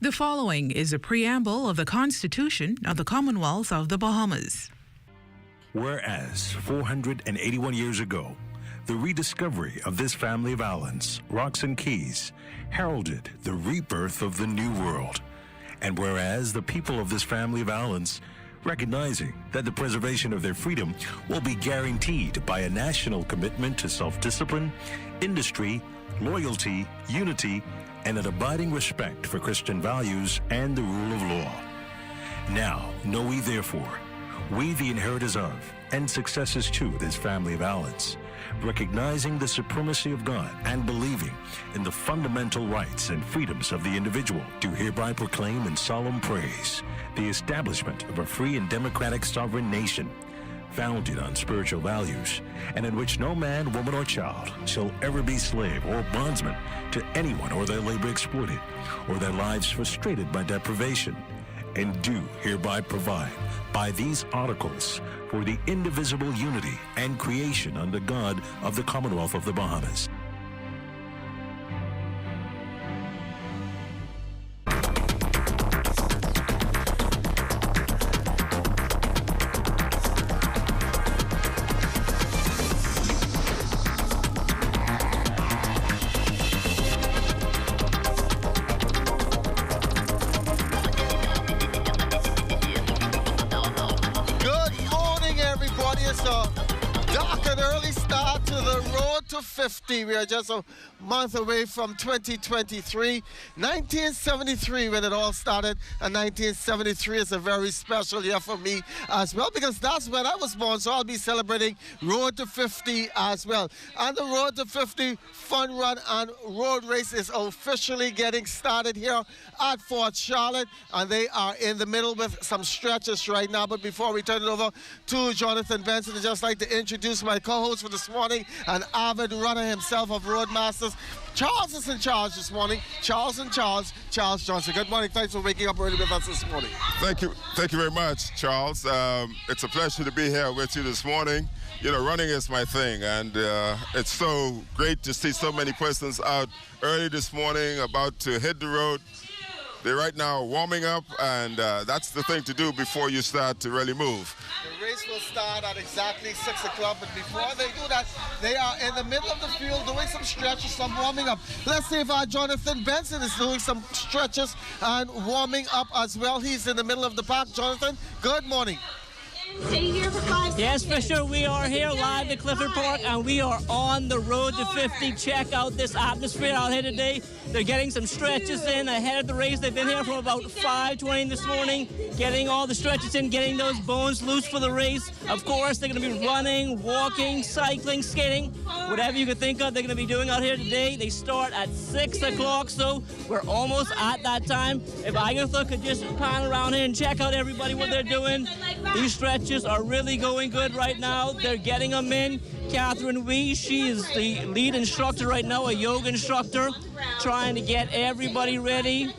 The following is a preamble of the Constitution of the Commonwealth of the Bahamas. Whereas 481 years ago, the rediscovery of this family of islands, rocks and keys, heralded the rebirth of the New World. And whereas the people of this family of islands, recognizing that the preservation of their freedom will be guaranteed by a national commitment to self-discipline, industry, loyalty, unity, and an abiding respect for Christian values and the rule of law. Now, know ye therefore, we the inheritors of, and successors to this family of islands, recognizing the supremacy of God and believing in the fundamental rights and freedoms of the individual, do hereby proclaim in solemn praise the establishment of a free and democratic sovereign nation, founded on spiritual values, and in which no man, woman, or child shall ever be slave or bondsman to anyone, or their labor exploited, or their lives frustrated by deprivation, and do hereby provide by these articles for the indivisible unity and creation under God of the Commonwealth of the Bahamas. Dark and early start to the road to 50. We are just a month away from 2023. 1973 when it all started, and 1973 is a very special year for me as well, because that's when I was born, so I'll be celebrating Road to 50 as well. And the Road to 50 fun run and road race is officially getting started here at Fort Charlotte, and they are in the middle with some stretches right now. But before we turn it over to Jonathan Benson, I'd just like to introduce my co-host for this morning, an avid runner himself of Roadmasters. Charles is in charge this morning. Charles Johnson. Good morning. Thanks for waking up early with us this morning. Thank you very much, Charles. It's a pleasure to be here with you this morning. You know, running is my thing, and it's so great to see so many persons out early this morning about to hit the road. They're right now warming up, and that's the thing to do before you start to really move. The race will start at exactly 6 o'clock, but before they do that, they are in the middle of the field doing some stretches, some warming up. Let's see if our Jonathan Benson is doing some stretches and warming up as well. He's in the middle of the park. Jonathan, good morning. Stay here for 5 seconds. Yes, Fisher, we are here live at Clifford Park, and we are on the road to 50. Check out this atmosphere out here today. They're getting some stretches in ahead of the race. They've been here from about 5:20 this morning, getting all the stretches in, getting those bones loose for the race. Of course, they're going to be running, walking, cycling, skating, whatever you can think of, they're going to be doing out here today. They start at 6 o'clock, so we're almost at that time. If Agatha could just pan around here and check out everybody what they're doing. These stretches are really going good right now. They're getting them in. Catherine Wee, she is the lead instructor right now, a yoga instructor, trying to get everybody ready.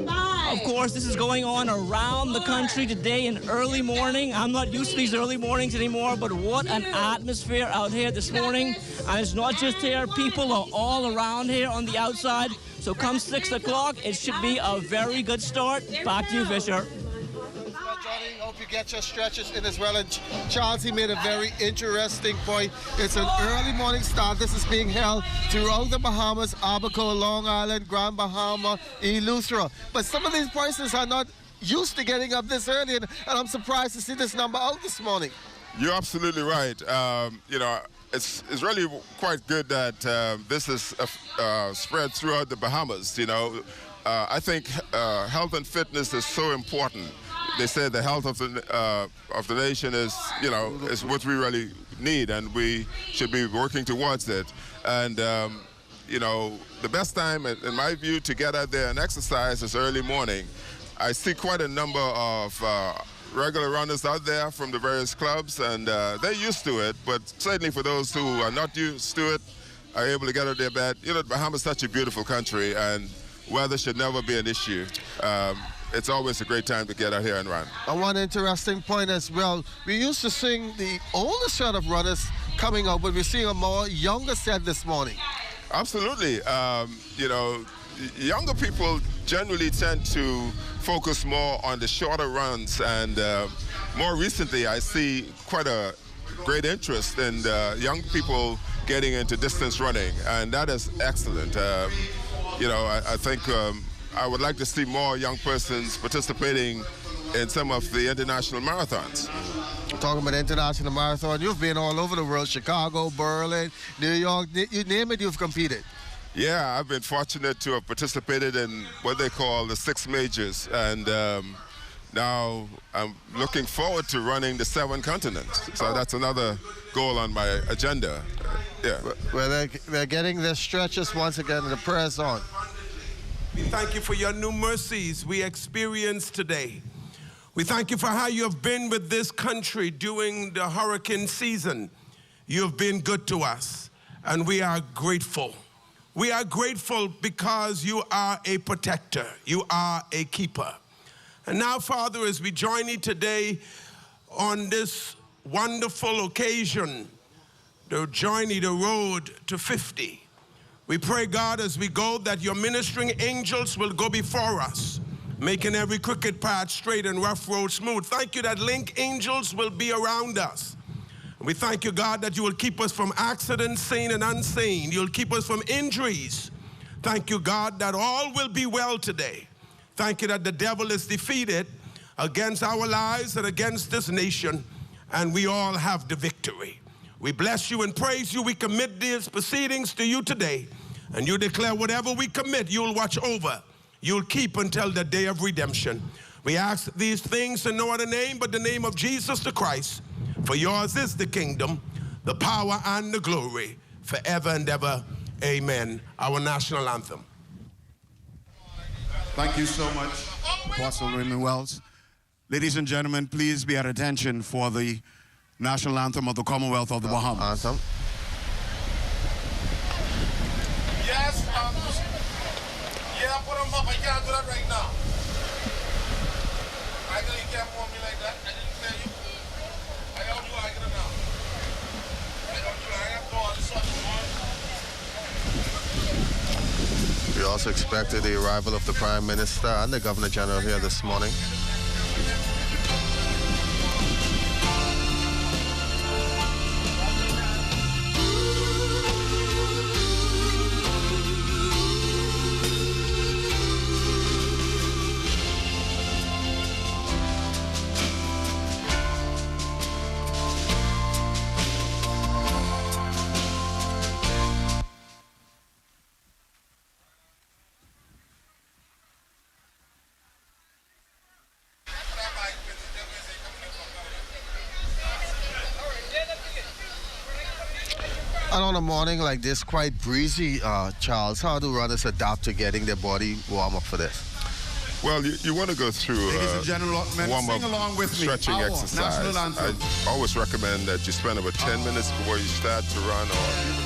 Of course, this is going on around the country today in early morning. I'm not used to these early mornings anymore, but what an atmosphere out here this morning. And it's not just here. People are all around here on the outside. So come 6 o'clock, it should be a very good start. Back to you, Fisher. Johnny, hope you get your stretches in as well. And Charles, he made a very interesting point. It's an early morning start. This is being held throughout the Bahamas, Abaco, Long Island, Grand Bahama, Eleuthera. But some of these persons are not used to getting up this early, and I'm surprised to see this number out this morning. You're absolutely right. You know, it's really quite good that this is spread throughout the Bahamas. You know, I think health and fitness is so important. They say the health of the nation is, you know, is what we really need, and we should be working towards it. And you know, the best time, in my view, to get out there and exercise is early morning. I see quite a number of regular runners out there from the various clubs, and they're used to it. But certainly for those who are not used to it, are able to get out there. But you know, the Bahamas is such a beautiful country, and weather should never be an issue. It's always a great time to get out here and run. And one interesting point as well, we used to sing the older set of runners coming out, but we're seeing a more younger set this morning. Absolutely. You know, younger people generally tend to focus more on the shorter runs, and more recently I see quite a great interest in young people getting into distance running, and that is excellent. You know, I think I would like to see more young persons participating in some of the international marathons. Talking about international marathon, you've been all over the world, Chicago, Berlin, New York, you name it, you've competed. Yeah, I've been fortunate to have participated in what they call the 6 majors, and now I'm looking forward to running the 7 continents. So that's another goal on my agenda. Yeah. Well, they're getting their stretches once again, the prayers on. We thank you for your new mercies we experienced today. We thank you for how you have been with this country during the hurricane season. You have been good to us, and we are grateful. We are grateful because you are a protector. You are a keeper. And now, Father, as we join you today on this wonderful occasion, the journey, the road to 50, we pray, God, as we go, that your ministering angels will go before us, making every crooked path straight and rough road smooth. Thank you that link angels will be around us. And we thank you, God, that you will keep us from accidents, seen and unseen. You'll keep us from injuries. Thank you, God, that all will be well today. Thank you that the devil is defeated against our lives and against this nation, and we all have the victory. We bless you and praise you. We commit these proceedings to you today, and you declare whatever we commit, you'll watch over. You'll keep until the day of redemption. We ask these things in no other name but the name of Jesus the Christ. For yours is the kingdom, the power, and the glory, forever and ever. Amen. Our national anthem. Thank you so much, Apostle Raymond Wells. Ladies and gentlemen, please be at attention for the national anthem of the Commonwealth of the Bahamas. Anthem. Yes, yeah, put them up. I can't do that right now. I know you can't pull me like that. I didn't tell you. I don't do like it now. I don't do I have to all this stuff. We also expected the arrival of the Prime Minister and the Governor General here this morning. And on a morning like this, quite breezy, Charles, how do runners adapt to getting their body warm up for this? Well, you want to go through Ladies and gentlemen, sing along with me. stretching Our exercise. national anthem. I always recommend that you spend about 10 minutes before you start to run, or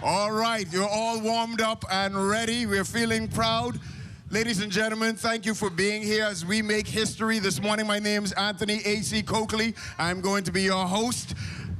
All right, you're all warmed up and ready. We're feeling proud. Ladies and gentlemen, thank you for being here as we make history. This morning, my name is Anthony A.C. Coakley. I'm going to be your host.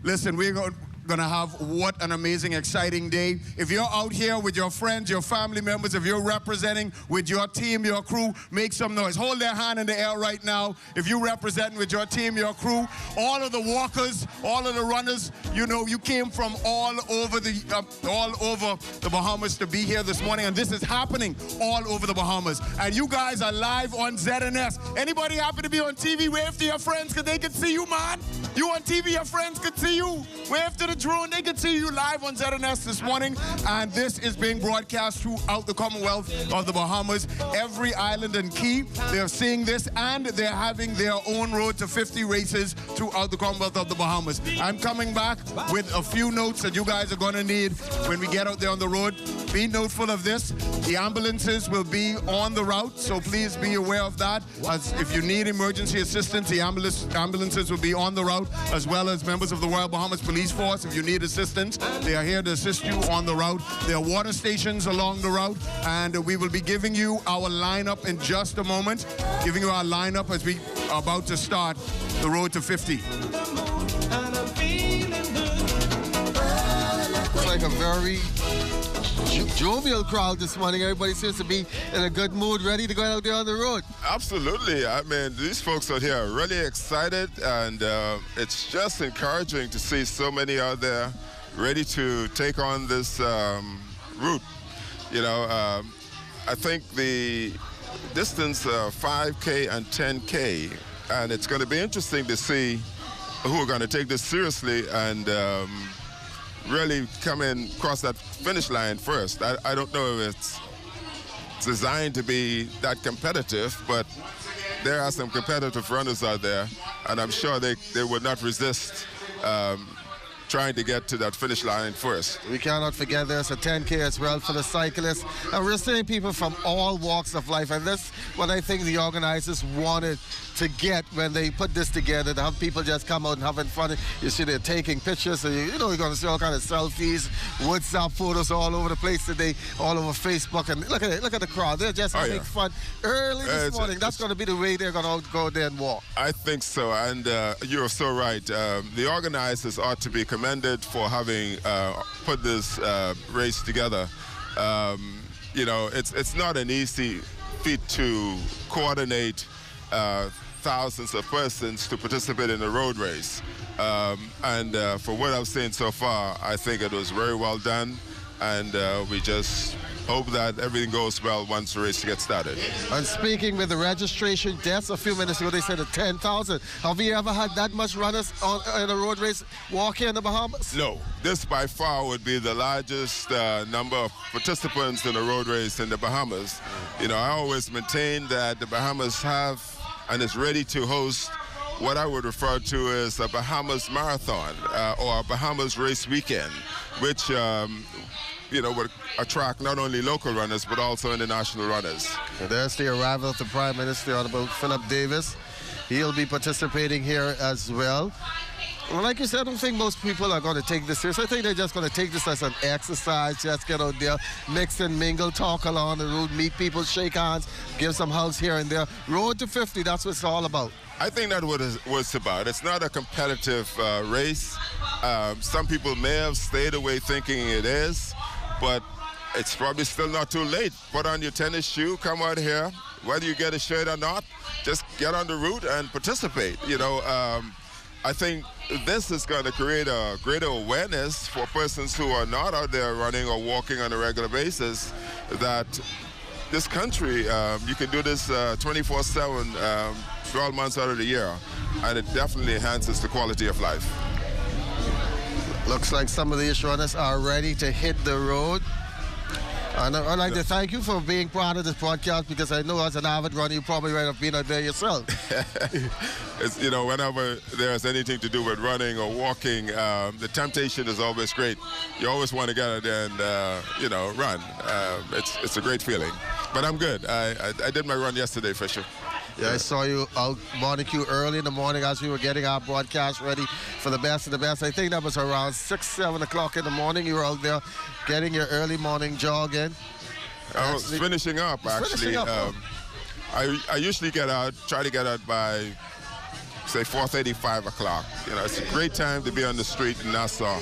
Listen, we're going to have what an amazing, exciting day. If you're out here with your friends, your family members, if you're representing with your team, your crew, make some noise. Hold their hand in the air right now. If you're representing with your team, your crew, all of the walkers, all of the runners, you know, you came from all over the Bahamas to be here this morning, and this is happening all over the Bahamas. And you guys are live on ZNS. Anybody happen to be on TV? Wave to your friends because they can see you, man. You on TV, your friends can see you. Wave to the drone, they can see you live on ZNS this morning. And this is being broadcast throughout the Commonwealth of the Bahamas. Every island and key, they're seeing this, and they're having their own Road to 50 races throughout the Commonwealth of the Bahamas. I'm coming back with a few notes that you guys are going to need when we get out there on the road. Be noteful of this. The ambulances will be on the route, so please be aware of that. As if you need emergency assistance, the ambulances will be on the route, as well as members of the Royal Bahamas Police Force. If you need assistance, they are here to assist you on the route. There are water stations along the route, and we will be giving you our lineup in just a moment, giving you our lineup as we are about to start the Road to 50. It's like a very jovial crowd this morning. Everybody seems to be in a good mood, ready to go out there on the road. Absolutely. I mean, these folks out here are really excited, and it's just encouraging to see so many out there ready to take on this route. You know, I think the distance 5K and 10K, and it's going to be interesting to see who are going to take this seriously and really come in, cross that finish line first. I don't know if it's designed to be that competitive, but there are some competitive runners out there, and I'm sure they would not resist trying to get to that finish line first. We cannot forget there's a 10K as well for the cyclists, and we're seeing people from all walks of life, and that's what I think the organizers wanted to get when they put this together, to have people just come out and having fun. You see they're taking pictures, so you know you're going to see all kind of selfies, WhatsApp photos all over the place today, all over Facebook, and look at the crowd. They're just having fun early this morning. That's going to be the way they're going to go there and walk. I think so, and you're so right. The organizers ought to be commended for having put this race together. You know, it's not an easy feat to coordinate thousands of persons to participate in a road race. And for what I've seen so far, I think it was very well done, and we just hope that everything goes well once the race gets started. And speaking with the registration desk a few minutes ago, they said 10,000. Have you ever had that much runners in a road race walk here in the Bahamas? No. This by far would be the largest number of participants in a road race in the Bahamas. You know, I always maintain that the Bahamas have and is ready to host what I would refer to as a Bahamas Marathon or a Bahamas Race Weekend, which you know, would attract not only local runners but also international runners. So there's the arrival of the Prime Minister, Honorable Philip Davis. He'll be participating here as well. Well, like you said, I don't think most people are going to take this serious. I think they're just going to take this as an exercise, just get out there, mix and mingle, talk along the road, meet people, shake hands, give some hugs here and there. Road to 50, that's what it's all about. I think that's what it's about. It's not a competitive race. Some people may have stayed away thinking it is, but it's probably still not too late. Put on your tennis shoe, come out here. Whether you get a shirt or not, just get on the route and participate. You know, I think this is going to create a greater awareness for persons who are not out there running or walking on a regular basis that this country, you can do this 24/7, 12 months out of the year, and it definitely enhances the quality of life. Looks like some of these runners are ready to hit the road. And I'd like to thank you for being part of this broadcast, because I know as an avid runner, you probably might have been out there yourself. It's, you know, whenever there's anything to do with running or walking, the temptation is always great. You always want to get out there and, you know, run. It's a great feeling. But I'm good. I did my run yesterday, Fisher. Yeah, I saw you out Montague early in the morning as we were getting our broadcast ready for the best of the best. I think that was around 6, 7 o'clock in the morning. You were out there getting your early morning jog in. I was finishing up, actually. I usually try to get out by, say, 4:30, 5 o'clock. You know, it's a great time to be on the street in Nassau.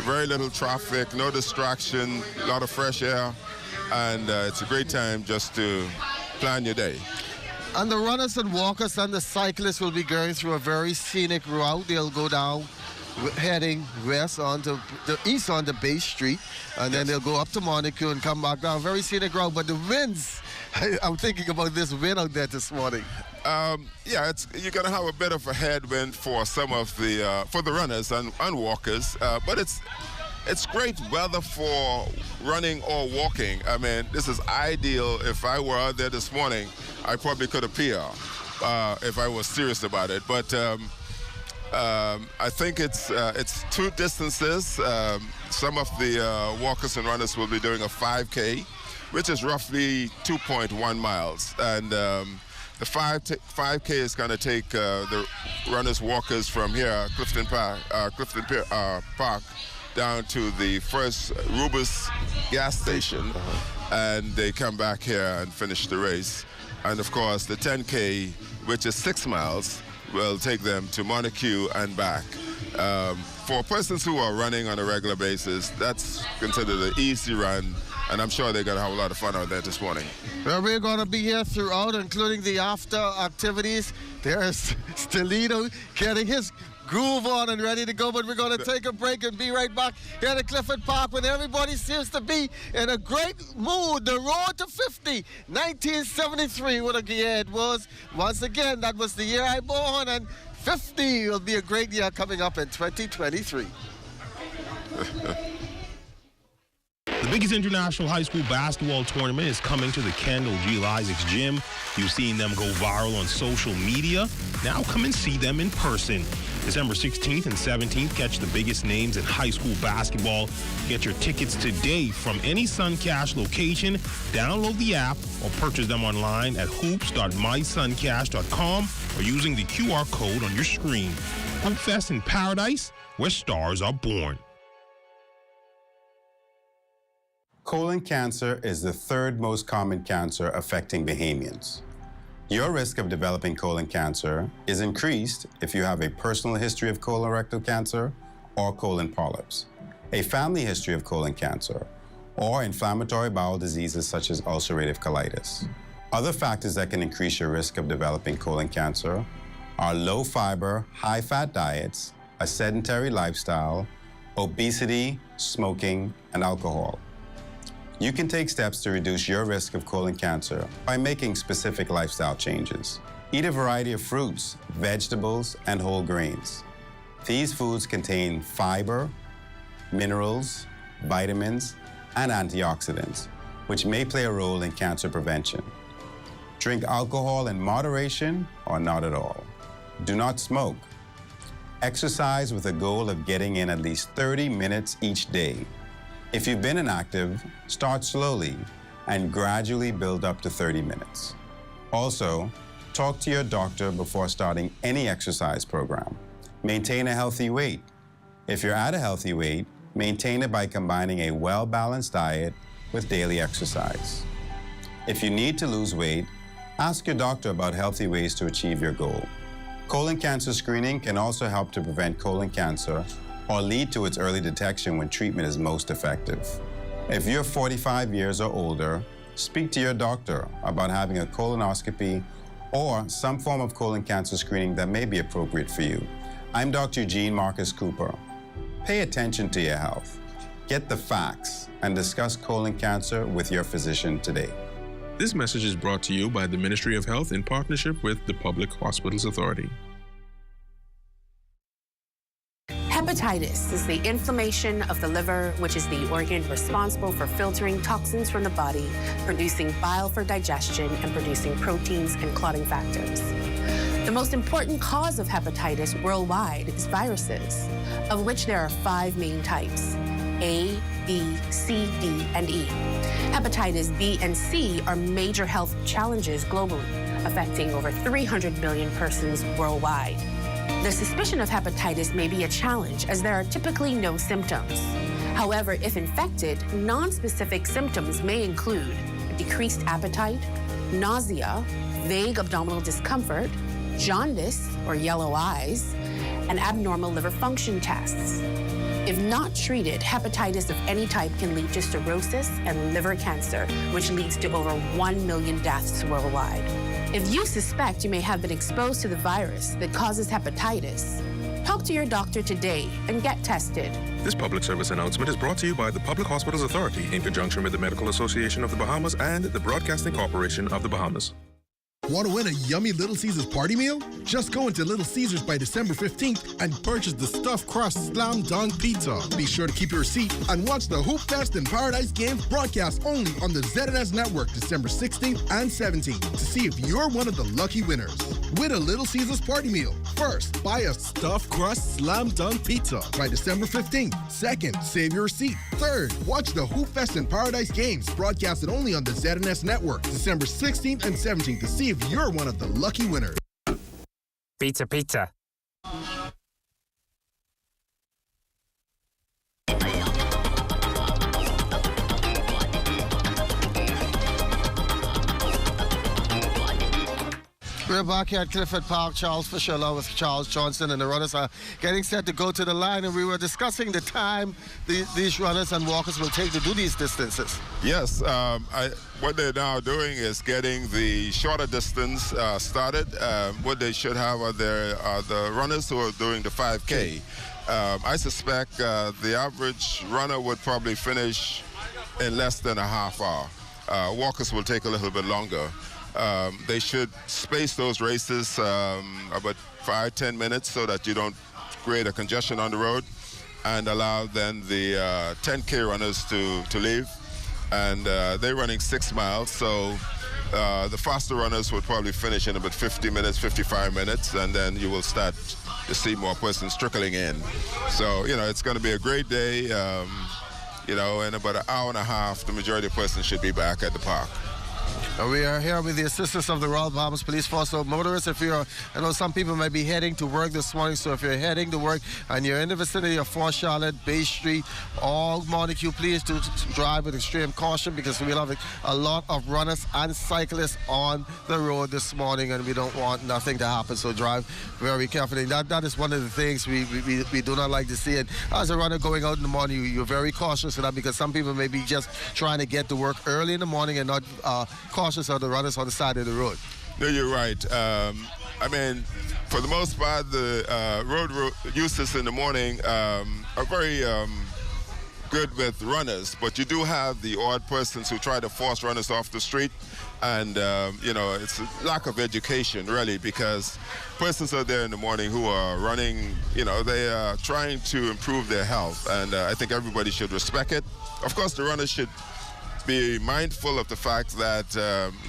Very little traffic, no distraction, a lot of fresh air, and it's a great time just to plan your day. And the runners and walkers and the cyclists will be going through a very scenic route. They'll go down, heading west onto the east onto Bay Street, and then they'll go up to Monaco and come back down. Very scenic route, but the winds, I'm thinking about this wind out there this morning. Yeah, you're going to have a bit of a headwind for some of the for the runners and walkers, but it's great weather for running or walking. I mean, this is ideal. If I were out there this morning, I probably could appear if I was serious about it. But I think it's two distances. Some of the walkers and runners will be doing a 5K, which is roughly 2.1 miles. And the 5K is going to take the runners, walkers from here, Clifton Park, down to the first Rubus gas station, and they come back here and finish the race. And of course, the 10K, which is 6 miles, will take them to Monaco and back. For persons who are running on a regular basis, that's considered an easy run, and I'm sure they're going to have a lot of fun out there this morning. Well, we're going to be here throughout, including the after activities. There's Stelito getting his groove on and ready to go, but we're going to take a break and be right back here at Clifford Park when everybody seems to be in a great mood. The road to 50, 1973, what a year it was. Once again, that was the year I born, and 50 will be a great year coming up in 2023. The biggest international high school basketball tournament is coming to the Kendall G. Isaacs Gym. You've seen them go viral on social media. Now come and see them in person. December 16th and 17th, catch the biggest names in high school basketball. Get your tickets today from any Suncash location. Download the app or purchase them online at hoops.mysuncash.com or using the QR code on your screen. Hoop Fest in Paradise, where stars are born. Colon cancer is the third most common cancer affecting Bahamians. Your risk of developing colon cancer is increased if you have a personal history of colorectal cancer or colon polyps, a family history of colon cancer, or inflammatory bowel diseases such as ulcerative colitis. Other factors that can increase your risk of developing colon cancer are low fiber, high fat diets, a sedentary lifestyle, obesity, smoking, and alcohol. You can take steps to reduce your risk of colon cancer by making specific lifestyle changes. Eat a variety of fruits, vegetables, and whole grains. These foods contain fiber, minerals, vitamins, and antioxidants, which may play a role in cancer prevention. Drink alcohol in moderation or not at all. Do not smoke. Exercise with a goal of getting in at least 30 minutes each day. If you've been inactive, start slowly and gradually build up to 30 minutes. Also, talk to your doctor before starting any exercise program. Maintain a healthy weight. If you're at a healthy weight, maintain it by combining a well-balanced diet with daily exercise. If you need to lose weight, ask your doctor about healthy ways to achieve your goal. Colon cancer screening can also help to prevent colon cancer or lead to its early detection when treatment is most effective. If you're 45 years or older, speak to your doctor about having a colonoscopy or some form of colon cancer screening that may be appropriate for you. I'm Dr. Eugene Marcus Cooper. Pay attention to your health. Get the facts and discuss colon cancer with your physician today. This message is brought to you by the Ministry of Health in partnership with the Public Hospitals Authority. Hepatitis is the inflammation of the liver, which is the organ responsible for filtering toxins from the body, producing bile for digestion, and producing proteins and clotting factors. The most important cause of hepatitis worldwide is viruses, of which there are 5 main types: A, B, C, D, and E. Hepatitis B and C are major health challenges globally. affecting over 300 million persons worldwide. The suspicion of hepatitis may be a challenge as there are typically no symptoms. However, if infected, non-specific symptoms may include decreased appetite, nausea, vague abdominal discomfort, jaundice or yellow eyes, and abnormal liver function tests. If not treated, hepatitis of any type can lead to cirrhosis and liver cancer, which leads to over 1 million deaths worldwide. If you suspect you may have been exposed to the virus that causes hepatitis, talk to your doctor today and get tested. This public service announcement is brought to you by the Public Hospitals Authority in conjunction with the Medical Association of the Bahamas and the Broadcasting Corporation of the Bahamas. Want to win a yummy Little Caesars party meal? Just go into Little Caesars by December 15th and purchase the stuffed crust slam dunk pizza. Be sure to keep your receipt and watch the Hoop Fest and Paradise Games broadcast only on the ZNS Network December 16th and 17th to see if you're one of the lucky winners. Win a Little Caesars party meal. First, buy a stuffed crust slam dunk pizza by December 15th. Second, save your receipt. Third, watch the Hoop Fest and Paradise Games broadcasted only on the ZNS Network December 16th and 17th to see if you're one of the lucky winners. Pizza, pizza. We're back here at Clifford Park. Charles Fisher along with Charles Johnson, and the runners are getting set to go to the line, and we were discussing the time these runners and walkers will take to do these distances. Yes, what they're now doing is getting the shorter distance started. What they should have are the runners who are doing the 5K. I suspect the average runner would probably finish in less than a half hour. Walkers will take a little bit longer. They should space those races about 5-10 minutes so that you don't create a congestion on the road, and allow then the 10K runners to leave. And they're running 6 miles, so the faster runners would probably finish in about 50 minutes, 55 minutes, and then you will start to see more persons trickling in. So, it's going to be a great day. In about an hour and a half, the majority of persons should be back at the park. We are here with the assistance of the Royal Bahamas Police Force. So motorists, I know some people might be heading to work this morning, so if you're heading to work and you're in the vicinity of Fort Charlotte, Bay Street, or Montague, please do drive with extreme caution, because we'll have a lot of runners and cyclists on the road this morning, and we don't want nothing to happen, so drive very carefully. That is one of the things we do not like to see. And as a runner going out in the morning, you're very cautious of that, because some people may be just trying to get to work early in the morning and not cautious of the runners on the side of the road. No, you're right. For the most part, the road users in the morning are very good with runners, but you do have the odd persons who try to force runners off the street, and it's a lack of education, really, because persons are there in the morning who are running, they are trying to improve their health, and I think everybody should respect it. Of course, the runners should be mindful of the fact that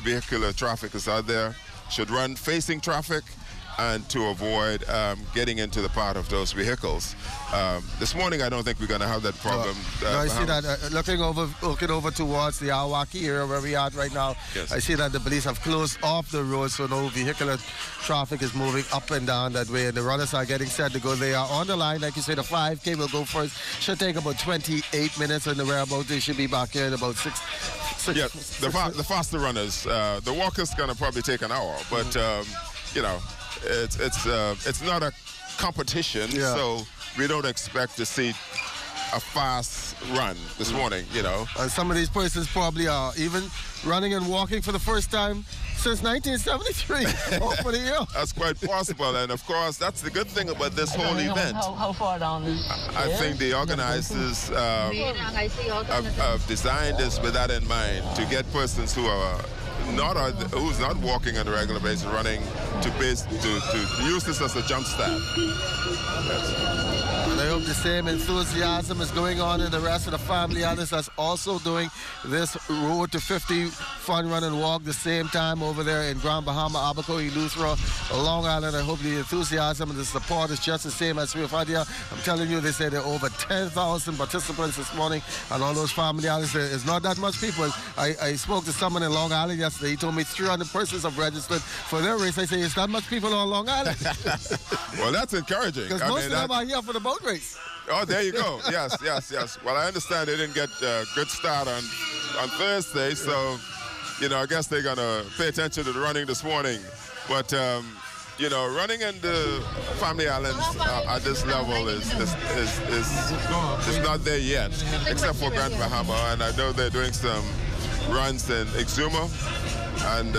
vehicular traffic is out there, should run facing traffic, and to avoid getting into the path of those vehicles. This morning, I don't think we're going to have that problem. I see that looking over towards the Awaki area where we are right now. Yes. I see that the police have closed off the road, so no vehicular traffic is moving up and down that way, and the runners are getting set to go. They are on the line. Like you say, the 5K will go first. Should take about 28 minutes, and whereabouts they should be back here in about six. Yeah, the faster runners. The walkers going to probably take an hour, but it's not a competition, so we don't expect to see a fast run this morning, And some of these persons probably are even running and walking for the first time since 1973. Over the year. That's quite possible, and of course, that's the good thing about this whole event. How far down is I think the organizers have designed this with that in mind, to get persons who are who's not walking on a regular basis, running to use this as a jump start. And I hope the same enthusiasm is going on in the rest of the family. Others that's also doing this road to 50 fun run and walk the same time over there in Grand Bahama, Abacoa, Eleuthera, Long Island. I hope the enthusiasm and the support is just the same as we've had here. I'm telling you, they say there are over 10,000 participants this morning, and all those family islands. It's not that much people. I spoke to someone in Long Island yesterday. He told me 300 persons have registered for their race. I say, it's not much people on Long Island. Well, that's encouraging. Because most of them are here for the boat race. Oh, there you go. Yes. Well, I understand they didn't get a good start on Thursday, so, I guess they're going to pay attention to the running this morning. But, running in the family islands at this level is not there yet, except for Grand Bahama. And I know they're doing some runs in Exuma. And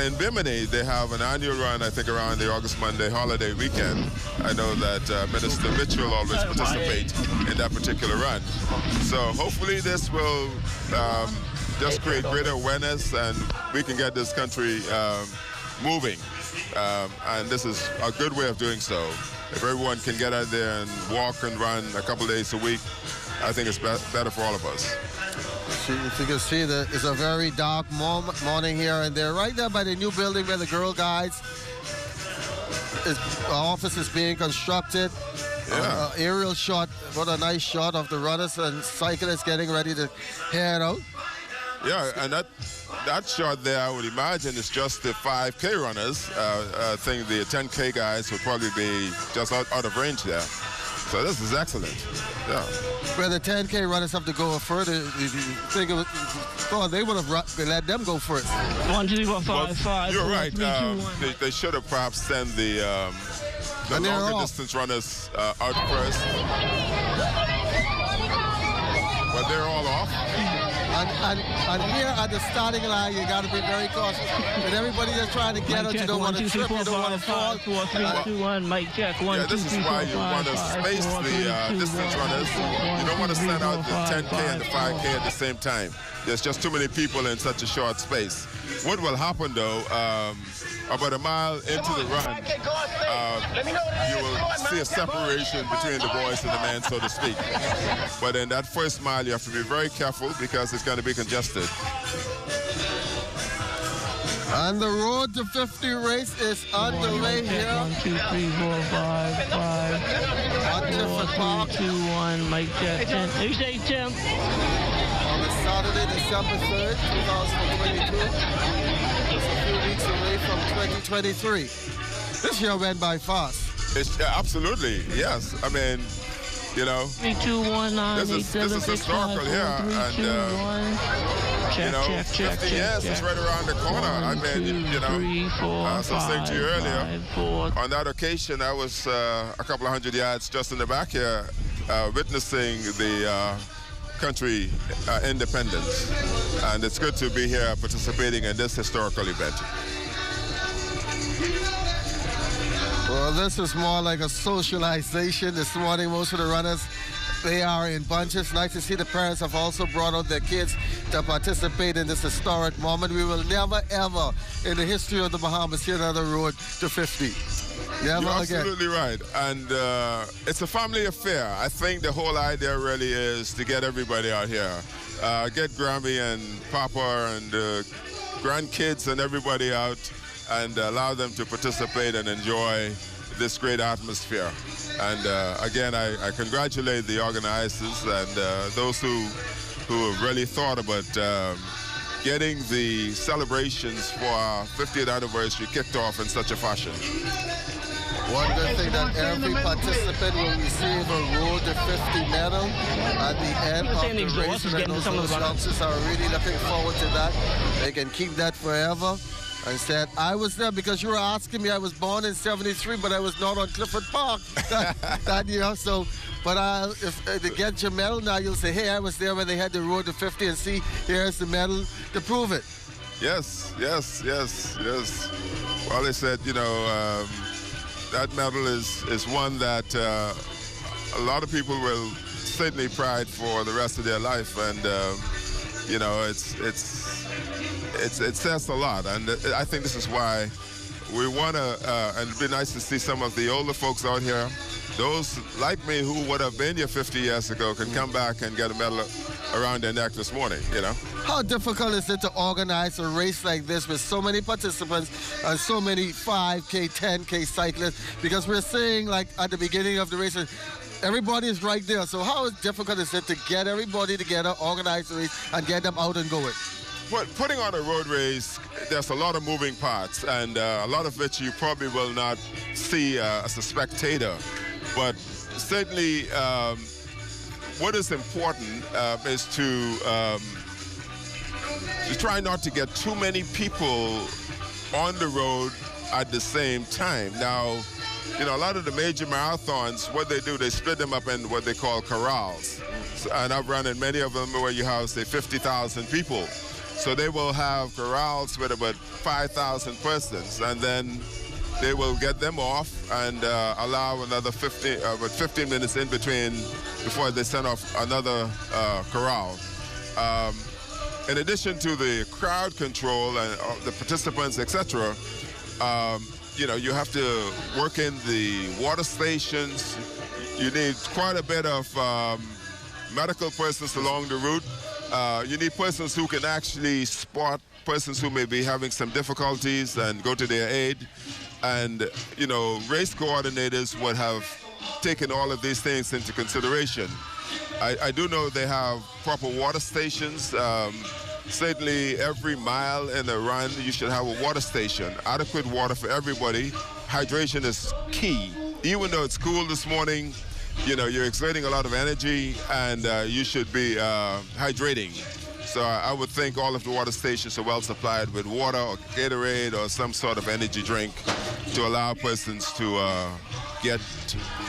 in Bimini, they have an annual run, I think, around the August Monday holiday weekend. I know that Minister Mitchell always participates in that particular run. So hopefully this will just create greater awareness, and we can get this country moving. And this is a good way of doing so. If everyone can get out there and walk and run a couple days a week, I think it's better for all of us. If you can see, it's a very dark morning here, and they're right there by the new building where the Girl Guides office is being constructed. Yeah. Aerial shot, what a nice shot of the runners and cyclists getting ready to head out. Yeah, and that shot there, I would imagine, is just the 5K runners. I think the 10K guys would probably be just out of range there. So this is excellent. Yeah. Where the 10K runners have to go further, they would have let them go first. 1, 2, 3, 4, 5, 5. You're 4, right. 3, 2, 1. They should have perhaps sent the longer distance runners out first. But they're all off. And here at the starting line, you got to be very cautious. And everybody that's trying to get out, you don't want to trip, you don't want to fall. 4, 3, 2, 1, mic check. 1, 2, 3, 4, 5. This is why you want to space the distance runners. You don't want to send out the 10K and the 5K at the same time. There's just too many people in such a short space. What will happen, though, about a mile into the run, you will see a separation between the boys and the men, so to speak. But in that first mile, you have to be very careful because it's going to be congested. And the Road to 50 race is underway here. 1, 2, 3, 4, 5, 5. 4, 3, 2, 1, mic check. 10. You say 10. On the Saturday, December 3rd, 2022. It's a few weeks away from 2023. This year went by fast. Absolutely, yes. I mean, 3, 2, 1, 9, this is historical here, and 50 years is right around the corner. 1, 2, 3, 4, as I was saying to you earlier, 5, 4. on that occasion, I was a couple of hundred yards just in the back here, witnessing the country independence, and it's good to be here participating in this historical event. Well, this is more like a socialization this morning. Most of the runners, they are in bunches. Nice to see the parents have also brought out their kids to participate in this historic moment. We will never, ever, in the history of the Bahamas, see another Road to 50. Never You're again. absolutely right. And it's a family affair. I think the whole idea really is to get everybody out here. Get Grammy and Papa and grandkids and everybody out, and allow them to participate and enjoy this great atmosphere. And again, I congratulate the organizers and those who have really thought about getting the celebrations for our 50th anniversary kicked off in such a fashion. One good thing that every participant will receive a Road to 50 medal at the end of the race. And those youngsters are really looking forward to that. They can keep that forever. I said, I was there because you were asking me. I was born in 73, but I was not on Clifford Park that year. So, but if to get your medal now, you'll say, hey, I was there when they had the Road to 50, and see, here's the medal to prove it. Yes. Well, they said, that medal is one that a lot of people will certainly pride for the rest of their life, and it says a lot, and I think this is why we want to, and it'd be nice to see some of the older folks out here those like me who would have been here 50 years ago can come back and get a medal around their neck this morning, you know. How difficult is it to organize a race like this with so many participants and so many 5K, 10K cyclists? Because we're saying, like, at the beginning of the race, everybody is right there. So how difficult is it to get everybody together, organize the race, and get them out and going? Well, putting on a road race, there's a lot of moving parts, and a lot of which you probably will not see as a spectator. But certainly, what is important is to try not to get too many people on the road at the same time. Now, you know, a lot of the major marathons, what they do, they split them up in what they call corrals. So, and I've run in many of them where you have, say, 50,000 people. So they will have corrals with about 5,000 persons, and then they will get them off and allow another 15 minutes in between before they send off another corral. In addition to the crowd control and the participants, etc., you know, you have to work in the water stations. You need quite a bit of medical persons along the route. You need persons who can actually spot persons who may be having some difficulties and go to their aid. And, you know, race coordinators would have taken all of these things into consideration. I do know they have proper water stations. Certainly every mile in a run, you should have a water station. Adequate water for everybody. Hydration is key. Even though it's cool this morning, you know, you're exerting a lot of energy, and you should be hydrating. So I would think all of the water stations are well supplied with water or Gatorade or some sort of energy drink to allow persons to get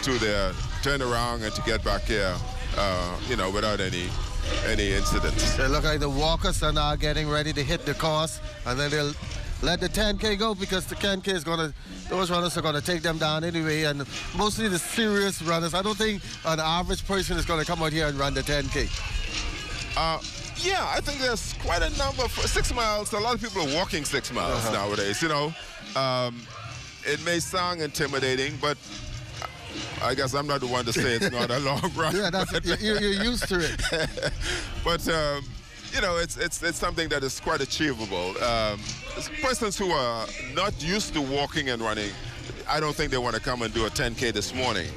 to their turnaround and to get back here, you know, without any incidents. They look like the walkers are now getting ready to hit the course, and then they'll let the 10K go, because the 10K is those runners are going to take them down anyway, and mostly the serious runners. I don't think an average person is going to come out here and run the 10K. Yeah, I think there's quite a number for 6 miles. A lot of people are walking 6 miles nowadays, you know. It may sound intimidating, but I guess I'm not the one to say it's not a long run. Yeah, you're used to it. But you know, it's something that is quite achievable. Persons who are not used to walking and running, I don't think they want to come and do a 10K this morning.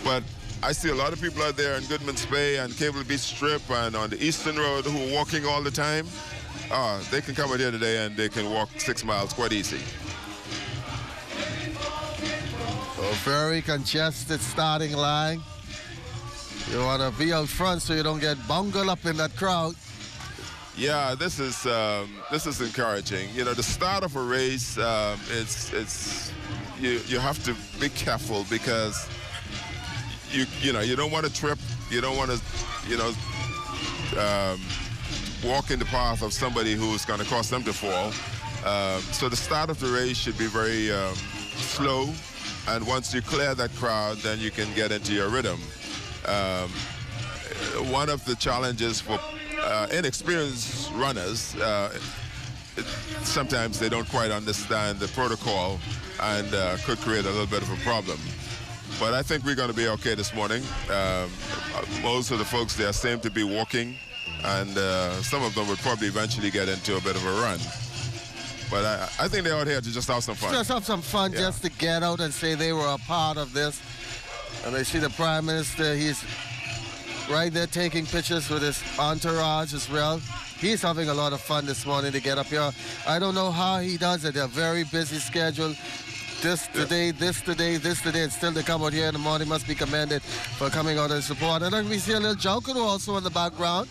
But I see a lot of people out there in Goodman's Bay and Cable Beach Strip and on the Eastern Road who are walking all the time. They can come out here today and they can walk 6 miles quite easy. A very congested starting line. You want to be out front so you don't get bungled up in that crowd. Yeah, this is encouraging. You know, the start of a race, you have to be careful, because you know, you don't want to trip, you don't want to, you know, walk in the path of somebody who's going to cause them to fall. So the start of the race should be very slow, and once you clear that crowd, then you can get into your rhythm. One of the challenges for inexperienced runners, sometimes they don't quite understand the protocol and could create a little bit of a problem. But I think we're going to be okay this morning. Most of the folks there seem to be walking, and some of them would probably eventually get into a bit of a run. But I think they're out here to just have some fun. Just have some fun, yeah. Just to get out and say they were a part of this. And I see the Prime Minister, he's right there taking pictures with his entourage as well. He's having a lot of fun this morning to get up here. I don't know how he does it. A very busy schedule. This today, this today, this today, and still to come out here in the morning. Must be commended for coming out and support. And then we see a little Junkanoo also in the background,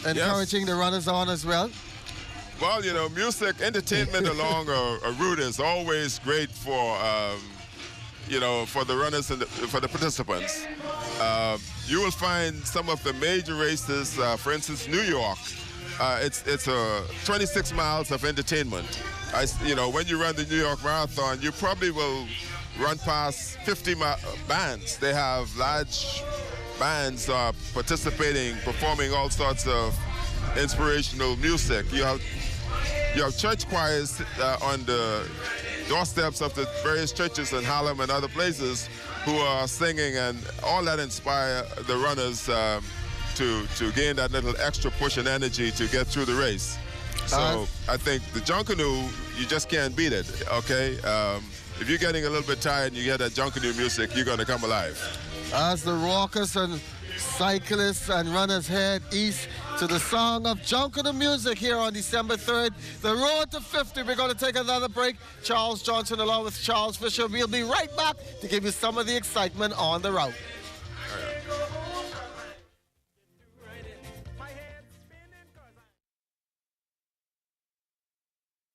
encouraging the runners on as well. Well, you know, music, entertainment along a route is always great for, you know, for the runners and for the participants. You will find some of the major races, for instance, New York. It's 26 miles of entertainment. You know, when you run the New York Marathon, you probably will run past 50 bands. They have large bands participating, performing all sorts of inspirational music. You have church choirs on the doorsteps of the various churches in Harlem and other places who are singing, and all that inspire the runners to gain that little extra push and energy to get through the race. So I think the Junkanoo, you just can't beat it, okay? If you're getting a little bit tired and you hear that Junkanoo music, you're going to come alive. As the rockers and cyclists and runners head east to the song of Junkanoo music here on December 3rd, the road to 50. We're going to take another break. Charles Johnson along with Charles Fisher. We'll be right back to give you some of the excitement on the route.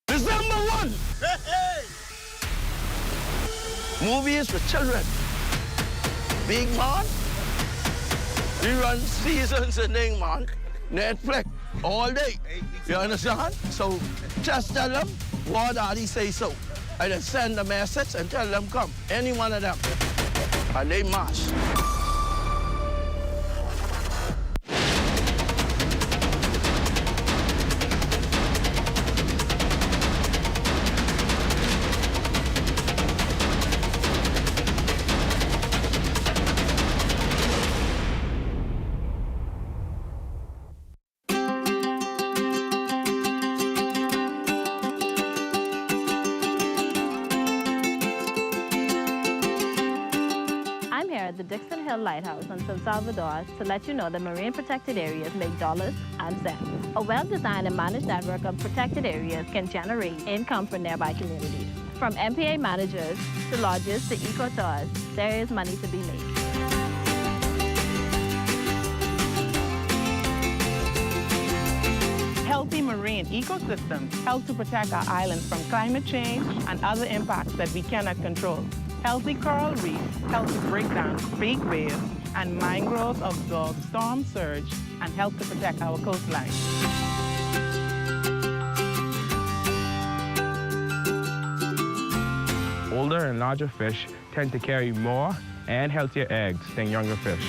December 1! Hey! Movies for children. Big man. Rerun seasons and thing, man. Netflix all day. You understand? So just tell them what Daddy say so. I just send a message and tell them come. Any one of them. And they march. Lighthouse in San Salvador to let you know that marine protected areas make dollars and cents. A well-designed and managed network of protected areas can generate income for nearby communities. From MPA managers to lodges to eco-tours, there is money to be made. Healthy marine ecosystems help to protect our islands from climate change and other impacts that we cannot control. Healthy coral reefs help to break down fake waves, and mangroves absorb storm surge and help to protect our coastline. Older and larger fish tend to carry more and healthier eggs than younger fish.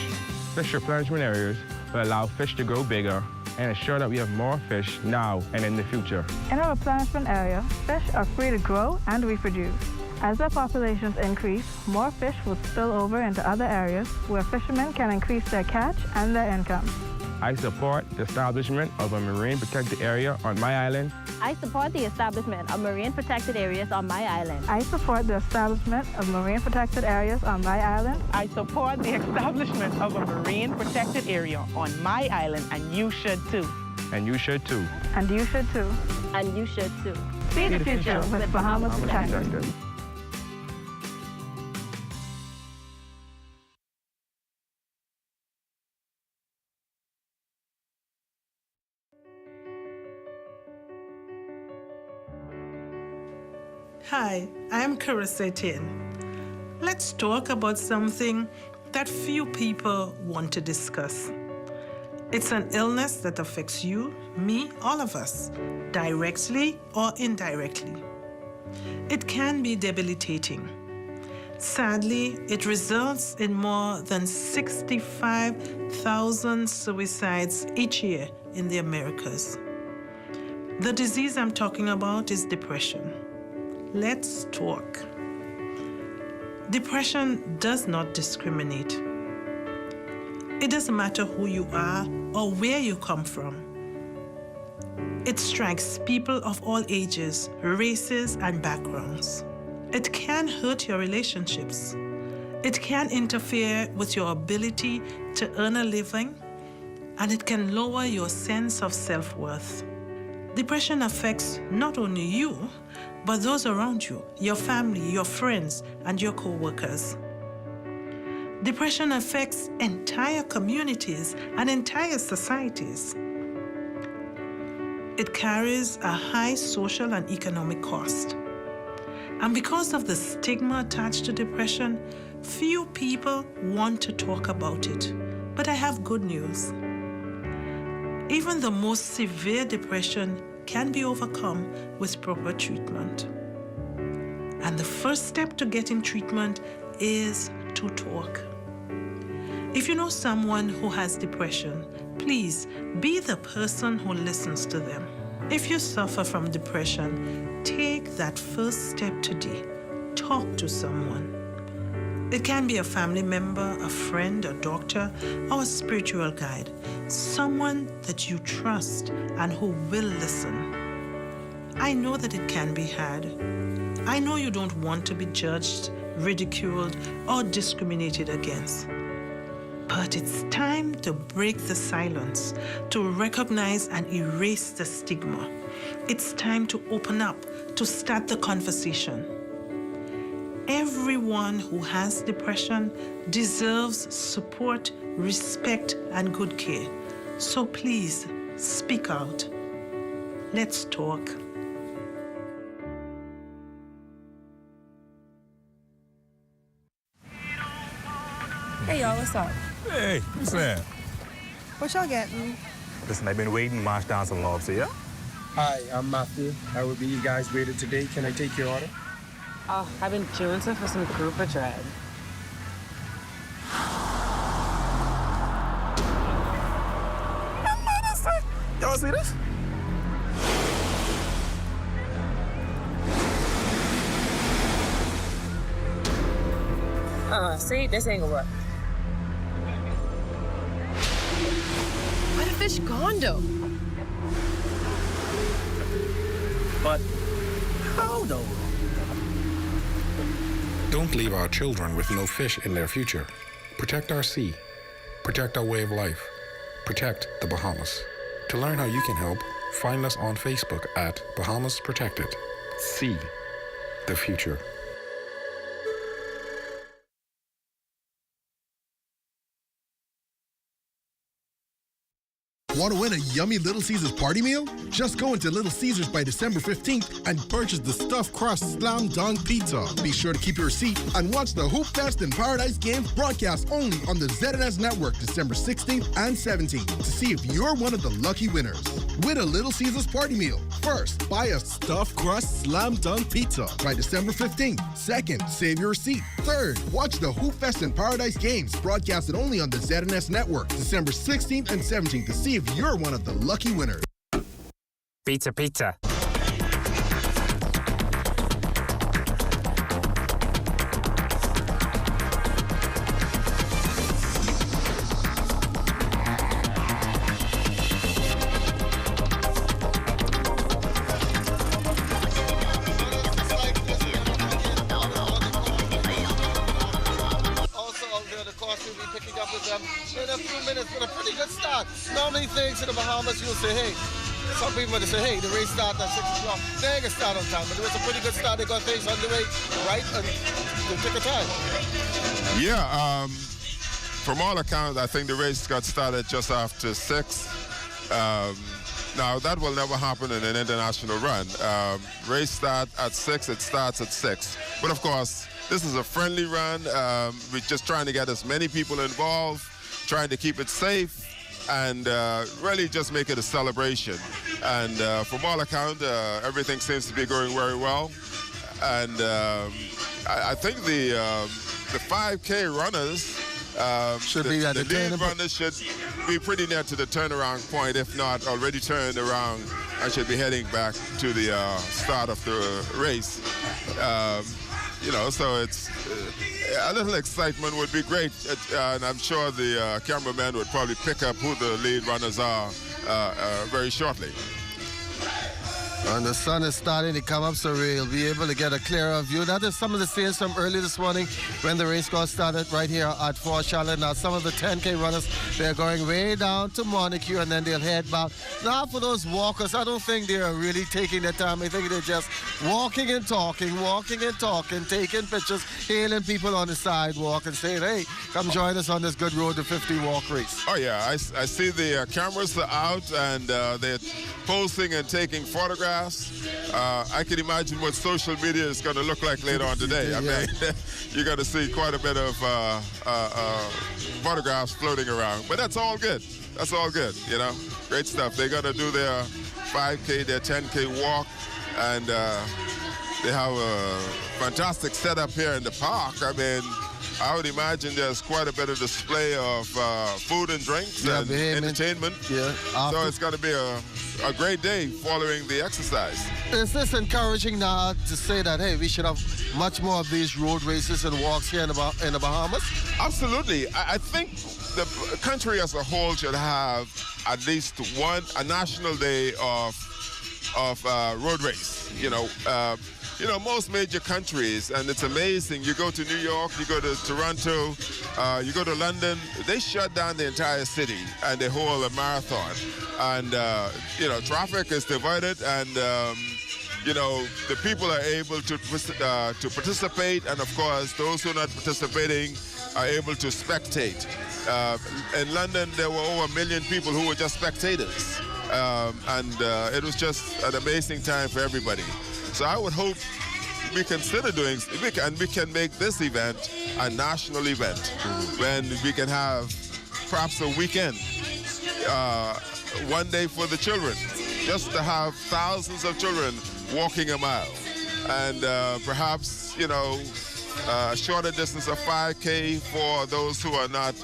Fish replenishment areas will allow fish to grow bigger and ensure that we have more fish now and in the future. In a replenishment area, fish are free to grow and reproduce. As their populations increase, more fish will spill over into other areas where fishermen can increase their catch and their income. I support the establishment of a marine protected area on my island. I support the establishment of marine protected areas on my island. I support the establishment of marine protected areas on my island. I support the establishment of a marine protected area on my island, and you should too. And you should too. And you should too. And you should too. See the future with Bahamas Protected. Hi, I'm Carissa Tin. Let's talk about something that few people want to discuss. It's an illness that affects you, me, all of us, directly or indirectly. It can be debilitating. Sadly, it results in more than 65,000 suicides each year in the Americas. The disease I'm talking about is depression. Let's talk. Depression does not discriminate. It doesn't matter who you are or where you come from. It strikes people of all ages, races, and backgrounds. It can hurt your relationships. It can interfere with your ability to earn a living, and it can lower your sense of self-worth. Depression affects not only you, but those around you, your family, your friends, and your co-workers. Depression affects entire communities and entire societies. It carries a high social and economic cost. And because of the stigma attached to depression, few people want to talk about it. But I have good news. Even the most severe depression can be overcome with proper treatment. And the first step to getting treatment is to talk. If you know someone who has depression, please be the person who listens to them. If you suffer from depression, take that first step today. Talk to someone. It can be a family member, a friend, a doctor, or a spiritual guide. Someone that you trust and who will listen. I know that it can be hard. I know you don't want to be judged, ridiculed, or discriminated against. But it's time to break the silence, to recognize and erase the stigma. It's time to open up, to start the conversation. Everyone who has depression deserves support, respect, and good care. So please, speak out. Let's talk. Hey y'all, what's up? Hey, what's that? What y'all getting? Listen, I've been waiting, march down some lobs here. Hi, I'm Matthew. I will be you guys waiter today. Can I take your order? Oh, I've been jonesing for some grouper dread. Y'all see this? See, this ain't gonna work. Where the fish gone, though? But how, though? Don't leave our children with no fish in their future. Protect our sea. Protect our way of life. Protect the Bahamas. To learn how you can help, find us on Facebook at Bahamas Protected. See the future. Want to win a yummy Little Caesars party meal? Just go into Little Caesars by December 15th and purchase the stuffed crust slam dunk pizza. Be sure to keep your receipt and watch the Hoop Fest and Paradise Games broadcast only on the ZNS Network December 16th and 17th to see if you're one of the lucky winners. Win a Little Caesars party meal. First, buy a stuffed crust slam dunk pizza by December 15th. Second, save your receipt. Third, watch the Hoop Fest and Paradise Games broadcasted only on the ZNS Network December 16th and 17th to see if you're one of the lucky winners. Pizza, pizza. In a few minutes with a pretty good start. Normally things in the Bahamas, you'll say, hey, some people would say, hey, the race starts at 6 o'clock. They ain't gonna start on time, but it was a pretty good start. They got things underway right and they took a time. Yeah, from all accounts, I think the race got started just after 6. Now, that will never happen in an international run. Race start at 6, it starts at 6. But of course, this is a friendly run. We're just trying to get as many people involved, trying to keep it safe, and really just make it a celebration. And from all accounts, everything seems to be going very well. And I think the 5K runners should be at the lead runners should be pretty near to the turnaround point, if not already turned around, and should be heading back to the start of the race. You know, so it's a little excitement would be great, and I'm sure the cameraman would probably pick up who the lead runners are very shortly. And the sun is starting to come up, so we'll be able to get a clearer view. That is some of the scenes from early this morning when the race got started right here at Fort Charlotte. Now, some of the 10K runners, they're going way down to Montague, and then they'll head back. Now, for those walkers, I don't think they're really taking their time. I think they're just walking and talking, taking pictures, hailing people on the sidewalk and saying, hey, come join us on this good Road to 50 walk race. Oh, yeah, I see the cameras are out, and they're posting and taking photographs. I can imagine what social media is going to look like later on today. I mean, you're going to see quite a bit of photographs floating around. But that's all good. That's all good, you know. Great stuff. They're going to do their 5K, their 10K walk, and they have a fantastic setup here in the park. I mean, I would imagine there's quite a bit of display of food and drinks and entertainment. Yeah. So it's going to be a great day following the exercise. Is this encouraging now to say that, hey, we should have much more of these road races and walks here in the Bahamas? Absolutely. I think the country as a whole should have at least a national day of road race. Most major countries, and it's amazing. You go to New York, you go to Toronto, you go to London, they shut down the entire city and they hold a marathon. And, traffic is divided and, the people are able to participate. And, of course, those who are not participating are able to spectate. In London, there were over 1 million people who were just spectators. It was just an amazing time for everybody. So I would hope we consider we can make this event a national event when we can have perhaps a weekend, one day for the children, just to have thousands of children walking a mile. And perhaps, a shorter distance of 5K for those who are not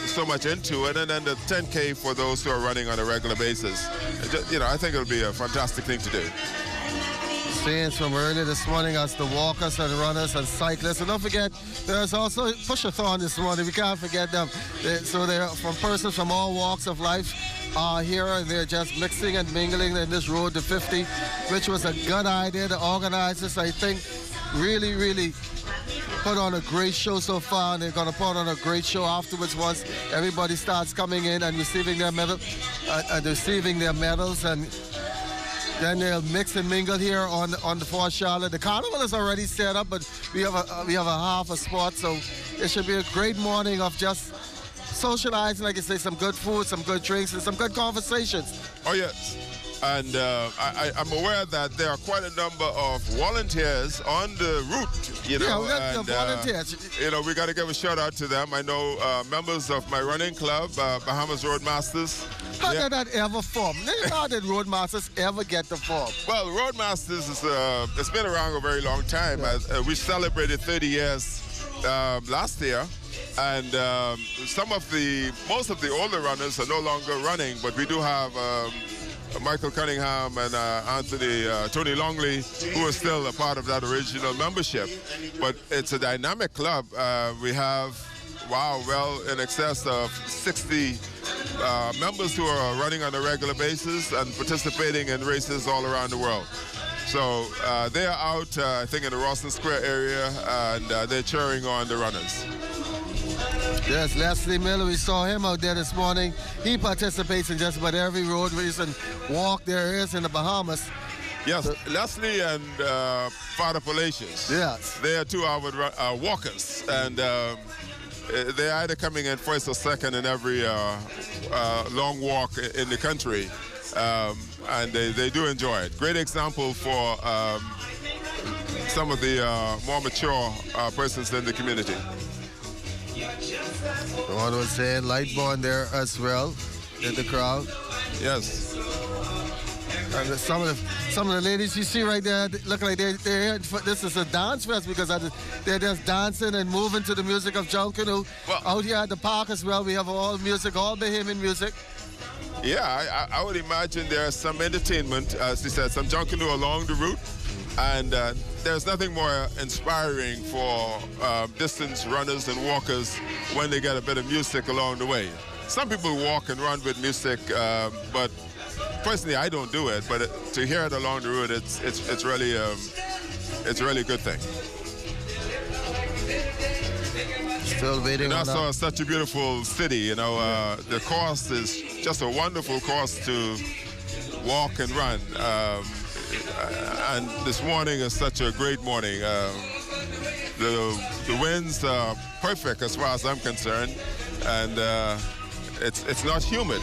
so much into it, and then the 10K for those who are running on a regular basis. I think it'll be a fantastic thing to do. Scenes from earlier this morning as the walkers and runners and cyclists. And don't forget, there's also push-a-thon this morning. We can't forget them. They're from persons from all walks of life are here, and they're just mixing and mingling in this Road to 50, which was a good idea. The organizers, I think, really, really put on a great show so far, and they're going to put on a great show afterwards once everybody starts coming in and receiving their medals, and then they'll mix and mingle here on the Fort Charlotte. The carnival is already set up, but we have a half a spot, so it should be a great morning of just socializing, like I say, some good food, some good drinks, and some good conversations. Oh yes, and I'm aware that there are quite a number of volunteers on the route. We got the volunteers. We got to give a shout out to them. I know members of my running club, Bahamas Roadmasters. How did that ever form? How did Roadmasters ever get the form? Well, Roadmasters it's been around a very long time. Yeah. We celebrated 30 years last year, and most of the older runners are no longer running, but we do have Michael Cunningham and Tony Longley, who are still a part of that original membership. But it's a dynamic club. We have, in excess of 60 members who are running on a regular basis and participating in races all around the world. So they are out, I think, in the Rawson Square area, and they're cheering on the runners. Yes, Leslie Miller, we saw him out there this morning. He participates in just about every road race and walk there is in the Bahamas. Yes, so, Leslie and Father Palacios. Yes. They are two avid walkers, and they're either coming in first or second in every long walk in the country, and they do enjoy it. Great example for some of the more mature persons in the community. One was saying Lightborn there as well in the crowd. Yes. And some of the ladies you see right there look like they're here. This is a dance fest because they're just dancing and moving to the music of Junkanoo. Well, out here at the park as well, we have all music, all Bahamian music. Yeah, I would imagine there's some entertainment, as you said, some Junkanoo along the route. And there's nothing more inspiring for distance runners and walkers when they get a bit of music along the way. Some people walk and run with music, but personally I don't do it. But to hear it along the route, it's really a good thing. Still waiting. Nassau is such a beautiful city. The course is just a wonderful course to walk and run. And this morning is such a great morning. The winds are perfect as far as I'm concerned, and it's not humid.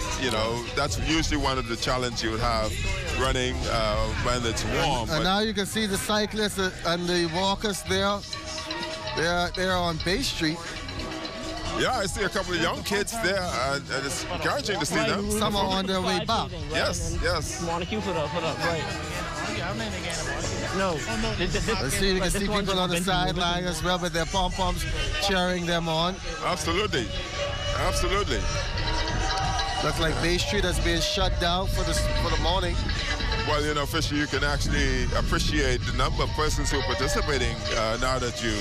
That's usually one of the challenges you would have running when it's warm. And now you can see the cyclists and the walkers there. They're on Bay Street. Yeah, I see a couple of young kids there, and it's encouraging to see them. Some are on their way back. Yes. I'm on a queue for that, right. No. Let's see if we can see people on the sideline as well with their pom-poms cheering them on. Absolutely. Absolutely. Looks like Bay Street has been shut down for the morning. Well, you know, Fisher, you can actually appreciate the number of persons who are participating now that you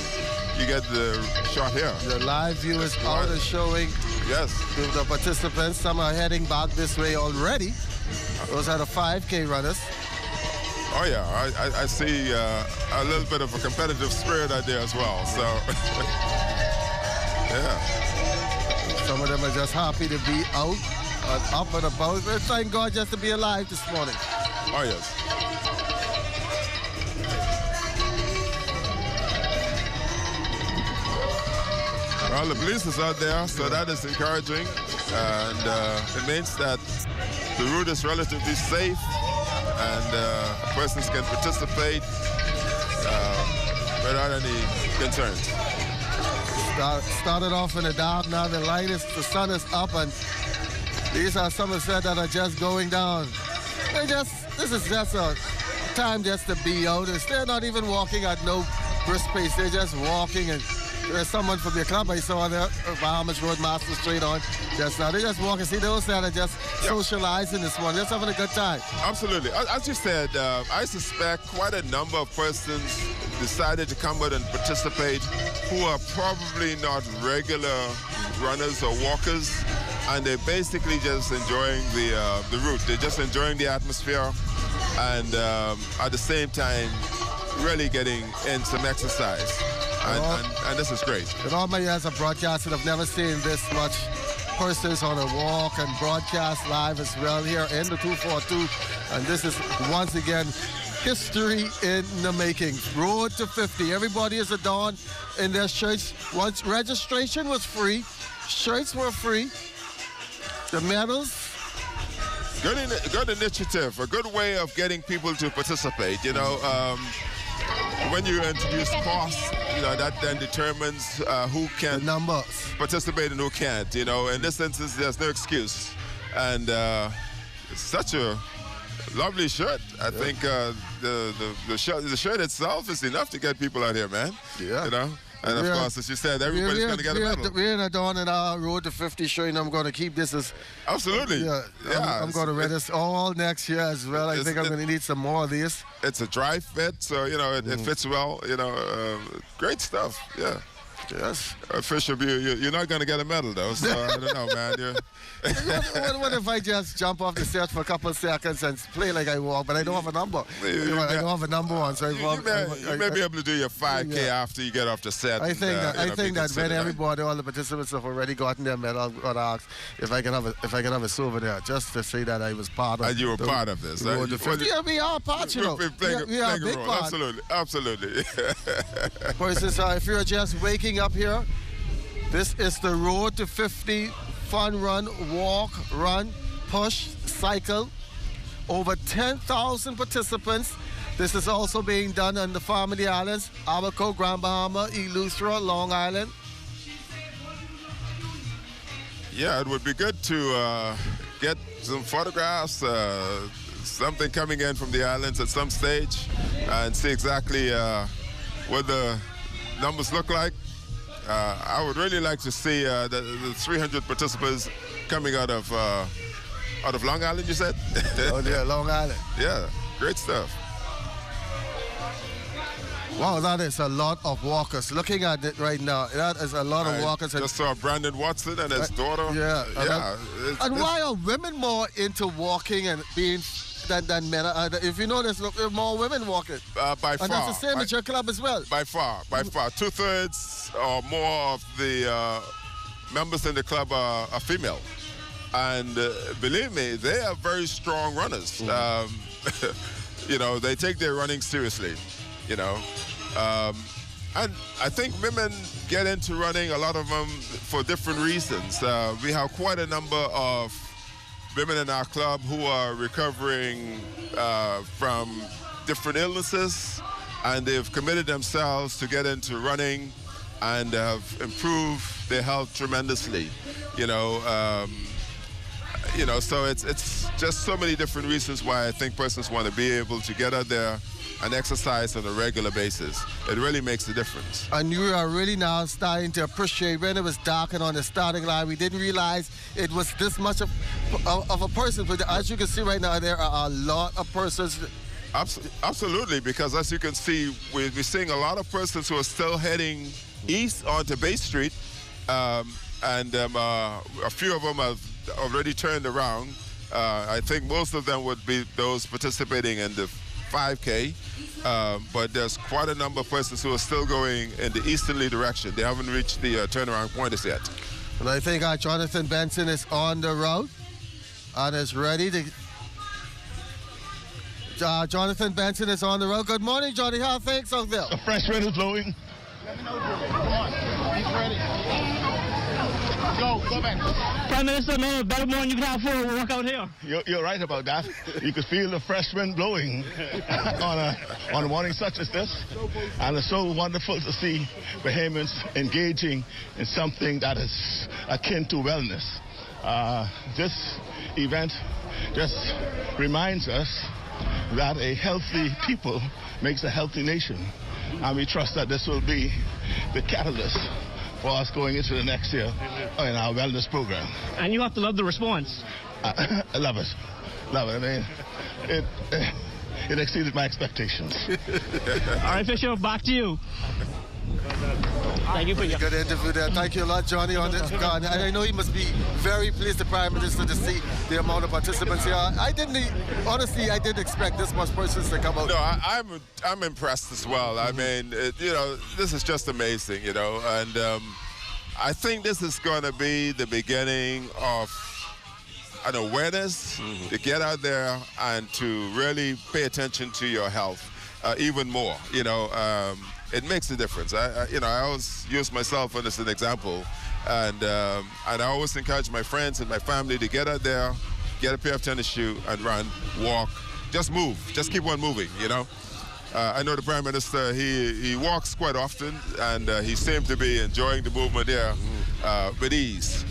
get the shot here. The live view is out and showing the participants. Some are heading back this way already. Those are the 5K runners. Oh, yeah. I see a little bit of a competitive spirit out there as well. So, yeah. Some of them are just happy to be out and up and about. We're thank God just to be alive this morning. Oh, yes. Well, the police is out there, so that is encouraging. And it means that the route is relatively safe and persons can participate without any concerns. Started off in the dark, now the sun is up, and these are some of the that are just going down. This is just a time just to be out. They're not even walking at no brisk pace. They're just walking, and there's someone from your club I saw there, Bahamas Roadmaster straight on just now. They just walking. See those that are just socializing this morning, just having a good time. Absolutely. As you said, I suspect quite a number of persons decided to come out and participate who are probably not regular runners or walkers, and they're basically just enjoying the route. They're just enjoying the atmosphere, and at the same time, really getting in some exercise. And this is great. In all my years of broadcasting, I've never seen this much persons on a walk and broadcast live as well here in the 242. And this is, once again, history in the making. Road to 50. Everybody is adorned in their shirts. Once registration was free, shirts were free. The medals. Good initiative. A good way of getting people to participate. You know, when you introduce costs, you know, that then determines who can participate and who can't. You know, in this instance, there's no excuse. And it's such a lovely shirt. I think the shirt itself is enough to get people out here, man. Yeah. You know? And of course, as you said, everybody's going to get a medal. We're in a dawn in our Road to 50 showing I'm going to keep this as... Absolutely. Yeah, I'm going to wear this all next year as well. I think I'm going to need some more of these. It's a dry fit, so, you know, it fits well. You know, great stuff, yeah. Yes. Fisher, you're not going to get a medal, though, so I don't know, man. What if I just jump off the set for a couple of seconds and play like I walk, but I don't have a number? I don't have a number on, so you may be able to do your 5K after you get off the set. I think that when everybody, all the participants have already gotten their medal, I'm going to ask if I can have a souvenir, just to say that I was part of. And you were part of this. Yeah, we are part, you know. We are a big part. Absolutely. For instance, if you're just waking up here, this is the Road to 50 fun run, walk, run, push, cycle. Over 10,000 participants. This is also being done on the Family Islands, Abaco, Grand Bahama, Eleuthera, Long Island. Yeah, it would be good to get some photographs, something coming in from the islands at some stage, and see exactly what the numbers look like. I would really like to see the 300 participants coming out of Long Island, you said? Oh, yeah, Long Island. Yeah, great stuff. Wow, that is a lot of walkers. Looking at it right now, that is a lot of walkers. I just saw Brandon Watson and his daughter. Yeah. And why are women more into walking and being than men? If you notice, look, there are more women walking. By far. And that's the same at your club as well. By far. 2/3 or more of the members in the club are female. And believe me, they are very strong runners. You know, they take their running seriously, you know. And I think women get into running, a lot of them, for different reasons. We have quite a number of women in our club who are recovering from different illnesses, and they've committed themselves to get into running and have improved their health tremendously. You know, You know, so it's just so many different reasons why I think persons want to be able to get out there and exercise on a regular basis. It really makes a difference. And you are really now starting to appreciate when it was dark and on the starting line. We didn't realize it was this much of a person. But as you can see right now, there are a lot of persons. Absolutely, because as you can see, we're seeing a lot of persons who are still heading east onto Bay Street. And a few of them have already turned around. I think most of them would be those participating in the 5K, but there's quite a number of persons who are still going in the easterly direction. They haven't reached the turnaround point as yet. And I think Jonathan Benson is on the road and is ready to... Jonathan Benson is on the road. Good morning, Johnny. How are things out there? The fresh wind is blowing. Let me know. Come on. He's ready. Go back. Prime Minister, no better morning you can have for a walk out here. You're right about that. You could feel the fresh wind blowing on a morning such as this. And it's so wonderful to see Bahamians engaging in something that is akin to wellness. This event just reminds us that a healthy people makes a healthy nation. And we trust that this will be the catalyst for us going into the next year in our wellness program. And you have to love the response. I love it. Love it. I mean, it exceeded my expectations. All right, Fisher, back to you. Thank you for your good interview there. Thank you a lot, Johnny, on this. And I know he must be very pleased, the Prime Minister, to see the amount of participants here. Honestly, I didn't expect this much persons to come out. No, I'm impressed as well. I mean, this is just amazing, and I think this is going to be the beginning of an awareness to get out there and to really pay attention to your health even more, It makes a difference. I always use myself as an example, and I always encourage my friends and my family to get out there, get a pair of tennis shoes, and run, walk, just move, just keep on moving. I know the Prime Minister. He walks quite often, and he seemed to be enjoying the movement there with ease.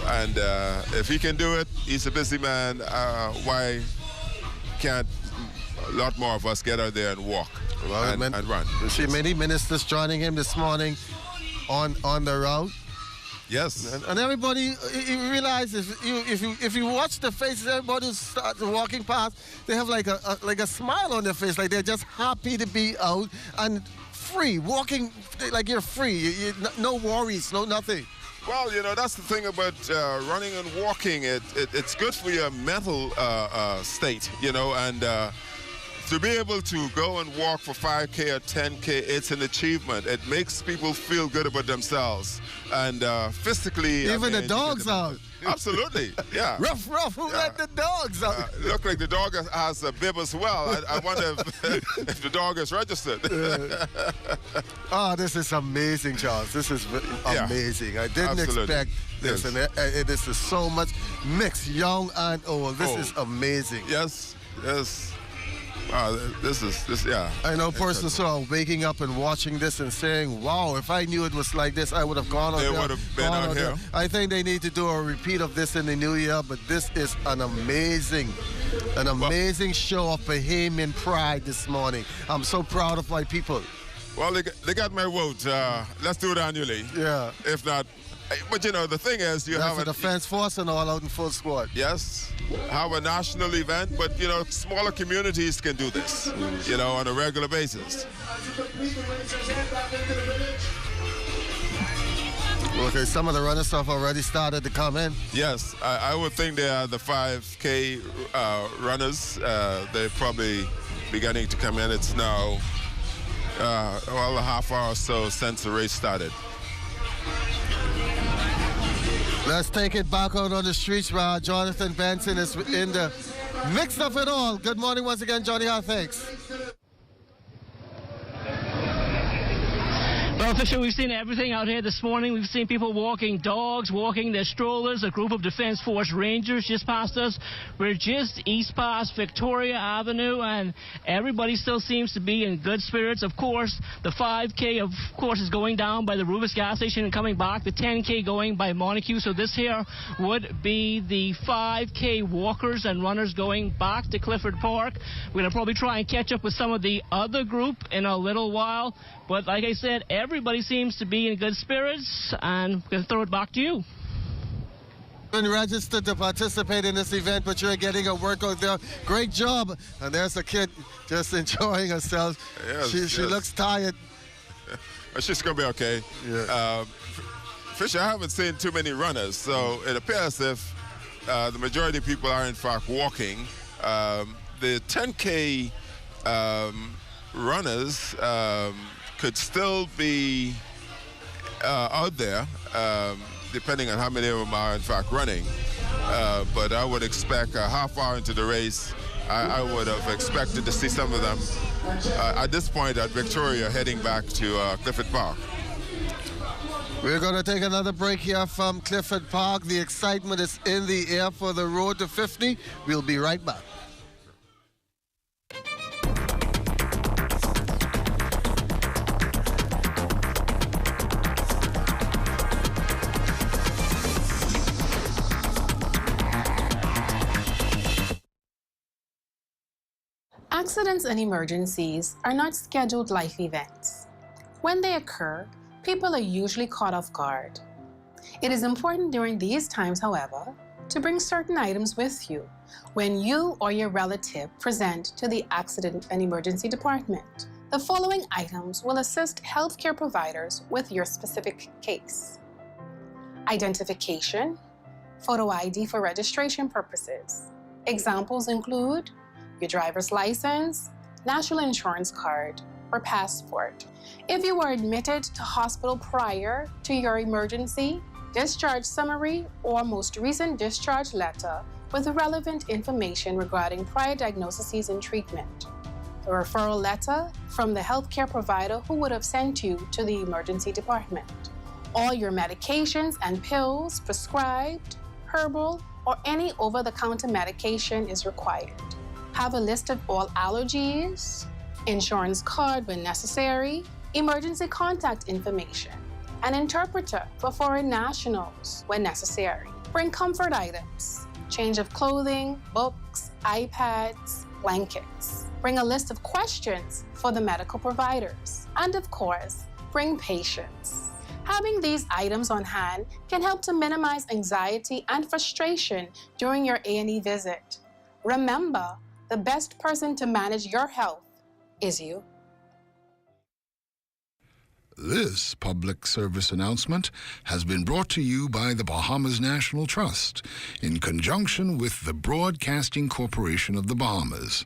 And if he can do it, he's a busy man. Why can't a lot more of us get out there and walk? And run. You see many ministers joining him this morning on the road. Yes. And everybody, you realize if you watch the faces, everybody who starts walking past, they have like a smile on their face, like they're just happy to be out and free, walking like you're free. No worries, no nothing. Well, that's the thing about running and walking. It's good for your mental state, and to be able to go and walk for 5K or 10K, it's an achievement. It makes people feel good about themselves. And physically... Even the dogs out. Absolutely, yeah. Ruff, who let the dogs out? Look like the dog has a bib as well. I wonder if the dog is registered. Oh, this is amazing, Charles. This is amazing. I didn't expect this. Yes. And this is so much mixed, young and old. This is amazing. Yes. Yeah. I know persons who are waking up and watching this and saying, wow, if I knew it was like this, I would have gone out there. They would have been out here. I think they need to do a repeat of this in the new year, but this is an amazing show of Bahamian pride this morning. I'm so proud of my people. Well, they got my vote. Let's do it annually. Yeah. If not, but the thing is, you have a defense force and all out in full squad. Yes, have a national event, but smaller communities can do this, on a regular basis. Okay, some of the runners have already started to come in. Yes, I would think they are the 5K runners. They're probably beginning to come in. It's now a half hour or so since the race started. Let's take it back out on the streets where Jonathan Benson is in the mix of it all. Good morning once again, Johnny. How thanks? Well, Fisher, we've seen everything out here this morning. We've seen people walking dogs, walking their strollers, a group of Defense Force Rangers just past us. We're just east past Victoria Avenue, and everybody still seems to be in good spirits. Of course, the 5K, of course, is going down by the Rubis gas station and coming back. The 10K going by Montague. So this here would be the 5K walkers and runners going back to Clifford Park. We're going to probably try and catch up with some of the other group in a little while. But like I said, everybody seems to be in good spirits, and we're going to throw it back to you. Been registered to participate in this event, but you're getting a workout there. Great job. And there's a kid just enjoying herself. Yes, she looks tired. She's going to be okay. Yeah. Fisher, I haven't seen too many runners, so it appears as if the majority of people are in fact walking. The 10K runners could still be out there, depending on how many of them are in fact running. But I would expect a half hour into the race, I would have expected to see some of them at this point at Victoria heading back to Clifford Park. We're going to take another break here from Clifford Park. The excitement is in the air for the Road to 50. We'll be right back. Accidents and emergencies are not scheduled life events. When they occur, people are usually caught off guard. It is important during these times, however, to bring certain items with you when you or your relative present to the Accident and Emergency Department. The following items will assist healthcare providers with your specific case: identification, photo ID for registration purposes. Examples include your driver's license, national insurance card, or passport. If you were admitted to hospital prior to your emergency, discharge summary or most recent discharge letter with relevant information regarding prior diagnoses and treatment. A referral letter from the healthcare provider who would have sent you to the emergency department. All your medications and pills prescribed, herbal, or any over-the-counter medication is required. Have a list of all allergies, insurance card when necessary, emergency contact information, an interpreter for foreign nationals when necessary. Bring comfort items, change of clothing, books, iPads, blankets. Bring a list of questions for the medical providers. And of course, bring patience. Having these items on hand can help to minimize anxiety and frustration during your A&E visit. Remember, the best person to manage your health is you. This public service announcement has been brought to you by the Bahamas National Trust in conjunction with the Broadcasting Corporation of the Bahamas.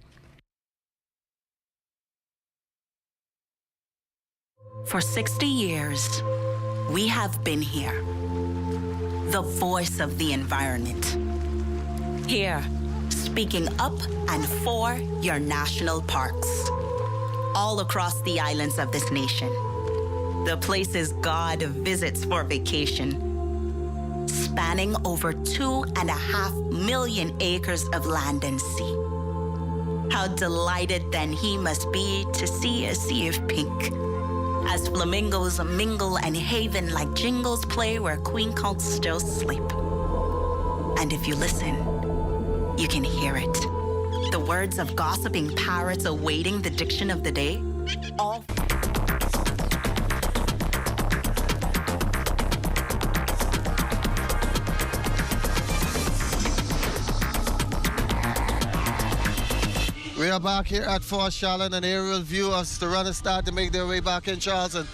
For 60 years, we have been here, the voice of the environment. Here, speaking up and for your national parks, all across the islands of this nation. The places God visits for vacation, spanning over 2.5 million acres of land and sea. How delighted then he must be to see a sea of pink, as flamingos mingle and haven like jingles play where queen counts still sleep. And if you listen, you can hear it. The words of gossiping parrots awaiting the diction of the day, all... We are back here at Fort Charlotte, an aerial view as the runners start to make their way back in Charleston.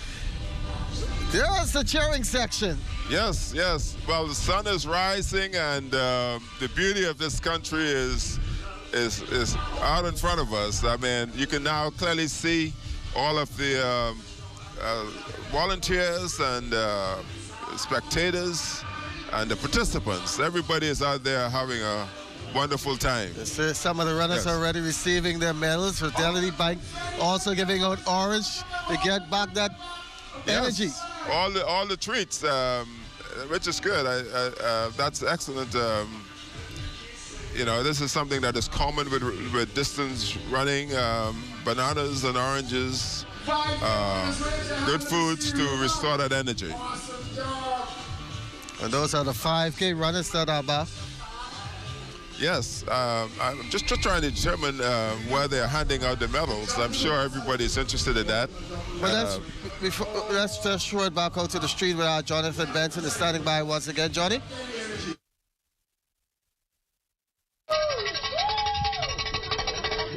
There's the cheering section. Yes, yes. Well, the sun is rising, and the beauty of this country is out in front of us. I mean, you can now clearly see all of the volunteers and spectators and the participants. Everybody is out there having a wonderful time. Some of the runners are already receiving their medals. Fidelity Bank also giving out orange to get back that energy. All the treats, which is good. That's excellent. This is something that is common with distance running, bananas and oranges, good foods to restore that energy. And those are the 5K runners that are back. Yes, I'm just trying to determine where they're handing out the medals. I'm sure everybody's interested in that. But let's just throw it back out to the street where Jonathan Benson is standing by once again. Johnny?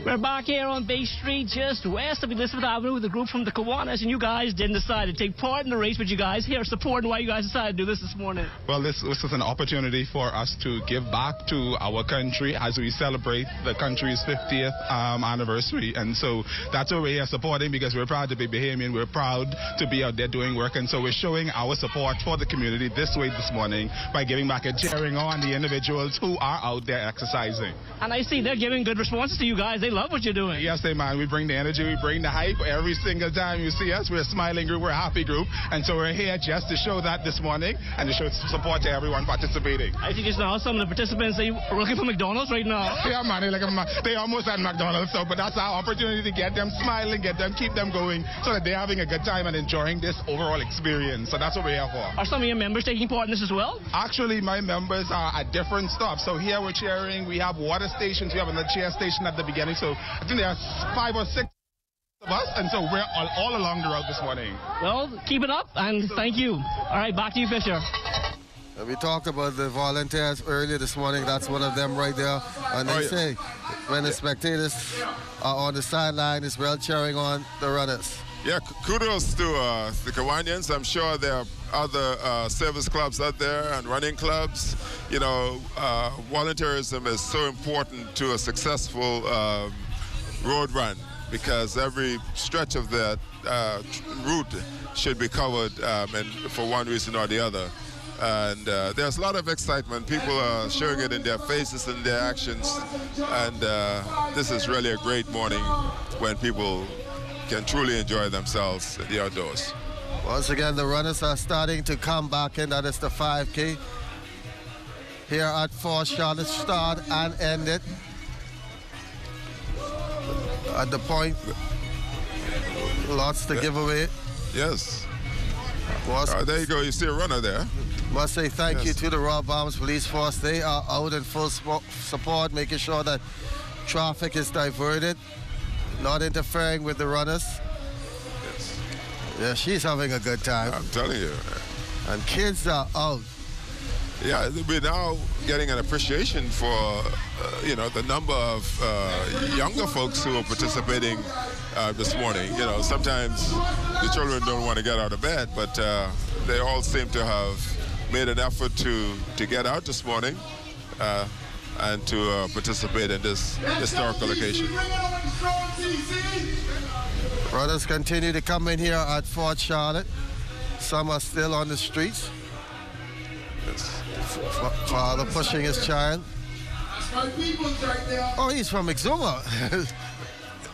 We're back here on Bay Street, just west of Elizabeth Avenue, with a group from the Kiwanis, and you guys didn't decide to take part in the race, but you guys here supporting why you guys decided to do this morning. Well, this is an opportunity for us to give back to our country as we celebrate the country's 50th anniversary, and so that's what we are supporting, because we're proud to be Bahamian, we're proud to be out there doing work, and so we're showing our support for the community this way this morning by giving back and cheering on the individuals who are out there exercising. And I see they're giving good responses to you guys. They love what you're doing. Yes, they man. We bring the energy, we bring the hype. Every single time you see us, we're a smiling group, we're a happy group. And so we're here just to show that this morning and to show support to everyone participating. I see just now some of the participants, they are looking for McDonald's right now. Yeah, man, they almost at McDonald's, but that's our opportunity to get them smiling, keep them going, so that they're having a good time and enjoying this overall experience. So that's what we're here for. Are some of your members taking part in this as well? Actually, my members are at different stops. So here we're cheering, we have water stations, we have another cheer station at the beginning. So I think there are 5 or 6 of us, and so we're all along the route this morning. Well, keep it up, and thank you. All right, back to you, Fisher. We talked about the volunteers earlier this morning. That's one of them right there. And they say when the spectators are on the sideline, it's well cheering on the runners. Yeah, kudos to the Kiwanians. I'm sure there are other service clubs out there and running clubs. Volunteerism is so important to a successful road run, because every stretch of that route should be covered for one reason or the other. And there's a lot of excitement. People are showing it in their faces and their actions. And this is really a great morning when people can truly enjoy themselves in the outdoors. Once again, the runners are starting to come back in. That is the 5K. Here at Fort Charlotte, start and end it. At the point, lots to give away. Yes. There you go. You see a runner there. Must say thank you to the Royal Bahamas Police Force. They are out in full support, making sure that traffic is diverted, not interfering with the runners. Yes. Yeah, she's having a good time. I'm telling you. And kids are out. Yeah, we're now getting an appreciation for, the number of younger folks who are participating this morning. Sometimes the children don't want to get out of bed, but they all seem to have made an effort to get out this morning and to participate in this historical occasion. Brothers continue to come in here at Fort Charlotte. Some are still on the streets. Yes. Father pushing his child. Oh, he's from Exuma.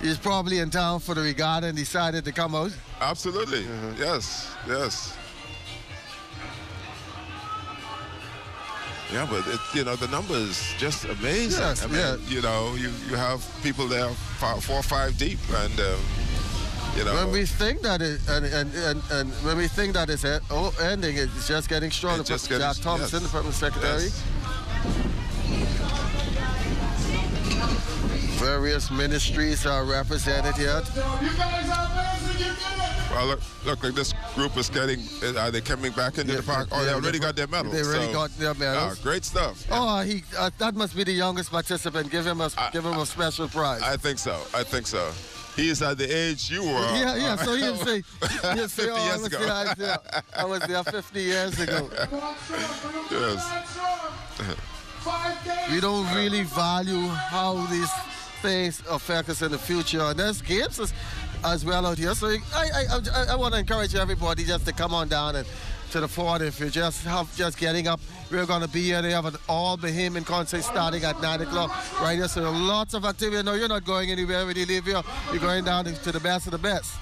He's probably in town for the regatta and decided to come out. Absolutely. Yes. Yeah, but the number is just amazing. Yes, you have people there 4 or 5 deep, and when we think that when we think that it's ending, it's just getting stronger. Jack Thompson, the Permanent Secretary. Yes. Various ministries are represented here. Well, look, like this group is are they coming back into the park? They already got their medals. They already got their medals. Great stuff. Oh, that must be the youngest participant. Give him a special prize. I think so. He is at the age you were. Yeah. So he'll say, 50 years ago. I was there 50 years ago. Yes. We don't really value how these things affect us in the future. And there's games as well out here. So I want to encourage everybody just to come on down and to the fort. If you're just getting up, we're going to be here. They have an all Bahamian concert starting at 9 o'clock right here. So lots of activity. No, you're not going anywhere when you leave here. You're going down to the best of the best.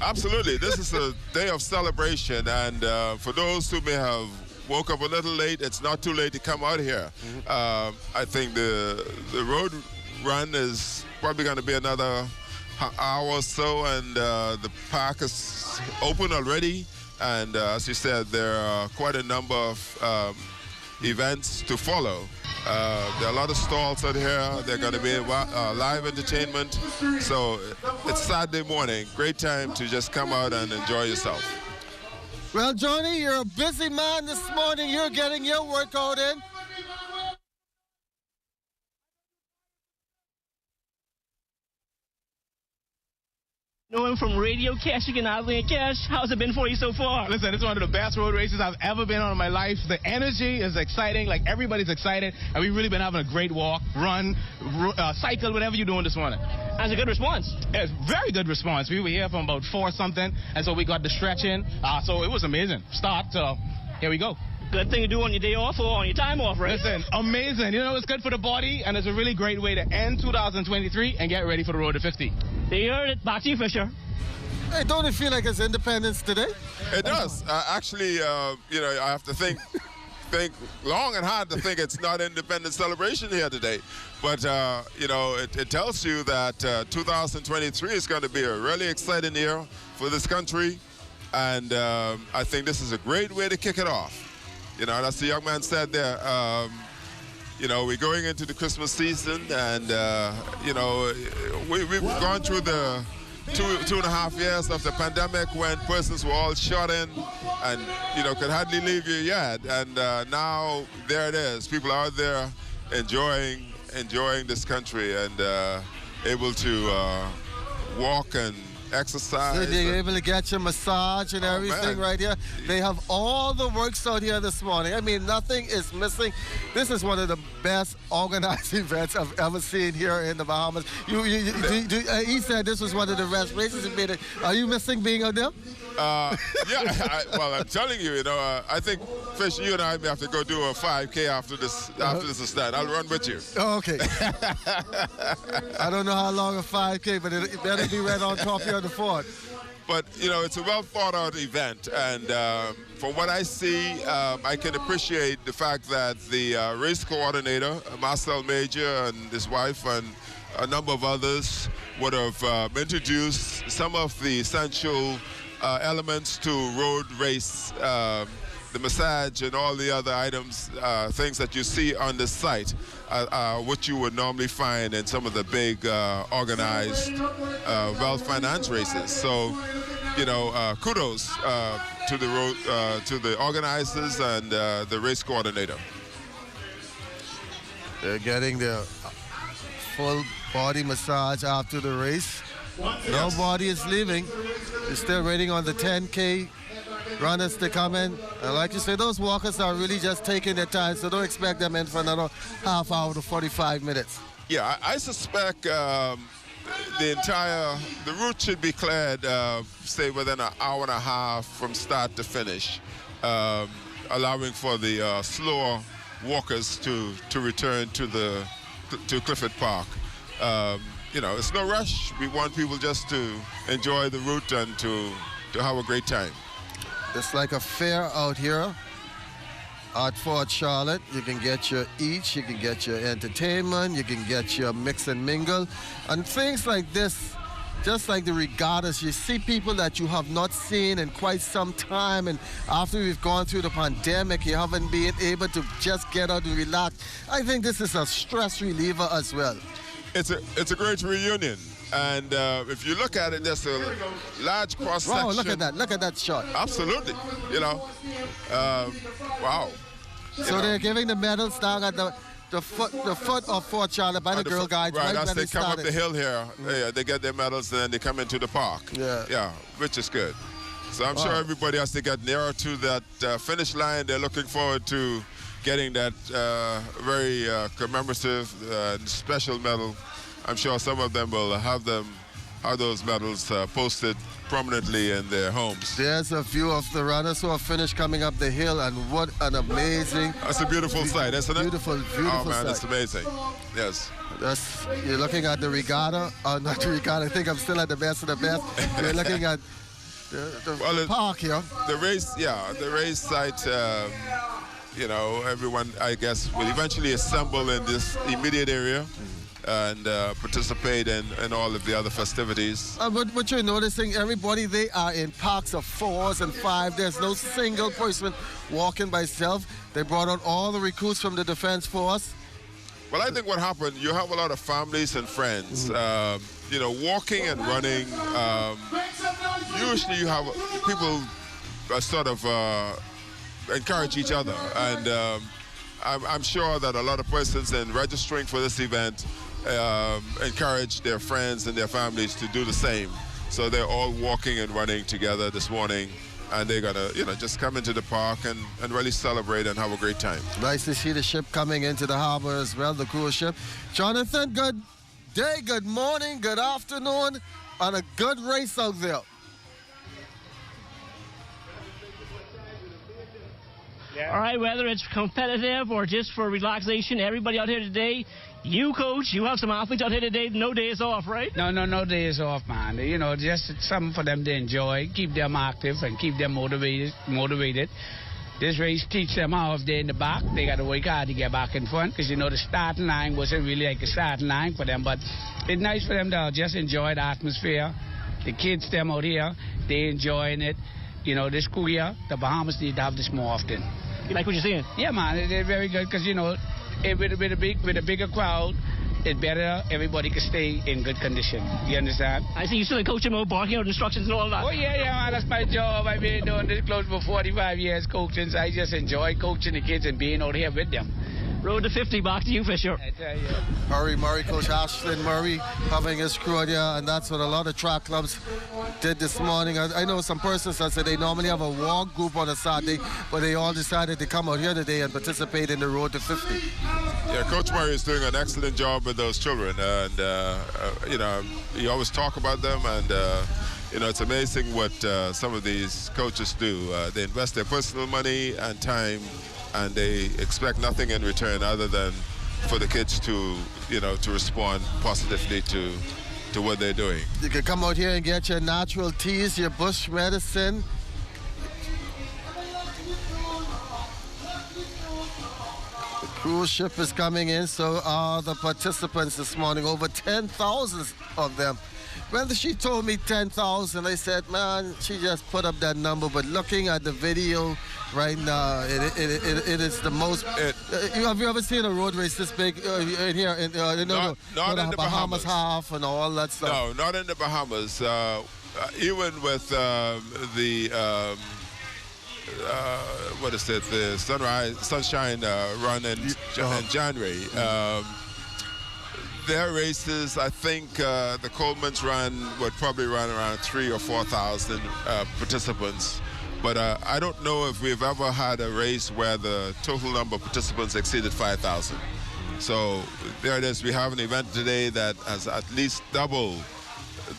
Absolutely. This is a day of celebration, and for those who may have woke up a little late, it's not too late to come out here. I think the road run is probably going to be another hour or so, and the park is open already. And as you said, there are quite a number of events to follow. There are a lot of stalls out here. They're going to be live entertainment. So it's Saturday morning. Great time to just come out and enjoy yourself. Well, Johnny, you're a busy man this morning. You're getting your workout in. Knowing from Radio Cash, you can Atlantis Cash. How's it been for you so far? Listen, it's one of the best road races I've ever been on in my life. The energy is exciting. Like, everybody's excited. And we've really been having a great walk, run, cycle, whatever you're doing this morning. That's a good response. It's very good response. We were here from about 4 something, and so we got the stretching. So it was amazing. Start, here we go. Good thing to do on your day off or on your time off, right? Listen, amazing. You know, it's good for the body, and it's a really great way to end 2023 and get ready for the road to 50. They heard it. Back to you, Fisher. Hey, don't it feel like it's Independence today? It does. Actually, you know, I have to think long and hard to think it's not Independence celebration here today. But, you know, it tells you that 2023 is going to be a really exciting year for this country. And I think this is a great way to kick it off. You know, as the young man said there, you know, we're going into the Christmas season, and, you know, we've gone through the two and a half years of the pandemic when persons were all shut in and, you know, could hardly leave your yard. And now there it is. People are out there enjoying this country and able to walk and exercise. So they're able to get your massage and everything right here. They have all the works out here this morning. I mean, nothing is missing. This is one of the best organized events I've ever seen here in the Bahamas. He said this was one of the best races he made. Are you missing being out there? Yeah, well, I'm telling you, you know, I think, Fish, you and I may have to go do a 5K after this is done. I'll run with you. Oh, okay. I don't know how long a 5K, but it better be right on top here on the fort. But, you know, it's a well thought out event, and from what I see, I can appreciate the fact that the race coordinator, Marcel Major, and his wife, and a number of others would have introduced some of the essential elements to road race, the massage and all the other items, things that you see on the site, which you would normally find in some of the big organized, well-financed races. So, you know, kudos to the organizers and the race coordinator. They're getting the full body massage after the race. Nobody is leaving. They're still waiting on the 10K runners to come in. And like you say, those walkers are really just taking their time, so don't expect them in for another half hour to 45 minutes. Yeah, I suspect the route should be cleared, say, within an hour and a half from start to finish, allowing for the slower walkers to return to Clifford Park. You know, it's no rush. We want people just to enjoy the route and to have a great time. It's like a fair out here at Fort Charlotte. You can get your eats, you can get your entertainment, you can get your mix and mingle. And things like this, just like the regattas, you see people that you have not seen in quite some time, and after we've gone through the pandemic, you haven't been able to just get out and relax. I think this is a stress reliever as well. It's a great reunion, and if you look at it, there's a large cross section. Wow, look at that shot. Absolutely, you know, wow. So they're giving the medals down at the foot of Fort Charlotte by the Girl Guides. Right, as they come up the hill here, they get their medals and then they come into the park. Yeah, which is good. So I'm sure everybody has to get nearer to that finish line. They're looking forward to getting that very commemorative special medal. I'm sure some of them will have those medals posted prominently in their homes. There's a view of the runners who have finished coming up the hill, and what an amazing... That's a beautiful sight, isn't it? Beautiful oh, man, sight. It's amazing. Yes. You're looking at the regatta, not the regatta, I think I'm still at the best of the best. You're looking at the park here. The race site, everyone, I guess, will eventually assemble in this immediate area and participate in all of the other festivities. But you're noticing everybody, they are in packs of 4s and 5s. There's no single person walking by itself. They brought out all the recruits from the Defense Force. Well, I think what happened, you have a lot of families and friends, walking and running. Usually you have people sort of encourage each other. And I'm sure that a lot of persons in registering for this event encourage their friends and their families to do the same. So they're all walking and running together this morning. And they're gonna, just come into the park and really celebrate and have a great time. Nice to see the ship coming into the harbor as well, the cruise ship. Jonathan, good day, good morning, good afternoon, and a good race out there. All right, whether it's competitive or just for relaxation, everybody out here today, you, Coach, you have some athletes out here today, no days off, right? No days off, man. Just something for them to enjoy, keep them active and keep them motivated. This race teach them how if they're in the back, they got to work hard to get back in front because, the starting line wasn't really like a starting line for them. But it's nice for them to just enjoy the atmosphere. The kids, them out here, they enjoying it. This crew here, the Bahamas need to have this more often. You like what you're seeing? Yeah, man, they're very good because, with a bigger crowd, it's better everybody can stay in good condition. You understand? I see you still coaching more, barking out instructions and all that. Oh, yeah, man, that's my job. I've been doing this close for 45 years coaching, so I just enjoy coaching the kids and being out here with them. Road to 50, back to you, Fisher. I tell you. Murray, Coach Ashlyn Murray having his crew out here, and that's what a lot of track clubs did this morning. I know some persons that said they normally have a walk group on a Saturday, but they all decided to come out here today and participate in the Road to 50. Yeah, Coach Murray is doing an excellent job with those children, and you always talk about them, and it's amazing what some of these coaches do. They invest their personal money and time, and they expect nothing in return other than for the kids to respond positively to what they're doing. You can come out here and get your natural teas, your bush medicine. The cruise ship is coming in, so are the participants this morning, over 10,000 of them. When she told me 10,000, I said, man, she just put up that number. But looking at the video right now, it is the most. Have you ever seen a road race this big in here? Not in the Bahamas half and all that stuff. No, not in the Bahamas. Even with the Sunshine run in January. Their races, I think the Coleman's run would probably run around 3,000 or 4,000 participants. But I don't know if we've ever had a race where the total number of participants exceeded 5,000. So there it is. We have an event today that has at least double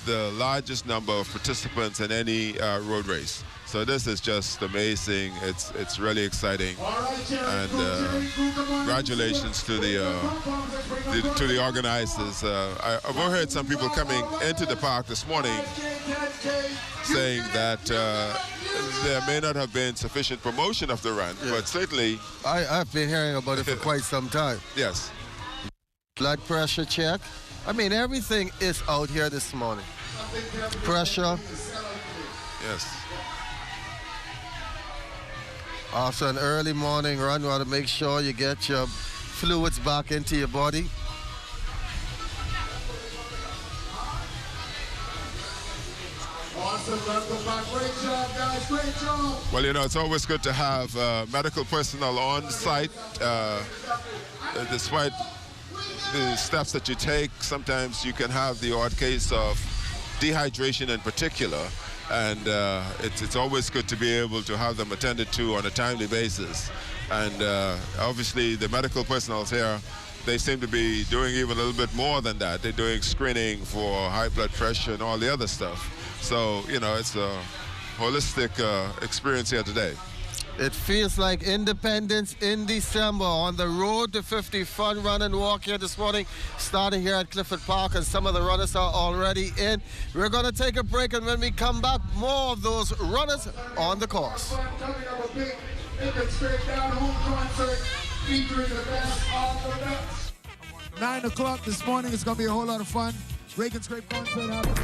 the largest number of participants in any road race. So this is just amazing. It's really exciting, and congratulations to the organizers. I've overheard some people coming into the park this morning saying that there may not have been sufficient promotion of the run, but certainly I've been hearing about it for quite some time. Yes. Blood pressure check. I mean, everything is out here this morning. Pressure. Yes. After an early morning run, you want to make sure you get your fluids back into your body. Awesome, great job, guys, great job. Well, it's always good to have medical personnel on site. Despite the steps that you take, sometimes you can have the odd case of dehydration in particular. And it's always good to be able to have them attended to on a timely basis. And obviously the medical personnel here, they seem to be doing even a little bit more than that. They're doing screening for high blood pressure and all the other stuff. So, it's a holistic experience here today. It feels like Independence in December on the road to 50. Fun run and walk here this morning, starting here at Clifford Park, and some of the runners are already in. We're going to take a break, and when we come back, more of those runners on the course. Coming up a big, straight down home concert featuring the best of the best. 9 o'clock this morning. It's going to be a whole lot of fun. Rake and Scrape concert happening.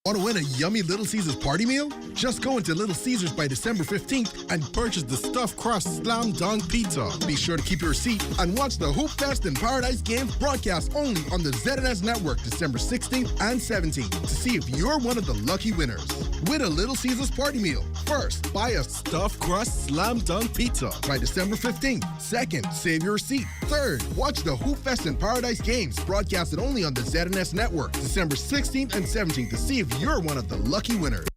Want to win a yummy Little Caesars party meal? Just go into Little Caesars by December 15th and purchase the stuffed crust slam dunk pizza. Be sure to keep your seat and watch the Hoop Fest and Paradise Games broadcast only on the ZNS Network December 16th and 17th to see if you're one of the lucky winners. Win a Little Caesars party meal. First, buy a stuffed crust slam dunk pizza by December 15th. Second, save your seat. Third, watch the Hoop Fest and Paradise Games broadcasted only on the ZNS Network December 16th and 17th to see if you're one of the lucky winners.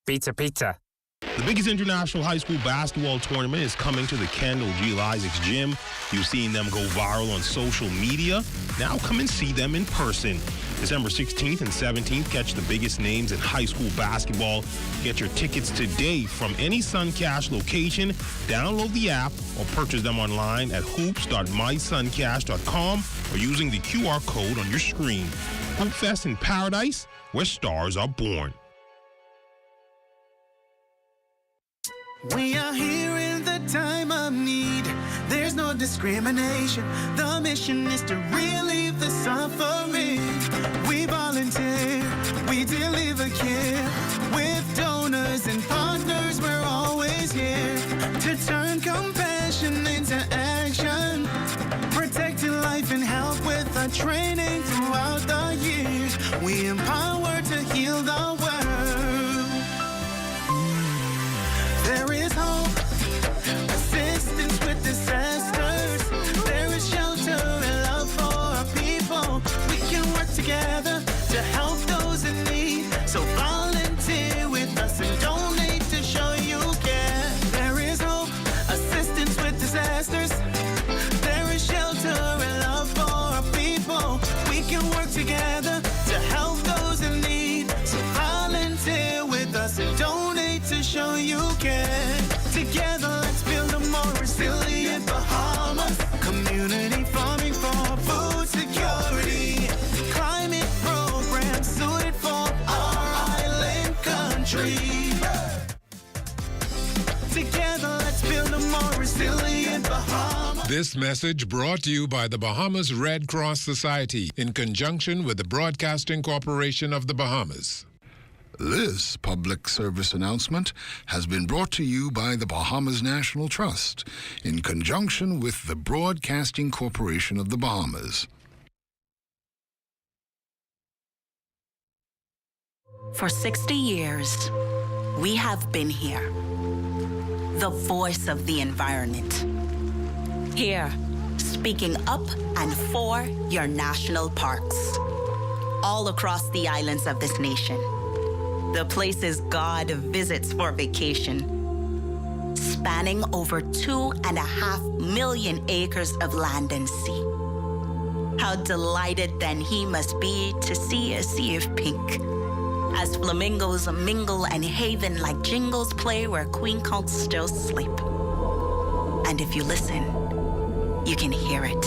Pizza, pizza. The biggest international high school basketball tournament is coming to the Kendall G. Isaacs Gym. You've seen them go viral on social media. Now come and see them in person. December 16th and 17th, catch the biggest names in high school basketball. Get your tickets today from any Suncash location. Download the app or purchase them online at hoops.mysuncash.com or using the QR code on your screen. Hoop Fest in Paradise, where stars are born. We are here in the time of need. There's no discrimination. The mission is to relieve the suffering. We volunteer, we deliver care. With donors and partners, we're always here to turn compassion into action. Protecting life and health with our training throughout the years. We empower to heal the world. There is hope, assistance with disasters. There is shelter and love for our people. We can work together to help those in need. So volunteer with us and donate to show you care. There is hope, assistance with disasters. There is shelter and love for our people. We can work together to help those in need. So volunteer with us and donate to show you care. Together, let's build a more resilient Bahamas. Community farming for food security. Climate programs suited for our island country. Together, let's build a more resilient Bahamas. This message brought to you by the Bahamas Red Cross Society in conjunction with the Broadcasting Corporation of the Bahamas. This public service announcement has been brought to you by the Bahamas National Trust in conjunction with the Broadcasting Corporation of the Bahamas. For 60 years, we have been here, the voice of the environment. Here, speaking up and for your national parks, all across the islands of this nation. The places God visits for vacation, spanning over 2.5 million acres of land and sea. How delighted then he must be to see a sea of pink, as flamingos mingle and haven like jingles play where queen counts still sleep. And if you listen, you can hear it.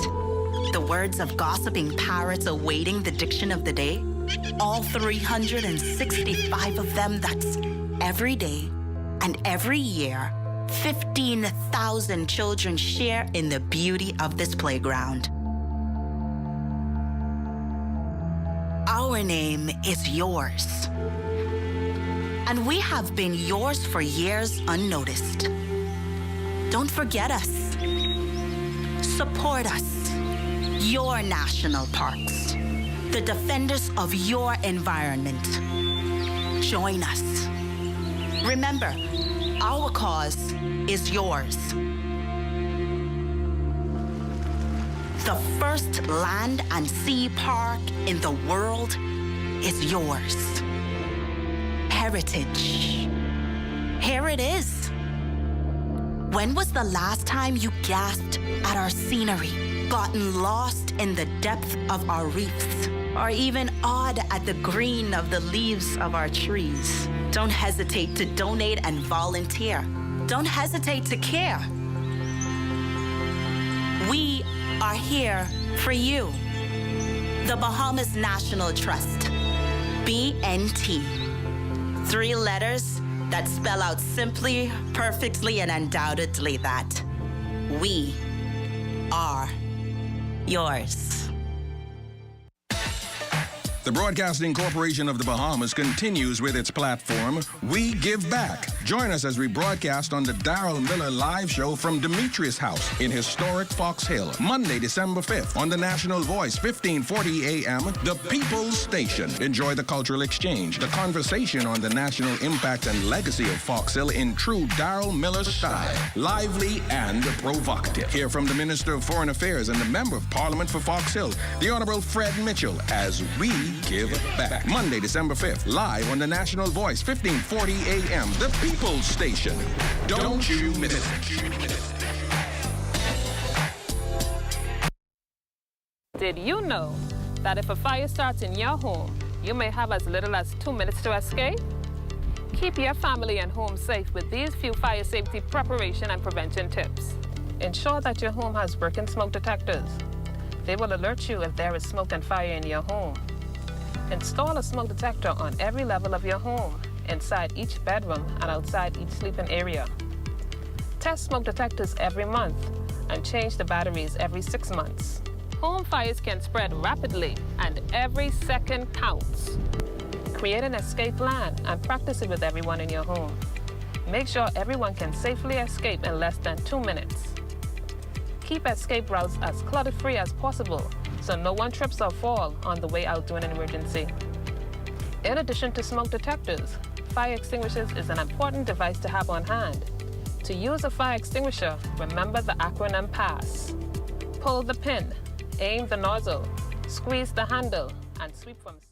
The words of gossiping parrots awaiting the diction of the day. All 365 of them, that's every day and every year, 15,000 children share in the beauty of this playground. Our name is yours. And we have been yours for years unnoticed. Don't forget us. Support us. Your national parks. The defenders of your environment. Join us. Remember, our cause is yours. The first land and sea park in the world is yours. Heritage. Here it is. When was the last time you gasped at our scenery, gotten lost in the depth of our reefs, or even awed at the green of the leaves of our trees? Don't hesitate to donate and volunteer. Don't hesitate to care. We are here for you. The Bahamas National Trust, BNT. 3 letters that spell out simply, perfectly, and undoubtedly that we are yours. The Broadcasting Corporation of the Bahamas continues with its platform, We Give Back. Join us as we broadcast on the Darrell Miller Live Show from Demetrius House in historic Fox Hill, Monday, December 5th on the National Voice, 1540 AM, the People's Station. Enjoy the cultural exchange, the conversation on the national impact and legacy of Fox Hill in true Darrell Miller style, lively and provocative. Hear from the Minister of Foreign Affairs and the Member of Parliament for Fox Hill, the Honorable Fred Mitchell, as we give back. Monday, December 5th, live on the National Voice, 1540 AM, the People's Station. Don't you miss it. Did you know that if a fire starts in your home, you may have as little as 2 minutes to escape? Keep your family and home safe with these few fire safety preparation and prevention tips. Ensure that your home has working smoke detectors. They will alert you if there is smoke and fire in your home. Install a smoke detector on every level of your home, inside each bedroom and outside each sleeping area. Test smoke detectors every month and change the batteries every 6 months. Home fires can spread rapidly and every second counts. Create an escape plan and practice it with everyone in your home. Make sure everyone can safely escape in less than 2 minutes. Keep escape routes as clutter-free as possible so no one trips or falls on the way out to an emergency. In addition to smoke detectors, fire extinguishers is an important device to have on hand. To use a fire extinguisher, remember the acronym PASS. Pull the pin, aim the nozzle, squeeze the handle, and sweep from side.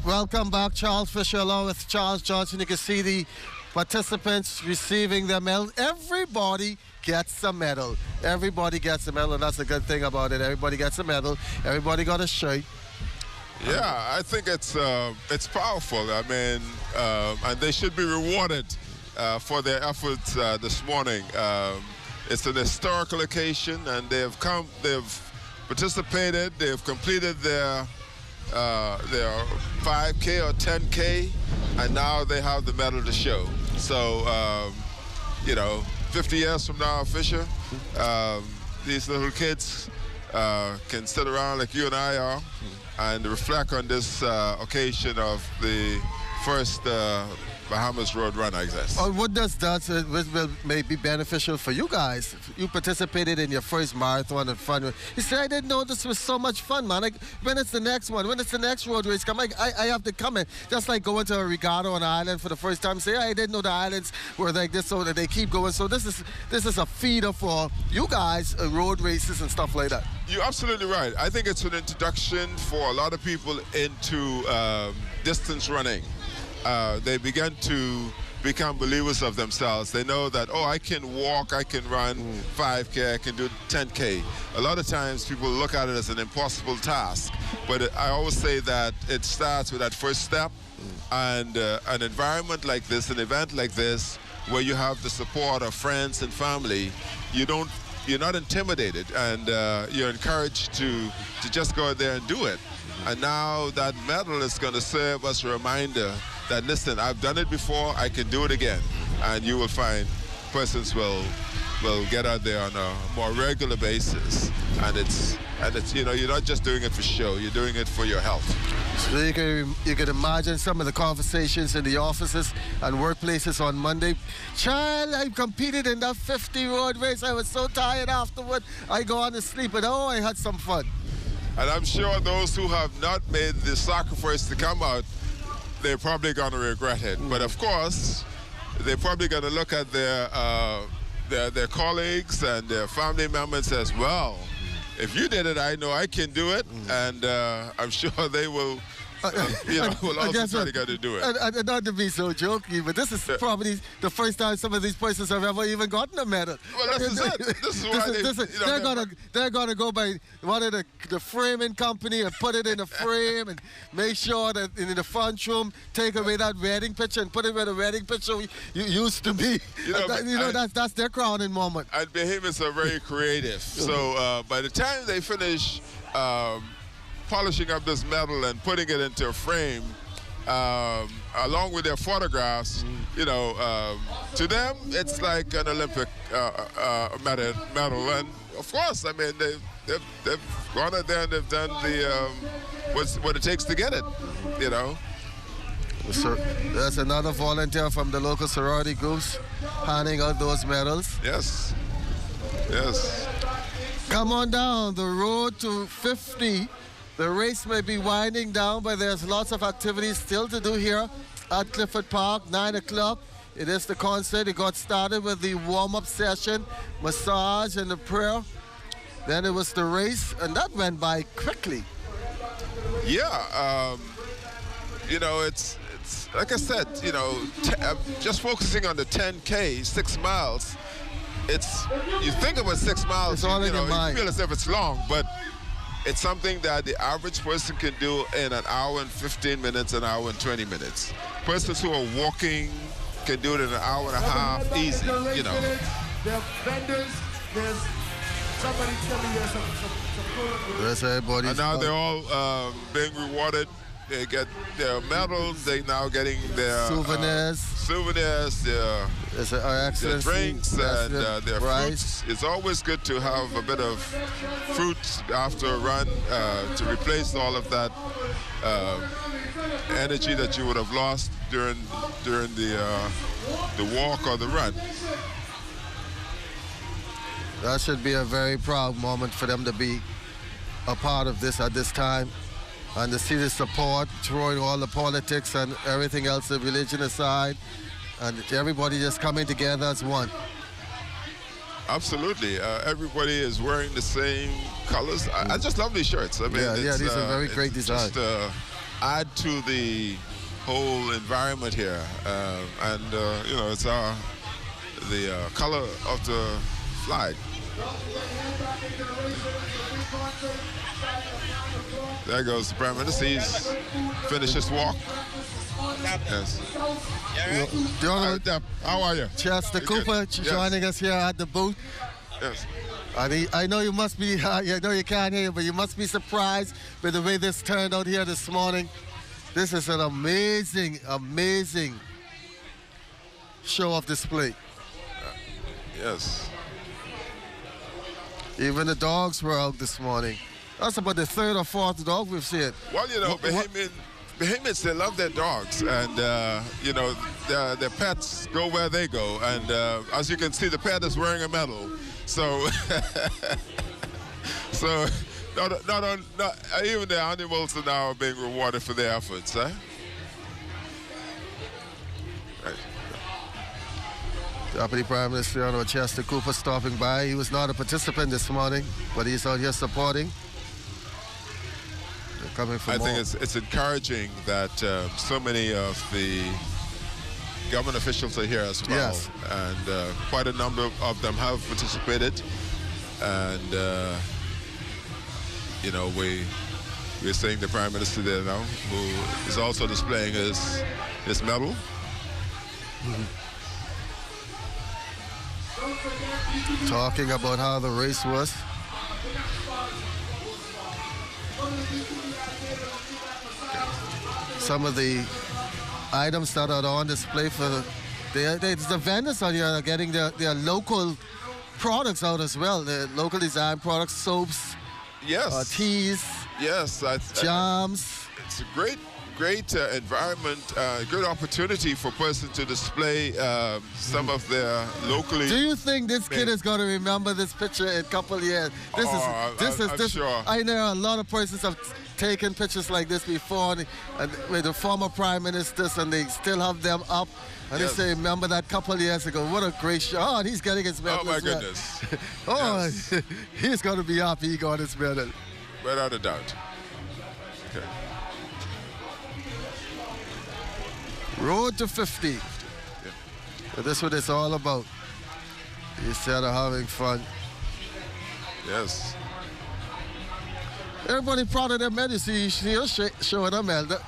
Welcome back, Charles Fisher, along with Charles Johnson. You can see the participants receiving their medal. Everybody gets a medal. Everybody gets a medal, and that's the good thing about it. Everybody gets a medal. Everybody got a shirt. Yeah, I think it's powerful. I mean, and they should be rewarded for their efforts this morning. It's an historical occasion, and they've participated, they've completed their 5K or 10K, and now they have the medal to show. So, 50 years from now, Fisher, these little kids can sit around like you and I are and reflect on this occasion of the first Bahamas Road Run, I guess. What does that may be beneficial for you guys? You participated in your first marathon and fun. You said, I didn't know this was so much fun, man. Like, when it's the next one, when it's the next road race, I have to come in. Just like going to a regatta on an island for the first time. Say, I didn't know the islands were like this, so that they keep going. So this is a feeder for you guys, road races and stuff like that. You're absolutely right. I think it's an introduction for a lot of people into distance running. They begin to become believers of themselves. They know that, I can walk, I can run 5K, I can do 10K. A lot of times people look at it as an impossible task, but I always say that it starts with that first step, and an environment like this, an event like this, where you have the support of friends and family, you're not intimidated, and you're encouraged to just go out there and do it. And now that medal is going to serve as a reminder that, listen, I've done it before, I can do it again. And you will find persons will get out there on a more regular basis. And it's you're not just doing it for show, you're doing it for your health. So you can imagine some of the conversations in the offices and workplaces on Monday. Child, I competed in that 50 road race. I was so tired afterward. I go on to sleep, but I had some fun. And I'm sure those who have not made the sacrifice to come out, they're probably going to regret it. But of course, they're probably going to look at their colleagues and their family members as well. if you did it, I know I can do it, and I'm sure they will. Will also try to get to do it. And not to be so jokey, but this is probably the first time some of these persons have ever even gotten a medal. Well, this is it. This is why they're gonna go by one of the framing company and put it in a frame and make sure that in the front room, take away that wedding picture and put it where the wedding picture you used to be. That's their crowning moment. And Behemoths are very creative. So by the time they finish polishing up this medal and putting it into a frame, along with their photographs, to them it's like an Olympic medal. And of course, I mean they've gone out there and they've done the what it takes to get it. So there's another volunteer from the local sorority groups handing out those medals. Yes. Come on down the road to 50. The race may be winding down, but there's lots of activities still to do here at Clifford Park, 9 o'clock. It is the concert. It got started with the warm-up session, massage and the prayer. Then it was the race, and that went by quickly. Yeah, it's like I said, just focusing on the 10K, 6 miles. You think about 6 miles, it's all in your mind. You feel as if it's long, but it's something that the average person can do in an hour and 15 minutes, an hour and 20 minutes. Persons who are walking can do it in an hour and a half, easy, There are vendors, there's somebody telling you some There's everybody. And now they're all being rewarded. They get their medals, they're now getting their souvenirs, their drinks and their fruits. It's always good to have a bit of fruit after a run to replace all of that energy that you would have lost during the walk or the run. That should be a very proud moment for them to be a part of this at this time. And to see the support, throwing all the politics and everything else, the religion aside, and everybody just coming together as one. Absolutely. Everybody is wearing the same colors. I just love these shirts. I mean, these are very great designs. Just add to the whole environment here. It's the color of the flag. There goes the Prime Minister. He's finished his walk. Yes. How are you? Chester Cooper joining us here at the booth. Yes. I know you must be, I know you can't hear, but you must be surprised with the way this turned out here this morning. This is an amazing, amazing show of display. Yes. Even the dogs were out this morning. That's about the third or fourth dog we've seen. Well, Behemoths, they love their dogs, and their pets go where they go. And as you can see, the pet is wearing a medal. So, even the animals are now being rewarded for their efforts, eh? Right. Deputy Prime Minister Chester Cooper stopping by. He was not a participant this morning, but he's out here supporting. I think it's encouraging that so many of the government officials are here as well. Yes. And quite a number of them have participated. And, we're seeing the Prime Minister there now, who is also displaying his medal. Talking about how the race was. Some of the items that are on display for the vendors out here are getting their local products out as well. The local design products, soaps, yes, teas, yes, jams. It's a great great environment, good opportunity for person to display some of their locally. Do you think this kid is going to remember this picture in a couple of years? I'm sure. I know a lot of persons have taken pictures like this before, and with the former prime ministers, and they still have them up. And Yes. they say, remember that couple of years ago? What a great shot. Oh, and he's getting his medal. Oh, my as well. goodness. Oh, Yes. he's going to be happy he got his medal. Without a doubt. Okay. Road to 50. So that's what it's all about. Instead of having fun. Yes. Everybody proud of their medal. See us showing a medal.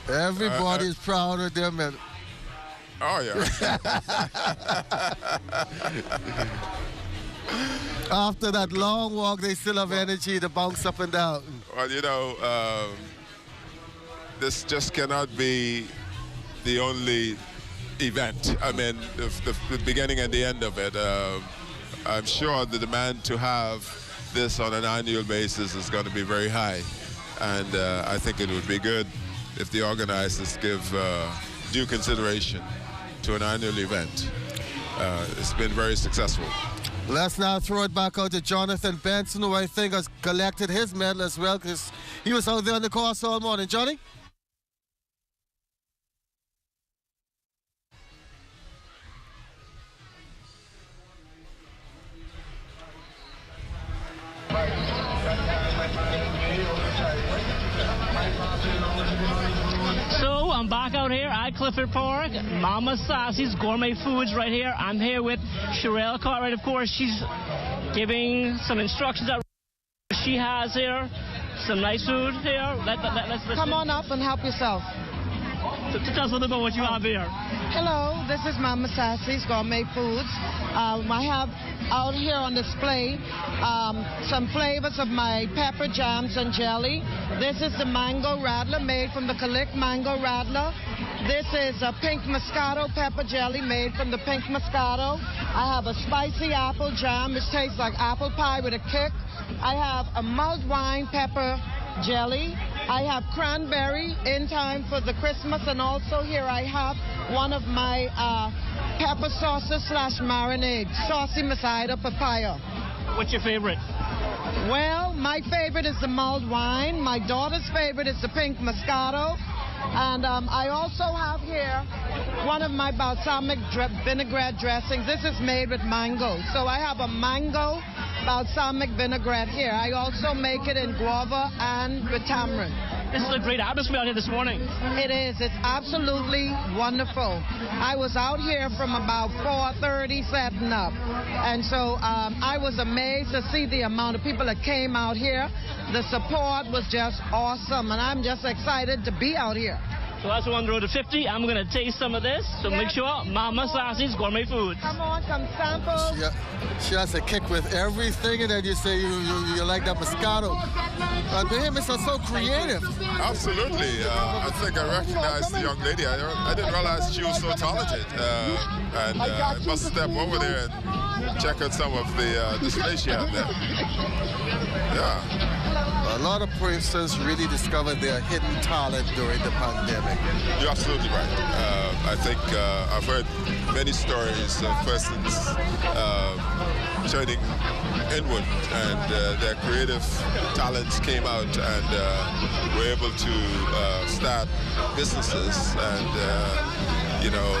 Everybody's proud of their medal. Oh, yeah. After that long walk, they still have energy to bounce up and down. Well, you know, this just cannot be the only event. I mean, the beginning and the end of it. I'm sure the demand to have this on an annual basis is going to be very high. And I think it would be good if the organizers give due consideration to an annual event. It's been very successful. Let's now throw it back out to Jonathan Benson, who I think has collected his medal as well, because he was out there on the course all morning. Johnny? So I'm back out here at Clifford Park, Mama Sassy's Gourmet Foods right here. I'm here with Sherelle Cartwright, of course. She's giving some instructions that she has here. Some nice food here. Let's Come on up and help yourself. Tell us a little bit what you have here. Hello, this is Mama Sassy's Gourmet Foods. I have out here on display some flavors of my pepper jams and jelly. This is the mango radler made from the Calic mango radler. This is a pink Moscato pepper jelly made from the pink Moscato. I have a spicy apple jam, which tastes like apple pie with a kick. I have a mulled wine pepper jelly. I have cranberry in time for the Christmas, and also here I have one of my pepper sauces / marinade, saucy Masada papaya. What's your favorite? Well, my favorite is the mulled wine. My daughter's favorite is the pink Moscato. And I also have here one of my balsamic vinaigrette dressings. This is made with mango. So I have a mango balsamic vinaigrette here. I also make it in guava and with tamarind. This is a great atmosphere out here this morning. It is. It's absolutely wonderful. I was out here from about 4:30 setting up. And so I was amazed to see the amount of people that came out here. The support was just awesome, and I'm just excited to be out here. So that's on the road to 50. I'm going to taste some of this. So make sure Mama Sassy's Gourmet Foods. Come on, come sample. She has a kick with everything, and then you say you like that Moscato. To him, it's so creative. Absolutely. I think I recognized the young lady. I didn't realize she was so talented. And I must step over there and check out some of the displays she had there. Yeah. A lot of persons really discovered their hidden talent during the pandemic. You're absolutely right. I think I've heard many stories of persons turning inward, and their creative talents came out and were able to start businesses. And, you know,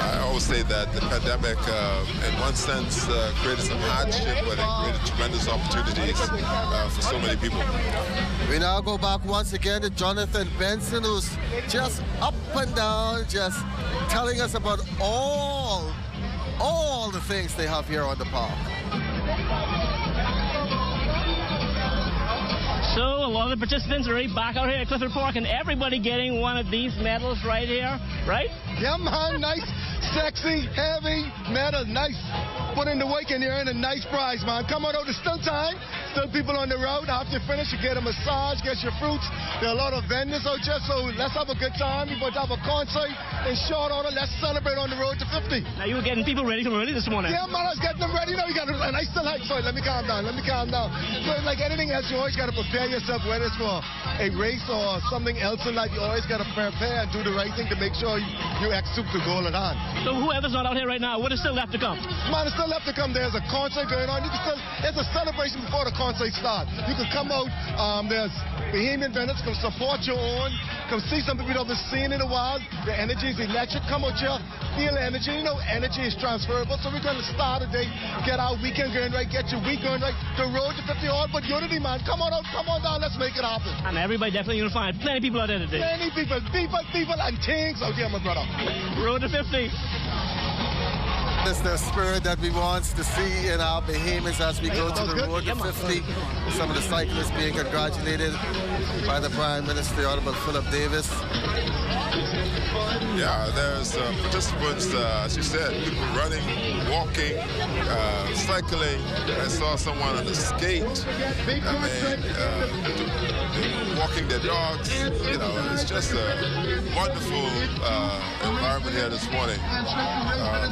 I always say that the pandemic, in one sense, created some hardship, but it created tremendous opportunities for so many people. We now go back once again to Jonathan Benson, who's just up and down, just telling us about all the things they have here on the park. So a lot of the participants are already back out here at Clifford Park, and everybody getting one of these medals right here, right? Yeah, man, nice, sexy, heavy medal, nice. Put in the work in here and a nice prize, man. Come on over to Stunt Time, Still people on the road. After you finish, you get a massage, get your fruits. There are a lot of vendors out there, so let's have a good time. We're going to have a concert in short order. Let's celebrate on the road to 50. Now, you were getting people ready from early this morning. Yeah, man, I was getting them ready. You know, you got to, and I still have, sorry, let me calm down. So, like anything else, you always got to prepare yourself, whether it's for a race or something else in life. You always got to prepare and do the right thing to make sure you execute the goal at hand. So, whoever's not out here right now, what is still left to come? Man, it's still left to come. There's a concert going on. It's a celebration before the concert starts. You can come out. There's Bahamian vendors. Come support your own. Come see something we haven't seen in a while. The energy is electric. Come out here. Feel energy. You know, energy is transferable. So we're going to start the day. Get our weekend going right. Get your week going right. The road to 50 all but unity, man. Come on out. Come on down. Let's make it happen. And everybody definitely unified. Plenty of people out there today. Plenty people and things out here, my brother. Road to 50. It's the spirit that we want to see in our Bahamians as we go to the road to 50. Some of the cyclists being congratulated by the Prime Minister, Honorable Philip Davis. Yeah, there's participants, as you said, people running, walking, cycling. I saw someone on a skate. Walking their dogs. You know, it's just a wonderful environment here this morning.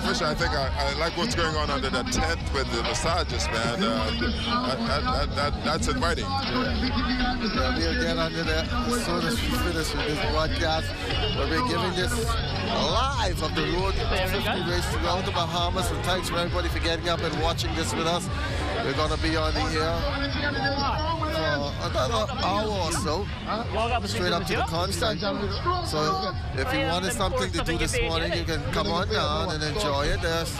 First, I think I like what's going on under the tent with the massages, man. That's inviting. We'll get under that as soon as we finish with this broadcast. We'll be giving this live of the road to 50 race throughout the Bahamas. And thanks for everybody for getting up and watching this with us. We're going to be on the air for another hour or so, straight up to the concert. So if you wanted something to do this morning, you can come on down and enjoy it. There's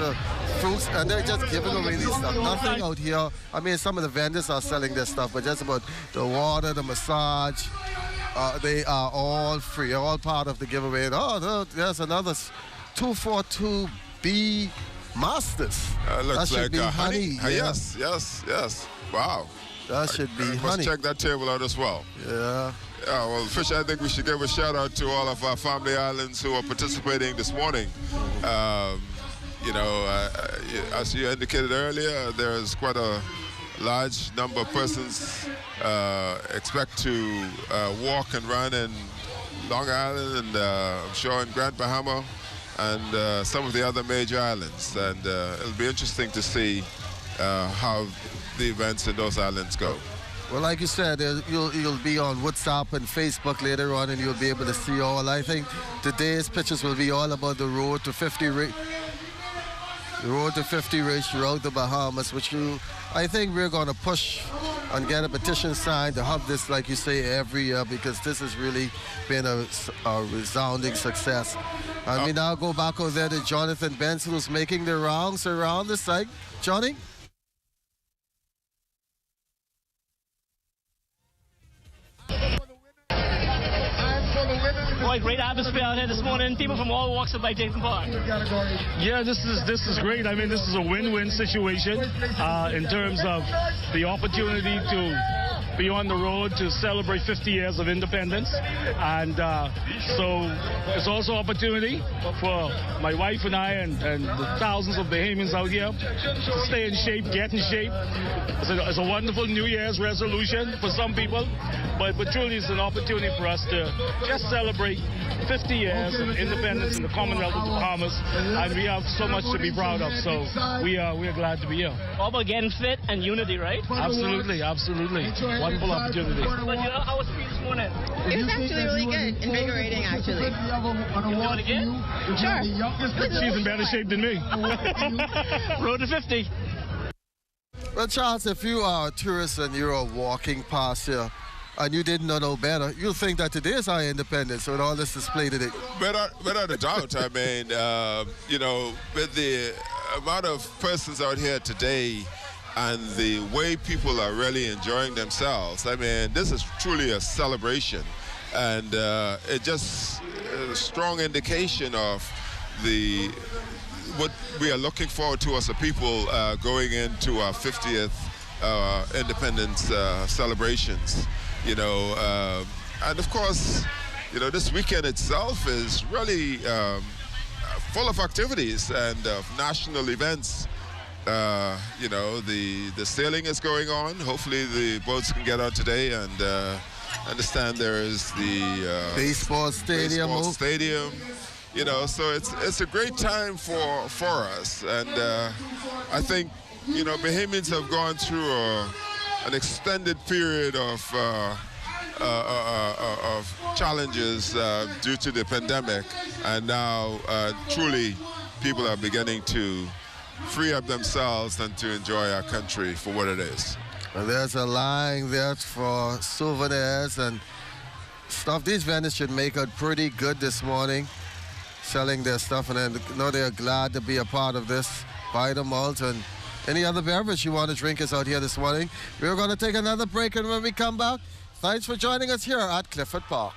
fruits, and they're just giving away these stuff. Nothing out here. I mean, some of the vendors are selling their stuff, but just about the water, the massage, they are all free, all part of the giveaway. Oh, there's another 242B Masters. Looks that should like be honey. Yes. Wow. That should be honey. Let's check that table out as well. Yeah. Yeah, well, Fisher, I think we should give a shout out to all of our family islands who are participating this morning. You know, as you indicated earlier, there's quite a large number of persons expect to walk and run in Long Island and I'm sure in Grand Bahama and some of the other major islands. And it'll be interesting to see how the events in those islands go. Well, like you said, you'll be on WhatsApp and Facebook later on, and you'll be able to see all. I think today's pictures will be all about the road to 50 race. The road to 50 race throughout the Bahamas, which I think we're going to push and get a petition signed to have this, like you say, every year, because this has really been a resounding success. And we now go back over there to Jonathan Benson, who's making the rounds around the site. Johnny? Boy, great atmosphere out here this morning. People from all walks of life taking part. Yeah, this is great. I mean, this is a win-win situation in terms of the opportunity to be on the road to celebrate 50 years of independence. And so it's also opportunity for my wife and I and the thousands of Bahamians out here to stay in shape, get in shape. It's a wonderful New Year's resolution for some people, but truly it's an opportunity for us to just celebrate 50 years of independence in the Commonwealth of the Bahamas, and we have so much to be proud of. So we are glad to be here. All about getting fit and unity, right? Absolutely. Wonderful opportunity. But you know, how was it this morning? It was actually really good, invigorating actually. You do it again? Sure. She's in better shape than me. Road to 50. Well, Charles, if you are a tourist and you're walking past here, and you didn't know no better, you'll think that today is our independence with all this display today. Without a doubt. I mean, you know, with the amount of persons out here today and the way people are really enjoying themselves, I mean, this is truly a celebration. And it just a strong indication of what we are looking forward to as a people going into our 50th independence celebrations. You know, and of course, you know, this weekend itself is really full of activities and national events You know, the sailing is going on. Hopefully the boats can get out today, and understand there is the baseball stadium. You know, so it's a great time for us, and I think, you know, Bahamians have gone through an extended period of challenges due to the pandemic, and now truly people are beginning to free up themselves and to enjoy our country for what it is. Well, there's a line there for souvenirs and stuff. These vendors should make out pretty good this morning, selling their stuff, and then, you know, they're glad to be a part of this. Buy the malt and any other beverage you want to drink is out here this morning. We're going to take another break, and when we come back, thanks for joining us here at Clifford Park.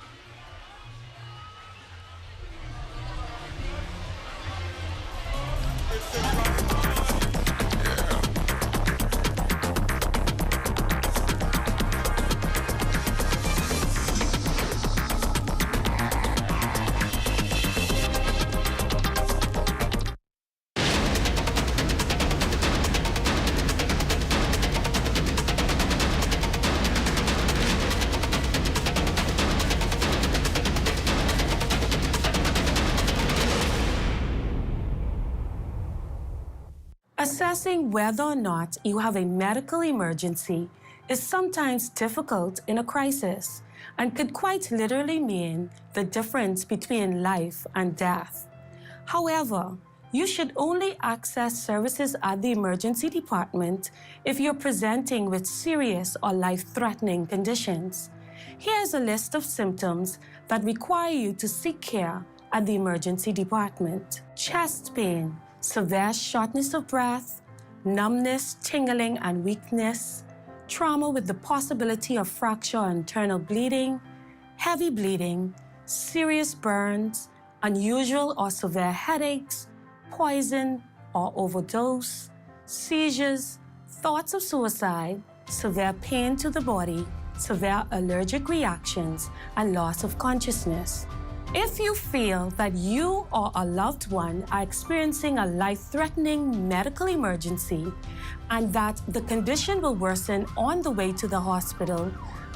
Assessing whether or not you have a medical emergency is sometimes difficult in a crisis and could quite literally mean the difference between life and death. However, you should only access services at the emergency department if you're presenting with serious or life-threatening conditions. Here's a list of symptoms that require you to seek care at the emergency department: chest pain, severe shortness of breath, numbness, tingling, and weakness, trauma with the possibility of fracture or internal bleeding, heavy bleeding, serious burns, unusual or severe headaches, poison or overdose, seizures, thoughts of suicide, severe pain to the body, severe allergic reactions, and loss of consciousness. If you feel that you or a loved one are experiencing a life-threatening medical emergency and that the condition will worsen on the way to the hospital,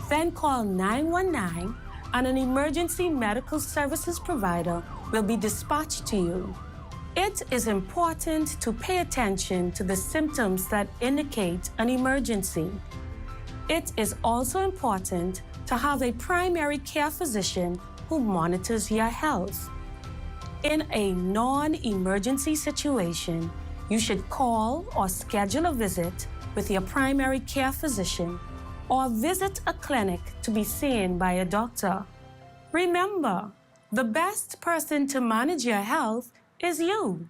then call 919 and an emergency medical services provider will be dispatched to you. It is important to pay attention to the symptoms that indicate an emergency. It is also important to have a primary care physician who monitors your health. In a non-emergency situation, you should call or schedule a visit with your primary care physician or visit a clinic to be seen by a doctor. Remember, the best person to manage your health is you.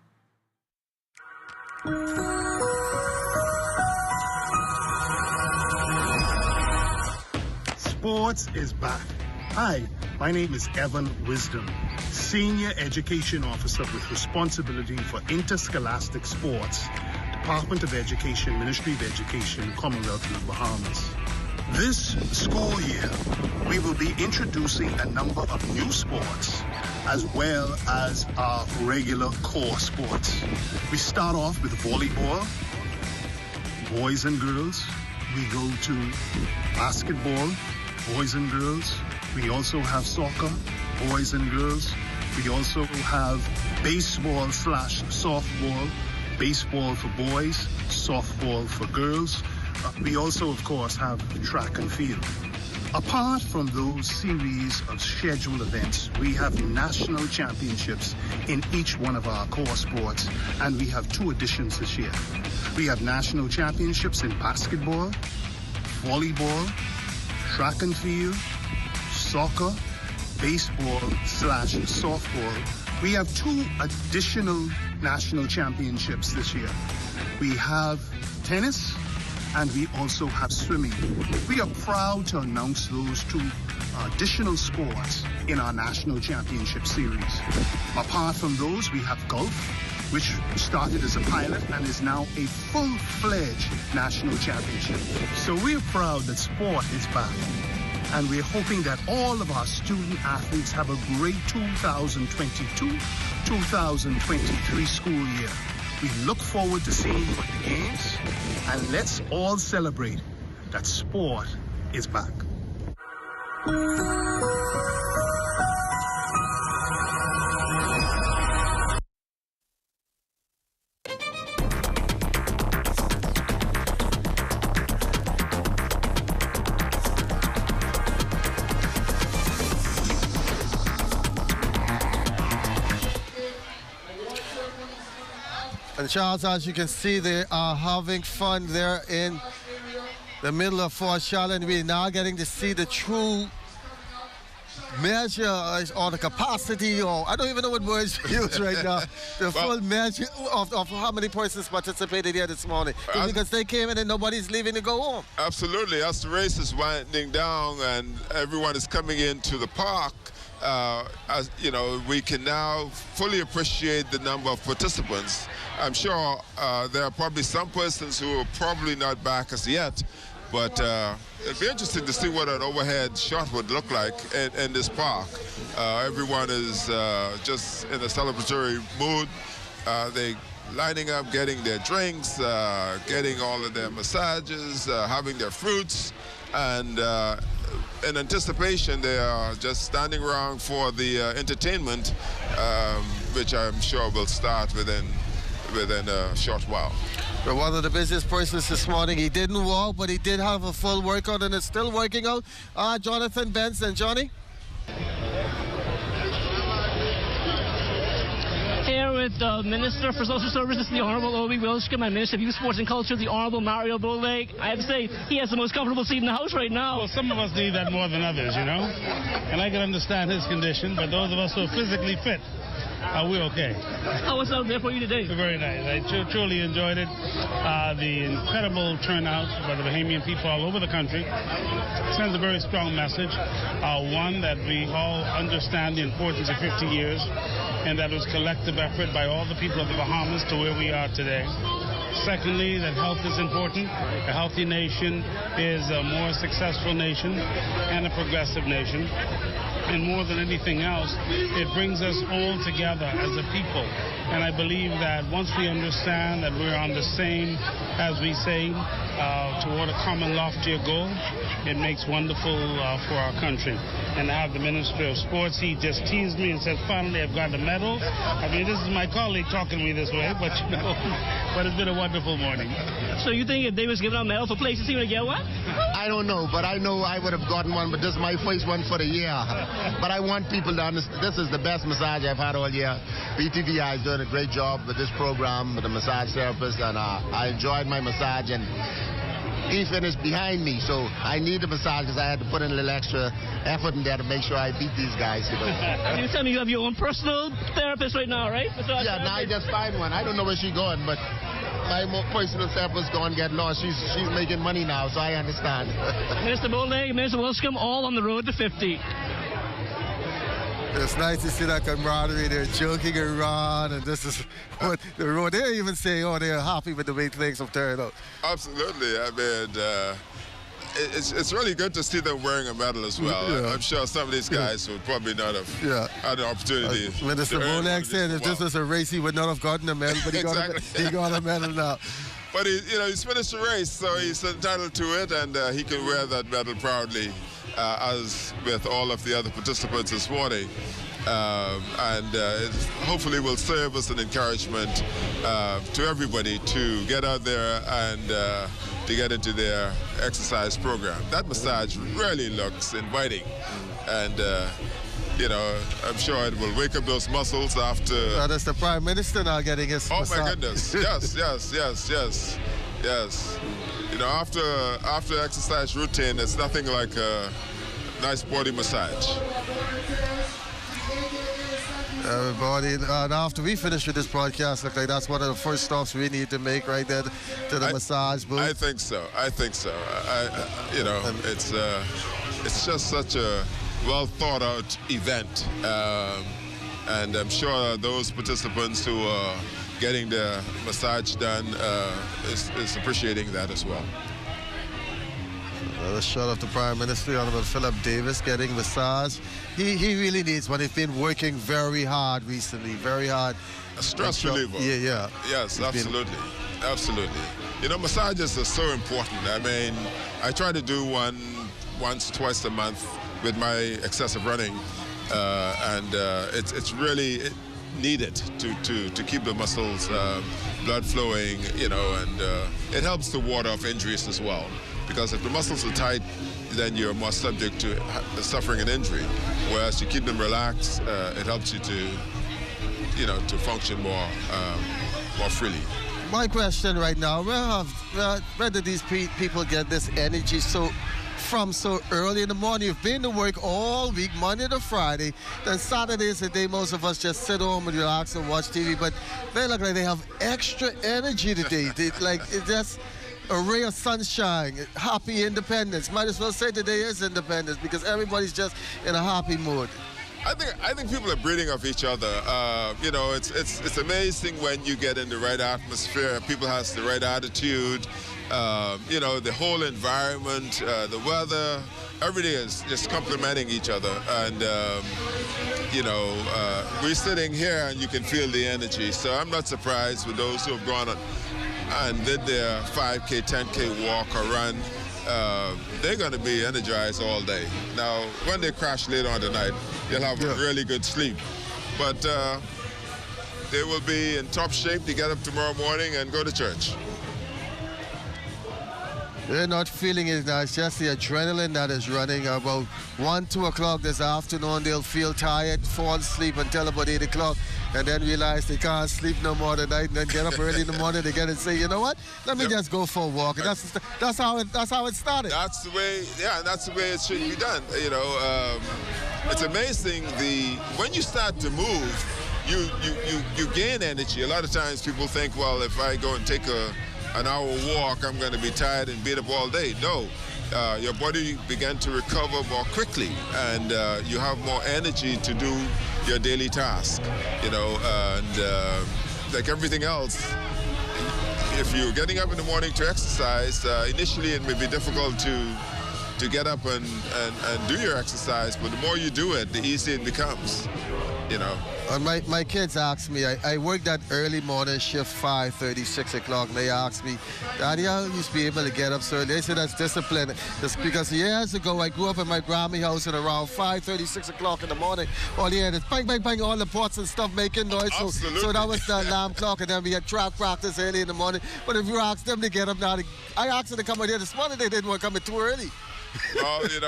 Sports is back. Hi, my name is Evan Wisdom, Senior Education Officer with responsibility for interscholastic sports, Department of Education, Ministry of Education, Commonwealth of the Bahamas. This school year, we will be introducing a number of new sports, as well as our regular core sports. We start off with volleyball, boys and girls. We go to basketball, boys and girls. We also have soccer, boys and girls. We also have baseball/softball, baseball for boys, softball for girls. We also, of course, have track and field. Apart from those series of scheduled events, we have national championships in each one of our core sports, and we have 2 additions this year. We have national championships in basketball, volleyball, track and field, soccer, baseball/softball. We have 2 additional national championships this year. We have tennis, and we also have swimming. We are proud to announce those 2 additional sports in our national championship series. Apart from those, we have golf, which started as a pilot and is now a full-fledged national championship. So we're proud that sport is back. And we're hoping that all of our student athletes have a great 2022-2023 school year. We look forward to seeing you at the games, and let's all celebrate that sport is back. And Charles, as you can see, they are having fun there in the middle of Fort Charlotte. We're now getting to see the true measure or the capacity, or I don't even know what words to use right now, the full measure of how many persons participated here this morning. Because they came in and nobody's leaving to go home. Absolutely. As the race is winding down and everyone is coming into the park, as you know, we can now fully appreciate the number of participants. I'm sure there are probably some persons who are probably not back as yet, but it'd be interesting to see what an overhead shot would look like in this park. Everyone is just in a celebratory mood. They lining up, getting their drinks, getting all of their massages, having their fruits, and in anticipation, they are just standing around for the entertainment, which I'm sure will start within a short while. But one of the busiest persons this morning, he didn't walk, but he did have a full workout and is still working out. Jonathan Benson. Johnny? Here with the Minister for Social Services, the Honourable Obi Wilshcombe, and Minister of Youth, Sports and Culture, the Honourable Mario Bowleg. I have to say, he has the most comfortable seat in the House right now. Well, some of us need that more than others, you know? And I can understand his condition, but those of us who are physically fit, we're okay. How was out there for you today? Very nice. I truly enjoyed it. The incredible turnout by the Bahamian people all over the country sends a very strong message. One, that we all understand the importance of 50 years, and that it was collective effort by all the people of the Bahamas to where we are today. Secondly, that health is important. A healthy nation is a more successful nation and a progressive nation. And more than anything else, it brings us all together as a people. And I believe that once we understand that we're on the same, as we say, toward a common loftier goal, it makes wonderful for our country. And to have the Minister of Sports, he just teased me and said, finally, I've got a medal. I mean, this is my colleague talking to me this way, but you know, but it's been a wonderful morning. So you think if they was giving out a medal for places, he would get one? I don't know, but I know I would have gotten one, but this is my first one for the year. But I want people to understand, this is the best massage I've had all year. BTVI is doing a great job with this program, with the massage therapist, and I enjoyed my massage, and he finished behind me, so I need the massage because I had to put in a little extra effort in there to make sure I beat these guys, you know. You tell me you have your own personal therapist right now, right? Yeah, now I just find one. I don't know where she's going, but my personal therapist going to get lost. She's making money now, so I understand. Mr. Bowleg, Mr. Wilshcombe, all on the road to 50. It's nice to see that camaraderie. They're joking around, and this is what the road. They even say, oh, they're happy with the way things have turned out. Absolutely. I mean, it's really good to see them wearing a medal as well. Yeah. I'm sure some of these guys would probably not have had the opportunity. Minister Bowleg said if this was a race, he would not have gotten a medal, but he got a medal now. But he's finished the race, so he's entitled to it, and he can wear that medal proudly, as with all of the other participants this morning. And it hopefully will serve as an encouragement to everybody to get out there and to get into their exercise program. That massage really looks inviting, and you know, I'm sure it will wake up those muscles after. That is the Prime Minister now getting his massage. My goodness! Yes. You know, after exercise routine, it's nothing like a nice body massage. Everybody, and after we finish with this broadcast, look like that's one of the first stops we need to make right there to the massage booth. I think so. You know, it's just such a well thought out event, and I'm sure those participants who are getting their massage done is appreciating that as well. Another shot of the Prime Minister, Honorable Philip Davis, getting massage. He really needs one. He's been working very hard recently, very hard. A stress reliever. Yeah. Yes, absolutely. Absolutely. You know, massages are so important. I mean, I try to do one once, twice a month with my excessive running, and it's really needed to keep the muscles blood flowing, you know, and it helps to ward off injuries as well. Because if the muscles are tight, then you're more subject to suffering an injury. Whereas you keep them relaxed, it helps you to, you know, to function more freely. My question right now: where did these people get this energy from so early in the morning? You've been to work all week, Monday to Friday. Then Saturday is the day most of us just sit home and relax and watch TV. But they look like they have extra energy today. It's just a ray of sunshine, happy independence. Might as well say today is independence because everybody's just in a happy mood. I think people are breeding off each other. You know, it's amazing when you get in the right atmosphere, people have the right attitude. You know, the whole environment, the weather, everything is just complementing each other. And, you know, we're sitting here and you can feel the energy. So I'm not surprised with those who have gone and did their 5K, 10K walk or run. They're going to be energized all day. Now, when they crash later on tonight, they'll have a really good sleep. But they will be in top shape to get up tomorrow morning and go to church. They're not feeling it now. It's just the adrenaline that is running. About 1, 2 o'clock this afternoon, they'll feel tired, fall asleep until about 8 o'clock, and then realize they can't sleep no more tonight, and then get up early in the morning again and say, you know what? Let me just go for a walk. And that's how it started. That's the way, that's the way it should be done. You know, it's amazing when you start to move, you gain energy. A lot of times people think, well, if I go and take an hour walk, I'm going to be tired and beat up all day. No, your body began to recover more quickly, and you have more energy to do your daily task. You know, and like everything else, if you're getting up in the morning to exercise, initially it may be difficult to get up and do your exercise, but the more you do it, the easier it becomes. You know. And my kids ask me, I work that early morning shift, 5:30, 6 o'clock, and they ask me, Daddy, how you used to be able to get up so early? They say that's discipline. Just because years ago, I grew up in my Grammy house at around 5:30, 6 o'clock in the morning. All you heard is bang, bang, bang, all the pots and stuff making noise. So that was the alarm clock, and then we had track practice early in the morning. But if you ask them to get up now, I asked them to come out here this morning, they didn't want to come in too early. Well, you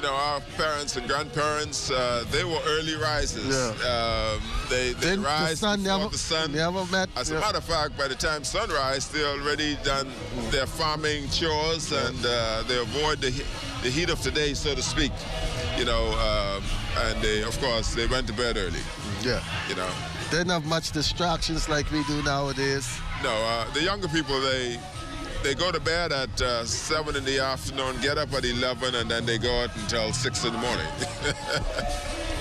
know, our parents and grandparents, they were early risers. Yeah. They rise before the sun. Never met. As a matter of fact, by the time sunrise, they already done their farming chores, and they avoid the heat of today, so to speak. You know, and they, of course, they went to bed early. Yeah. You know. Didn't have much distractions like we do nowadays. No, the younger people, they go to bed at 7 in the afternoon, get up at 11, and then they go out until 6 in the morning.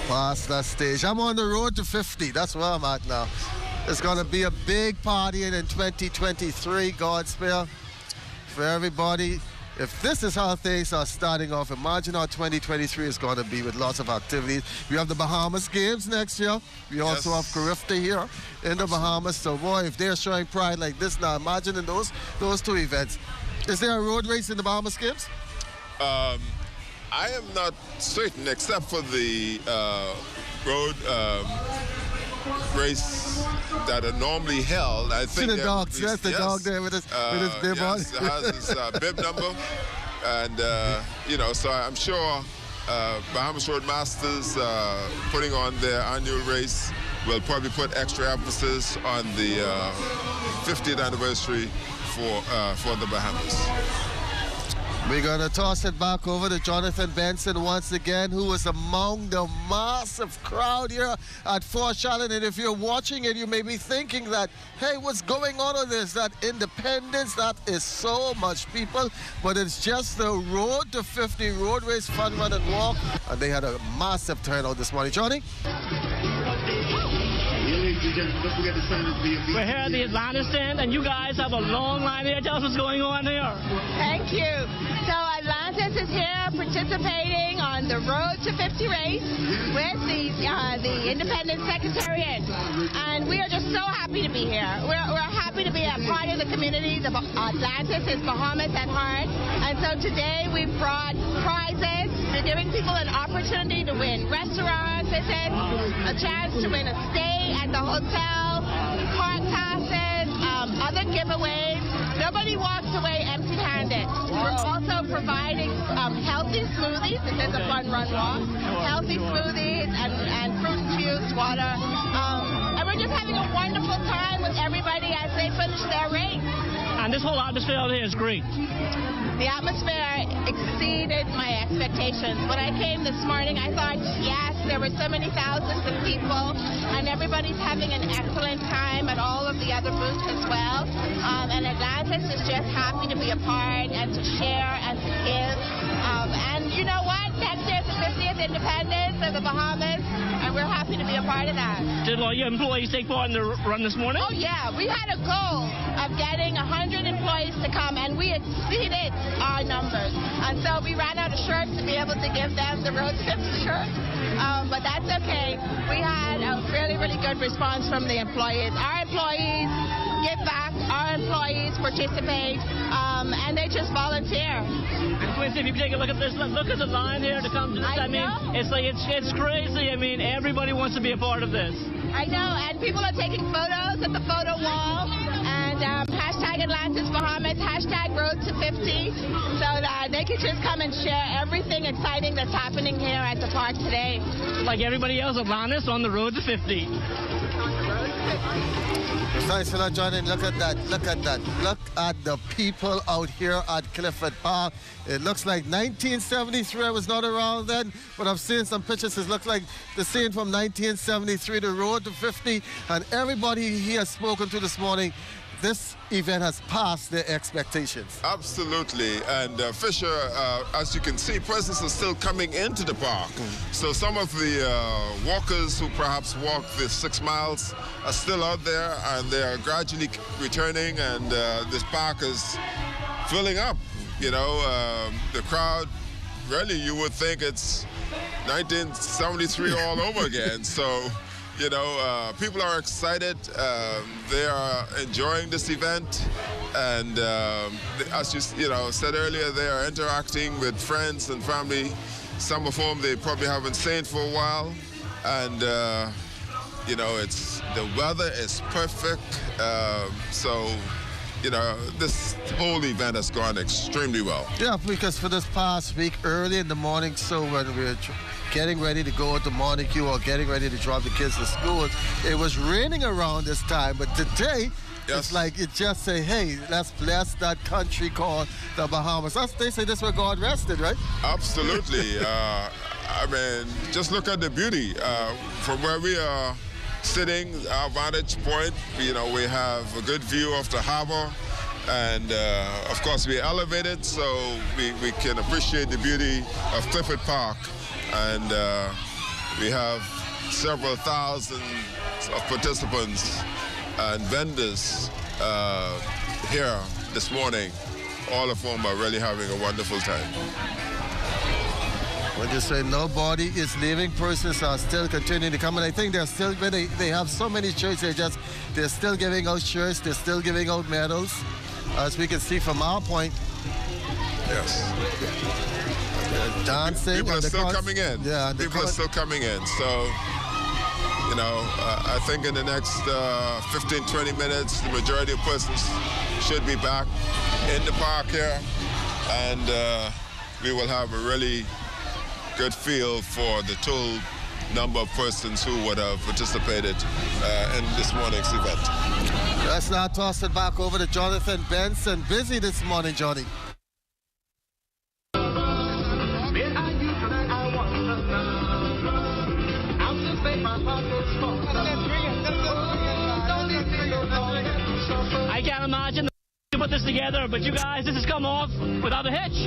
Past that stage. I'm on the road to 50. That's where I'm at now. It's going to be a big party in 2023, God's spare, for everybody. If this is how things are starting off, imagine how 2023 is going to be with lots of activities. We have the Bahamas Games next year. We also have Carifta here in the Bahamas. So, boy, if they're showing pride like this now, imagine in those two events. Is there a road race in the Bahamas Games? I am not certain, except for the road race that are normally held. I think the dog. Yes, the dog there with his bib on. Yes, has his bib number, and you know, so I'm sure Bahamas Roadmasters putting on their annual race will probably put extra emphasis on the 50th anniversary for the Bahamas. We're going to toss it back over to Jonathan Benson once again, who was among the massive crowd here at Fort Charlotte. And if you're watching it, you may be thinking that, hey, what's going on with this? That Independence, that is so much people. But it's just the Road to 50 road race, fun run and walk. And they had a massive turnout this morning. Johnny? gentlemen, don't forget to sign up for your We're here at the Atlantis stand, and you guys have a long line here. Tell us what's going on here. Thank you. So Atlantis is here participating on the Road to 50 race with the Independent Secretariat. And we are just so happy to be here. We're happy to be a part of the community. Atlantis is Bahamas at heart. And so today we've brought prizes. We're giving people an opportunity to win restaurant visits, a chance to win a stay at the hotel, park passes, other giveaways. Nobody walks away empty-handed. We're also providing healthy smoothies. This is a fun run walk. Healthy smoothies and fruit infused water. And we're just having a wonderful time with everybody as they finish their race. And this whole atmosphere out here is great. The atmosphere exceeded my expectations. When I came this morning, I thought, yes, there were so many thousands of people, and everybody's having an excellent time at all of the other booths as well. And Atlantis is just happy to be a part and to share and to give. And you know what? Next year's the 50th independence of the Bahamas, and we're happy to be a part of that. Did all your employees take part in the run this morning? Oh, yeah. We had a goal of getting 100 employees to come, and we exceeded our numbers. And so we ran out of shirts to be able to give them the Road 50 shirt. But that's okay. We had a really, really good response from the employees. Our employees give back. Our employees participate. And they just volunteer. And Quincy, if you take a look at this, look at the line here to come to this. I mean, it's like it's crazy. I mean, everybody wants to be a part of this. I know, and people are taking photos at the photo wall, and hashtag Atlantis Bahamas, hashtag Road to 50, so that they can just come and share everything exciting that's happening here at the park today. Like everybody else, Atlantis on the Road to 50. Thanks for that, Johnny. Look at that. Look at that. Look at the people out here at Clifford Park. It looks like 1973. I was not around then, but I've seen some pictures. It looks like the scene from 1973, the Road to 50. And everybody he has spoken to this morning, this event has passed their expectations. Absolutely. And Fisher, as you can see, persons are still coming into the park. So some of the walkers who perhaps walked the 6 miles are still out there, and they are gradually returning, and this park is filling up. You know, the crowd, really, you would think it's 1973 all over again. So, you know, people are excited. They are enjoying this event. And as you know, said earlier, they are interacting with friends and family, some of whom they probably haven't seen for a while. And, you know, the weather is perfect. So, you know, this whole event has gone extremely well. Yeah, because for this past week, early in the morning, so when we were getting ready to go to morning queue or getting ready to drop the kids to school, it was raining around this time. But today, it's like it just say, hey, let's bless that country called the Bahamas. They say this is where God rested, right? Absolutely. I mean, just look at the beauty. From where we are sitting, our vantage point, you know, we have a good view of the harbor, and of course we're elevated, so we can appreciate the beauty of Clifford Park, and we have several thousands of participants and vendors here this morning, all of whom are really having a wonderful time. When you say nobody is leaving, persons are still continuing to come, and I think they're still, they have so many shirts, they're still giving out shirts, they're still giving out medals, as we can see from our point. Yes. Dancing. People are still coming in. Yeah. People are still coming in. So, you know, I think in the next 15, 20 minutes, the majority of persons should be back in the park here, and we will have a really good feel for the total number of persons who would have participated in this morning's event. Let's now toss it back over to Jonathan Benson. Busy this morning, Johnny. I can't imagine the put this together, but you guys, this has come off without a hitch.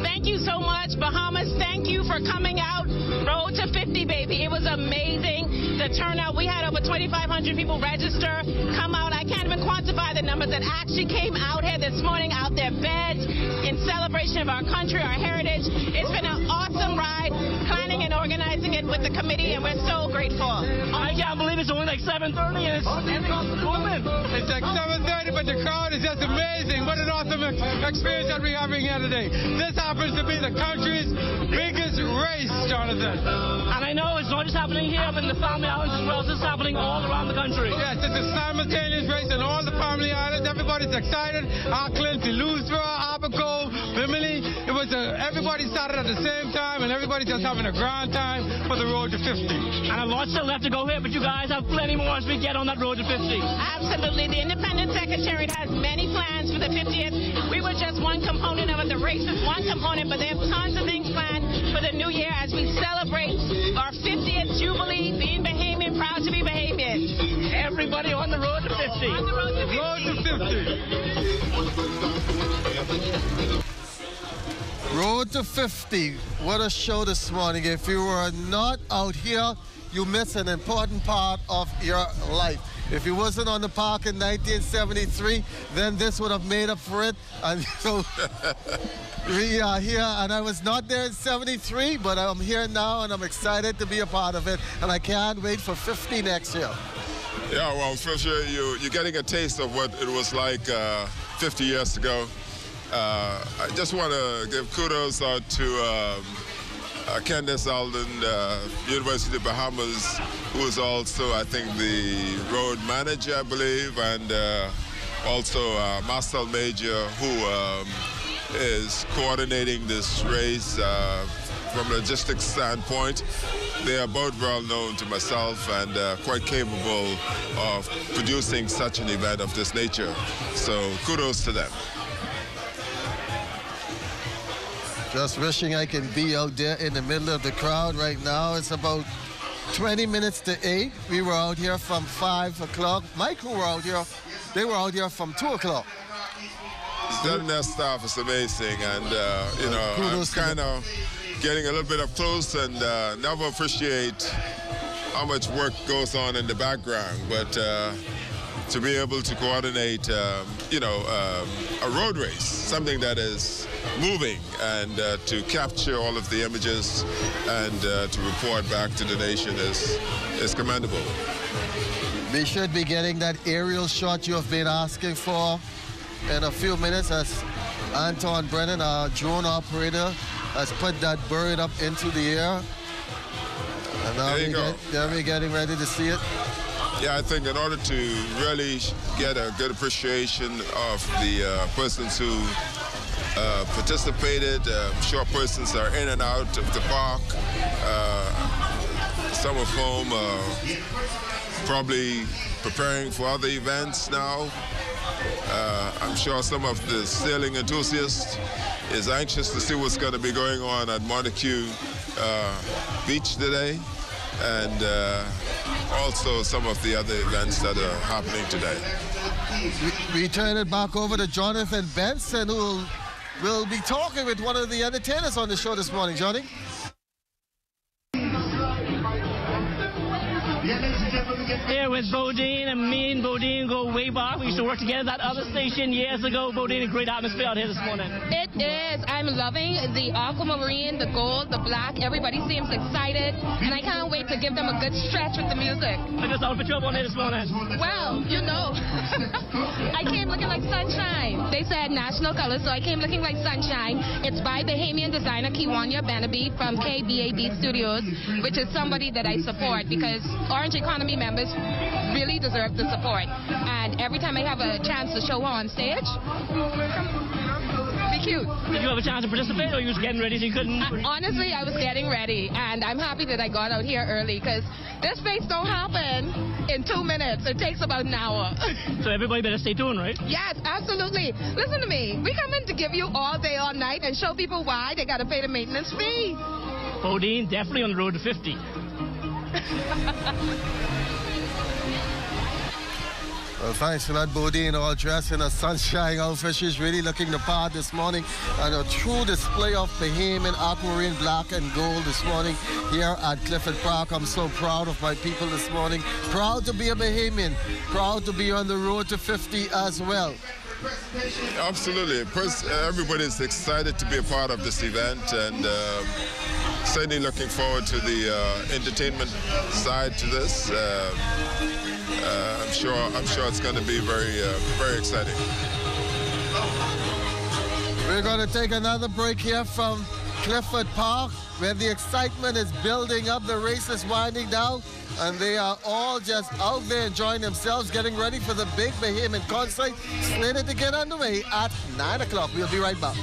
Thank you so much, Bahamas. Thank you for coming out. Road to 50, baby. It was amazing. The turnout, we had over 2,500 people register, come out. I can't even quantify the numbers that actually came out here this morning, out their beds, in celebration of our country, our heritage. It's been an awesome ride, planning and organizing it with the committee, and we're so grateful. I can't believe it's only like 7:30 and it's booming. It's like 7:30, but the crowd is just amazing. What an awesome experience that we're having here today. This happens to be the country's biggest race, Jonathan. And I know it's not just happening here, but in the Family Islands as well. This is happening all around the country. Yes, it's a simultaneous race in all the Family Islands. Everybody's excited. Auckland, Louisville, Abaco, Bimini. It was everybody started at the same time, and everybody's just having a grand time for the road to 50. And a lot still left to go here, but you guys have plenty more as we get on that road to 50. Absolutely. The Independent Secretariat has many plans for the 50th. We were just one component of it. The race is one component, but they have tons of things planned for the new year as we celebrate our 50th Jubilee, being Bahamian, proud to be Bahamian. Everybody on the road to 50. On the road to 50. Road to 50. Road to 50. What a show this morning. If you were not out here, you missed an important part of your life. If you wasn't on the park in 1973, then this would have made up for it. And so we are here, and I was not there in 73, but I'm here now, and I'm excited to be a part of it, and I can't wait for 50 next year. Yeah, well, for sure, you're getting a taste of what it was like 50 years ago. I just want to give kudos out to Candace Alden, University of Bahamas, who is also, I think, the road manager, I believe, and also Marcel Major, who is coordinating this race from a logistics standpoint. They are both well known to myself and quite capable of producing such an event of this nature. So kudos to them. Just wishing I can be out there in the middle of the crowd right now. It's about 20 minutes to 8. We were out here from 5 o'clock. My crew were out here. They were out here from 2 o'clock. That staff is amazing, and you know, I'm kind of getting a little bit up close and never appreciate how much work goes on in the background, but to be able to coordinate, you know, a road race, something that is moving, and to capture all of the images and to report back to the nation is commendable. We should be getting that aerial shot you have been asking for in a few minutes, as Anton Brennan, our drone operator, has put that bird up into the air. And now we're getting ready to see it. Yeah, I think in order to really get a good appreciation of the persons who participated, I'm sure persons are in and out of the park, some of whom probably preparing for other events now. I'm sure some of the sailing enthusiasts is anxious to see what's going to be going on at Montague Beach today, and also some of the other events that are happening today. We turn it back over to Jonathan Benson, who will be talking with one of the entertainers on the show this morning. Johnny? Here with Bodine, and me and Bodine go way back. We used to work together at that other station years ago. Bodine, a great atmosphere out here this morning. It is. I'm loving the aquamarine, the gold, the black. Everybody seems excited, and I can't wait to give them a good stretch with the music. Look at this outfit you up on here this morning. Well, you know, I came looking like sunshine. They said national colors, so I came looking like sunshine. It's by Bahamian designer Kiwanya Banaby from KBAB Studios, which is somebody that I support because Orange Economy members really deserve the support. And every time I have a chance to show her on stage, be cute. Did you have a chance to participate, or you was getting ready so you couldn't? Honestly, I was getting ready, and I'm happy that I got out here early because this race don't happen in 2 minutes. It takes about an hour. So everybody better stay tuned, right? Yes, absolutely. Listen to me. We come in to give you all day, all night, and show people why they got to pay the maintenance fee. Bodine, definitely on the road to 50. Well, thanks for that, Bodine, all dressed in a sunshine outfit. She's really looking the part this morning. And a true display of Bahamian aquamarine black and gold this morning here at Clifford Park. I'm so proud of my people this morning. Proud to be a Bahamian. Proud to be on the road to 50 as well. Absolutely. Everybody's excited to be a part of this event, and certainly looking forward to the entertainment side to this. I'm sure it's going to be very exciting. We're going to take another break here from Clifford Park, where the excitement is building up. The race is winding down, and they are all just out there enjoying themselves, getting ready for the big Bahamian concert, slated to get underway at 9 o'clock. We'll be right back.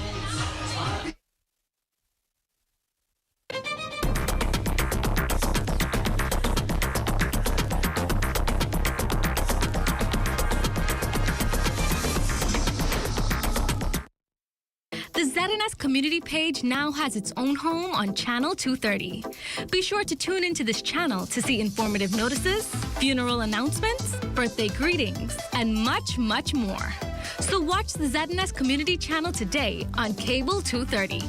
The ZNS community page now has its own home on Channel 230. Be sure to tune into this channel to see informative notices, funeral announcements, birthday greetings, and much, much more. So watch the ZNS community channel today on Cable 230.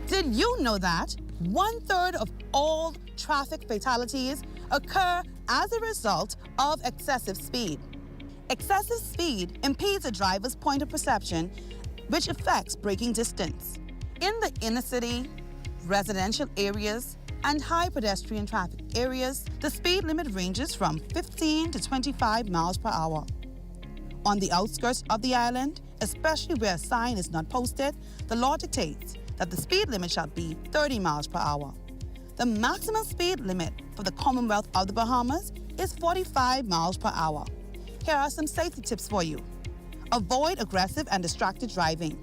Did you know that 1/3 of all traffic fatalities occur as a result of excessive speed? Excessive speed impedes a driver's point of perception, which affects braking distance. In the inner city, residential areas, and high pedestrian traffic areas, the speed limit ranges from 15 to 25 miles per hour. On the outskirts of the island, especially where a sign is not posted, the law dictates that the speed limit shall be 30 miles per hour. The maximum speed limit for the Commonwealth of the Bahamas is 45 miles per hour. Here are some safety tips for you. Avoid aggressive and distracted driving.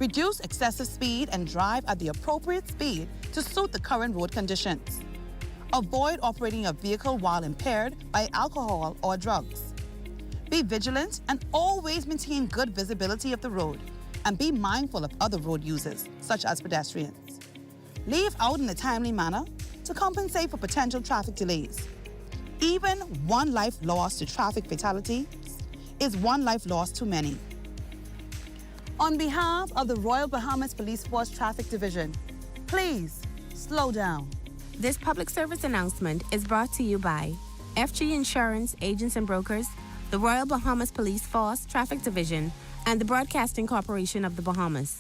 Reduce excessive speed and drive at the appropriate speed to suit the current road conditions. Avoid operating a vehicle while impaired by alcohol or drugs. Be vigilant and always maintain good visibility of the road, and be mindful of other road users, such as pedestrians. Leave out in a timely manner to compensate for potential traffic delays. Even one life lost to traffic fatalities is one life lost too many. On behalf of the Royal Bahamas Police Force Traffic Division, please slow down. This public service announcement is brought to you by FG Insurance Agents and Brokers, the Royal Bahamas Police Force Traffic Division, and the Broadcasting Corporation of the Bahamas.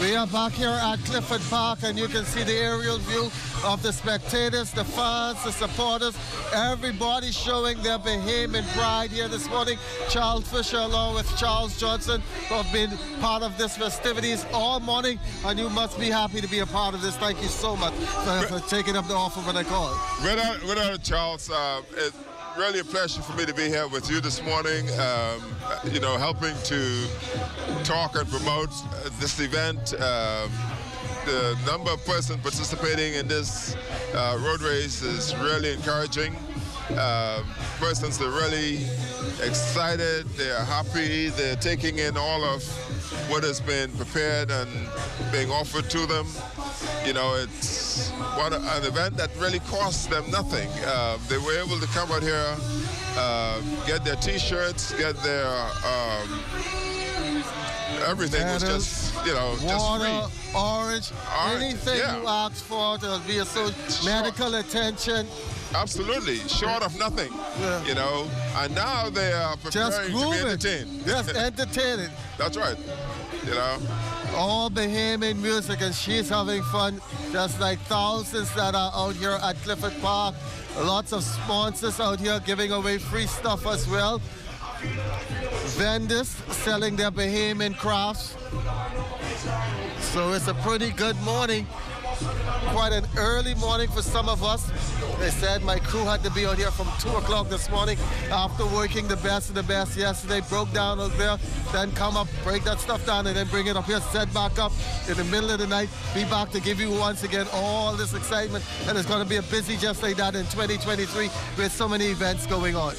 We are back here at Clifford Park, and you can see the aerial view of the spectators, the fans, the supporters, everybody showing their Bahamian pride here this morning. Charles Fisher along with Charles Johnson, who have been part of this festivities all morning, and you must be happy to be a part of this. Thank you so much for taking up the offer when I called. Without Charles, it's really a pleasure for me to be here with you this morning, helping to talk and promote this event. The number of persons participating in this road race is really encouraging. Persons are really excited, they're happy, they're taking in all of what has been prepared and being offered to them. It's an event that really costs them nothing. They were able to come out here, get their T-shirts, get their everything was just, water, just free. Orange, anything you ask for to be medical attention. Absolutely, short of nothing, and now they are preparing to be entertained. Just entertaining. That's right, All Bahamian music, and she's having fun, just like thousands that are out here at Clifford Park. Lots of sponsors out here giving away free stuff as well. vendors selling their Bahamian crafts. So it's a pretty good morning. Quite an early morning for some of us. They said my crew had to be out here from 2 o'clock this morning after working the best of the best yesterday. Broke down out there, then come up, break that stuff down, and then bring it up here, set back up in the middle of the night, be back to give you once again all this excitement. And it's going to be a busy just like that in 2023 with so many events going on.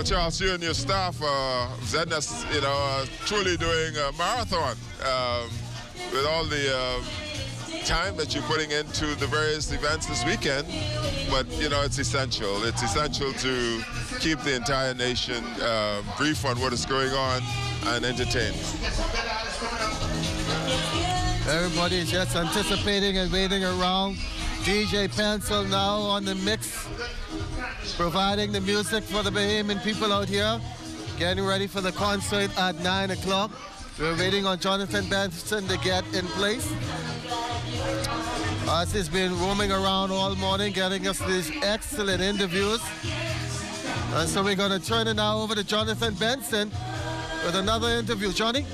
Charles, you and your staff, ZNS, truly doing a marathon with all the time that you're putting into the various events this weekend, but it's essential. It's essential to keep the entire nation brief on what is going on and entertained. Everybody is just anticipating and waiting around. DJ Pencil now on the mix, providing the music for the Bahamian people out here, getting ready for the concert at 9 o'clock. We're waiting on Jonathan Benson to get in place. Us has been roaming around all morning, getting us these excellent interviews. And so we're going to turn it now over to Jonathan Benson with another interview. Johnny?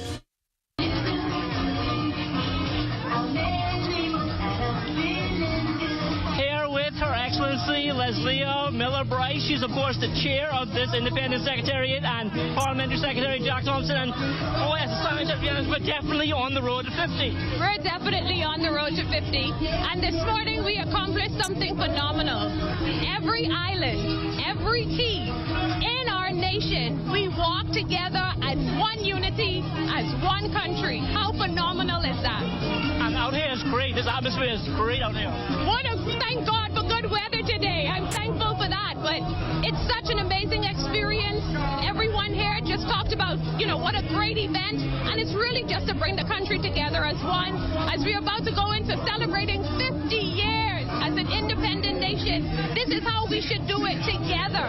Her Excellency Leslie Miller-Bryce. She's, of course, the chair of this Independent Secretariat, and Parliamentary Secretary Jack Thompson. And, as a summit, we're definitely on the road to 50. We're definitely on the road to 50. And this morning we accomplished something phenomenal. Every island, every key in our nation, we walk together as one unity, as one country. How phenomenal is that? And out here is great. This atmosphere is great out here. Thank God for good weather today. I'm thankful for that. But it's such an amazing experience. Everyone here just talked about, what a great event. And it's really just to bring the country together as one, as we're about to go into celebrating 50 years as an independent nation. This is how we should do it together.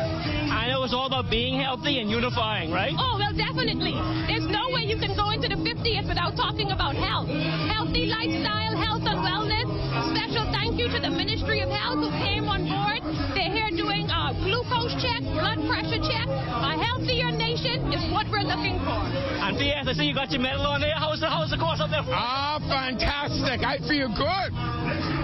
I know it's all about being healthy and unifying, right? Oh, well, definitely. There's no way you can go into the 50th without talking about health. Healthy lifestyle, health and wellness. Special thank you to the Ministry of Health who came on board. They're here doing a glucose check, blood pressure check. A healthier nation is what we're looking for. And P.S., I see you got your medal on there. How's the course up there? Fantastic. I feel good.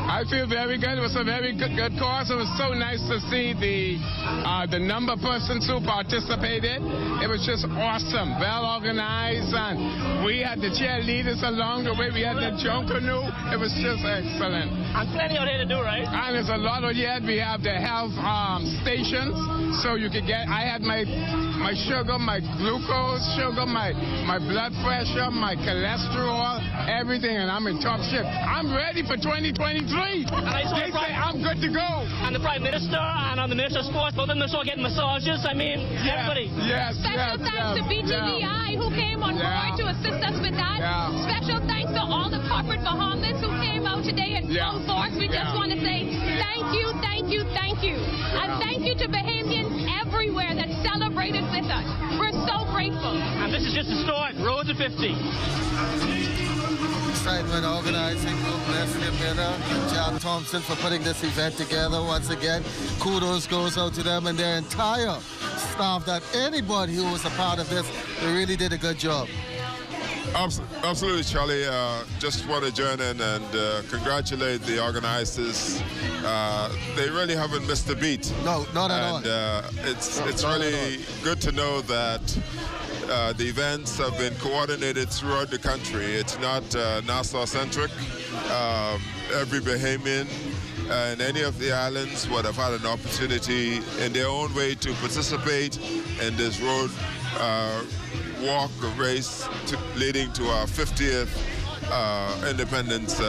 I feel very good. It was a very good course. It was so nice to see the number of persons who participated. It was just awesome, well organized, and we had the cheerleaders along the way. We had the Junkanoo. It was just excellent. And plenty out here to do, right? And there's a lot of yet. We have the health stations, so you could get. I had my sugar, my glucose sugar, my blood pressure, my cholesterol, everything, and I'm in top shape. I'm ready for 2023. And they say I'm good to go. And the Prime Minister and the Minister of Sports, both of them are getting massages. I mean, everybody. Yes, Special thanks to BGDI who came on board to assist us with that. Special thanks to all the corporate Bahamas who came out today in full force. We just want to say thank you, thank you, thank you. And thank you to Bahamians everywhere that celebrated with us. We're so grateful. And this is just the start. Road to 50. Excitement organizing group, Leslie Miller and Jack Thompson for putting this event together once again. Kudos goes out to them and their entire staff, that anybody who was a part of this, they really did a good job. Absolutely, Charlie. Just want to join in and congratulate the organizers. They really haven't missed a beat. No, not at all. And it's really good to know that the events have been coordinated throughout the country. It's not Nassau-centric. Every Bahamian and any of the islands would have had an opportunity in their own way to participate in this road walk race leading to our 50th independence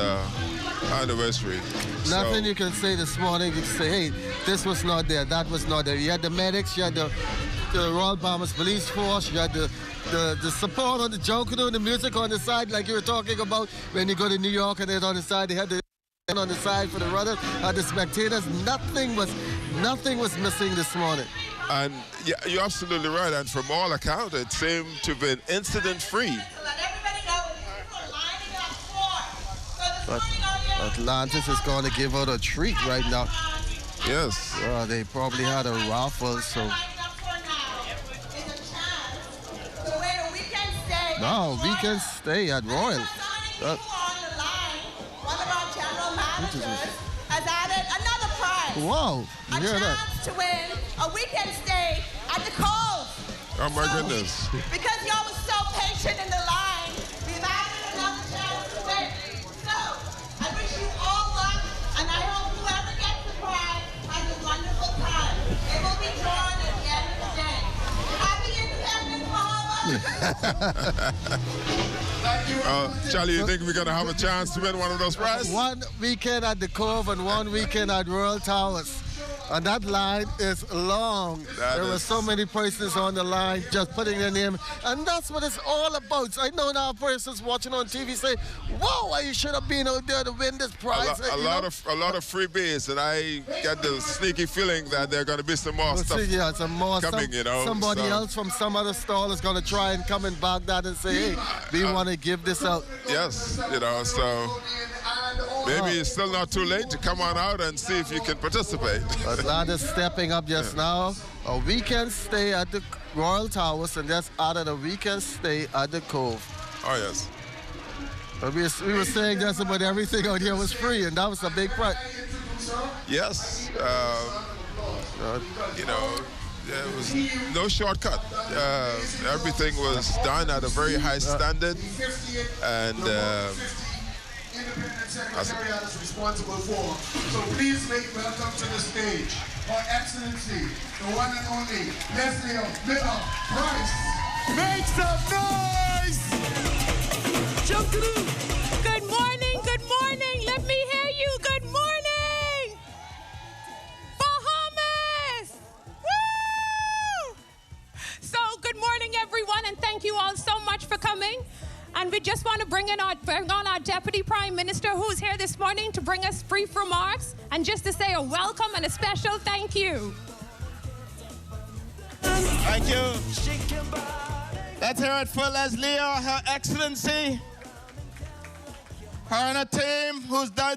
anniversary. Nothing you can say this morning, you can say, hey, this was not there, that was not there. You had the medics, you had the Royal Bahamas Police Force, you had the support on the Junkanoo and the music on the side, like you were talking about when you go to New York and they're on the side, they had the on the side for the runners, the spectators. Nothing was missing this morning. And yeah, you're absolutely right. And from all accounts, it seemed to have been incident-free. But Atlantis is going to give out a treat right now. Yes. They probably had a raffle, so No, weekend stay at Royal. One of our general managers has added another prize. Wow, you A hear that? chance to win a weekend stay at the Cove. Oh my goodness. Because y'all was so patient in the line, we've added another chance to win. So, I wish you all luck, and I hope whoever gets the prize has a wonderful time. It will be drawn at the end of the day. Happy Independence, Bahamas! Charlie, you think we're going to have a chance to win one of those prizes? One weekend at the Cove and one weekend at Royal Towers. And that line is long. There were so many persons on the line just putting their name. And that's what it's all about. I know now persons watching on TV say, wow, I should have been out there to win this prize. A lot of freebies, and I get the sneaky feeling that there are going to be some more stuff some more coming, you know. Somebody else from some other stall is going to try and come and back that and say, hey, we want to give this out. Yes, you know, so maybe it's still not too late to come on out and see if you can participate. Atlantis stepping up just now. A weekend stay at the Royal Towers, and that's added a weekend stay at the Cove. Oh, yes. We were saying just about everything out here was free, and that was a big price. Yes. You know, there was no shortcut. Everything was done at a very high standard, and Secretariat is responsible for. So please make welcome to the stage Her Excellency, the one and only Leslie Miller Price. Make some noise! Junkanoo! Good morning, good morning. Let me hear you. Good morning! Bahamas! Woo! So, good morning, everyone, and thank you all so much for coming. And we just want to bring on our Deputy Prime Minister, who's here this morning to bring us brief remarks and just to say a welcome and a special thank you. Thank you. Let's hear it for Leslie, Her Excellency. Her and her team,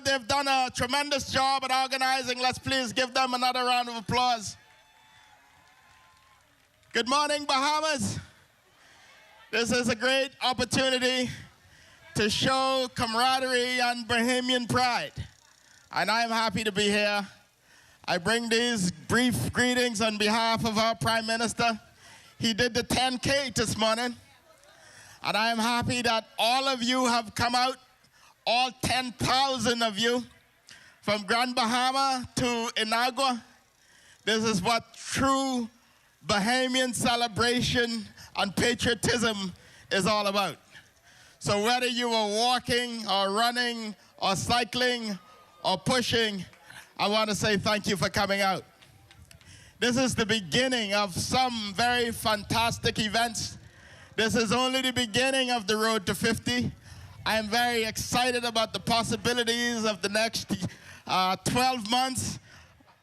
they've done a tremendous job at organizing. Let's please give them another round of applause. Good morning, Bahamas. This is a great opportunity to show camaraderie and Bahamian pride. And I'm happy to be here. I bring these brief greetings on behalf of our Prime Minister. He did the 10K this morning. And I'm happy that all of you have come out, all 10,000 of you, from Grand Bahama to Inagua. This is what true Bahamian celebration and patriotism is all about. So whether you are walking or running or cycling or pushing, I want to say thank you for coming out. This is the beginning of some very fantastic events. This is only the beginning of the road to 50. I am very excited about the possibilities of the next 12 months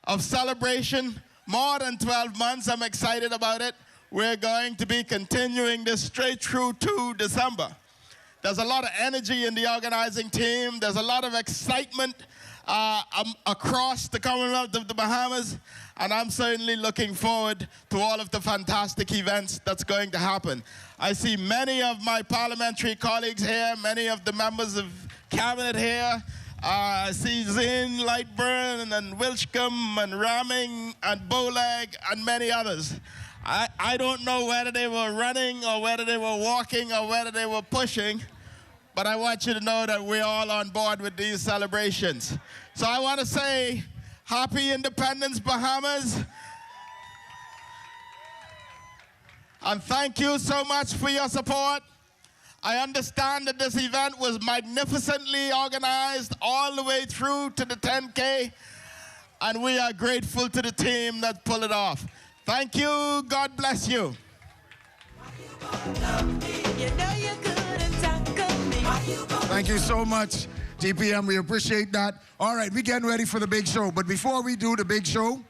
of celebration. More than 12 months, I'm excited about it. We're going to be continuing this straight through to December. There's a lot of energy in the organizing team. There's a lot of excitement across the Commonwealth of the Bahamas, and I'm certainly looking forward to all of the fantastic events that's going to happen. I see many of my parliamentary colleagues here, many of the members of cabinet here. I see Zane, Lightburn, and Wilchcombe, and Ramming, and Bowleg, and many others. I don't know whether they were running or whether they were walking or whether they were pushing, but I want you to know that we're all on board with these celebrations. So I want to say Happy Independence, Bahamas. And thank you so much for your support. I understand that this event was magnificently organized all the way through to the 10K, and we are grateful to the team that pulled it off. Thank you. God bless you. Thank you so much, GPM. We appreciate that. All right, we're getting ready for the big show. But before we do the big show,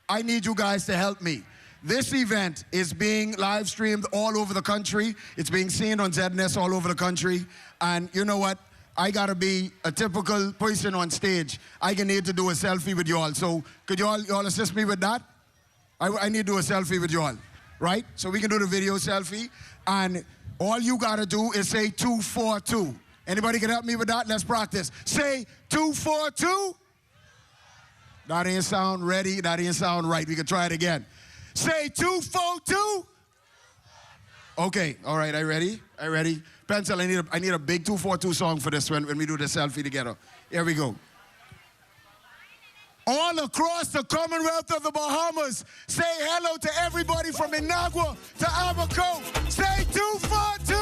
I need you guys to help me. This event is being live streamed all over the country. It's being seen on ZNS all over the country. And you know what? I gotta be a typical person on stage. I need to do a selfie with you all. So could you all assist me with that? I need to do a selfie with you all, right? So we can do the video selfie. And All you got to do is say 242. Anybody can help me with that? Let's practice. Say 242. That didn't sound ready. That didn't sound right. We can try it again. Say 242. Okay, all right, I ready? Pencil, I need a big 242 song for this when we do the selfie together. Here we go. All across the Commonwealth of the Bahamas, say hello to everybody from Inagua to Abaco. Say 242.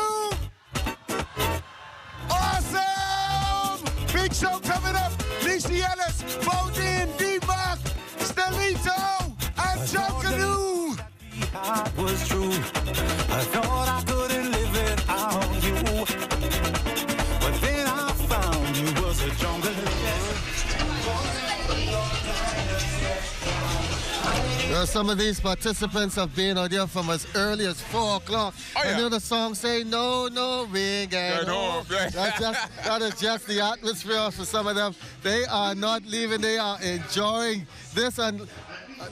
Awesome! Big show coming up. Nishi Ellis, Bodine, D-Mac, Stelito, and Junkanoo. Heart was true. I thought I couldn't live without you, but then I found you was a jungle. Some of these participants have been out there from as early as 4 o'clock. Oh, yeah. And then the song say, no, we ain't getting home. That is just the atmosphere for some of them. They are not leaving. They are enjoying this. And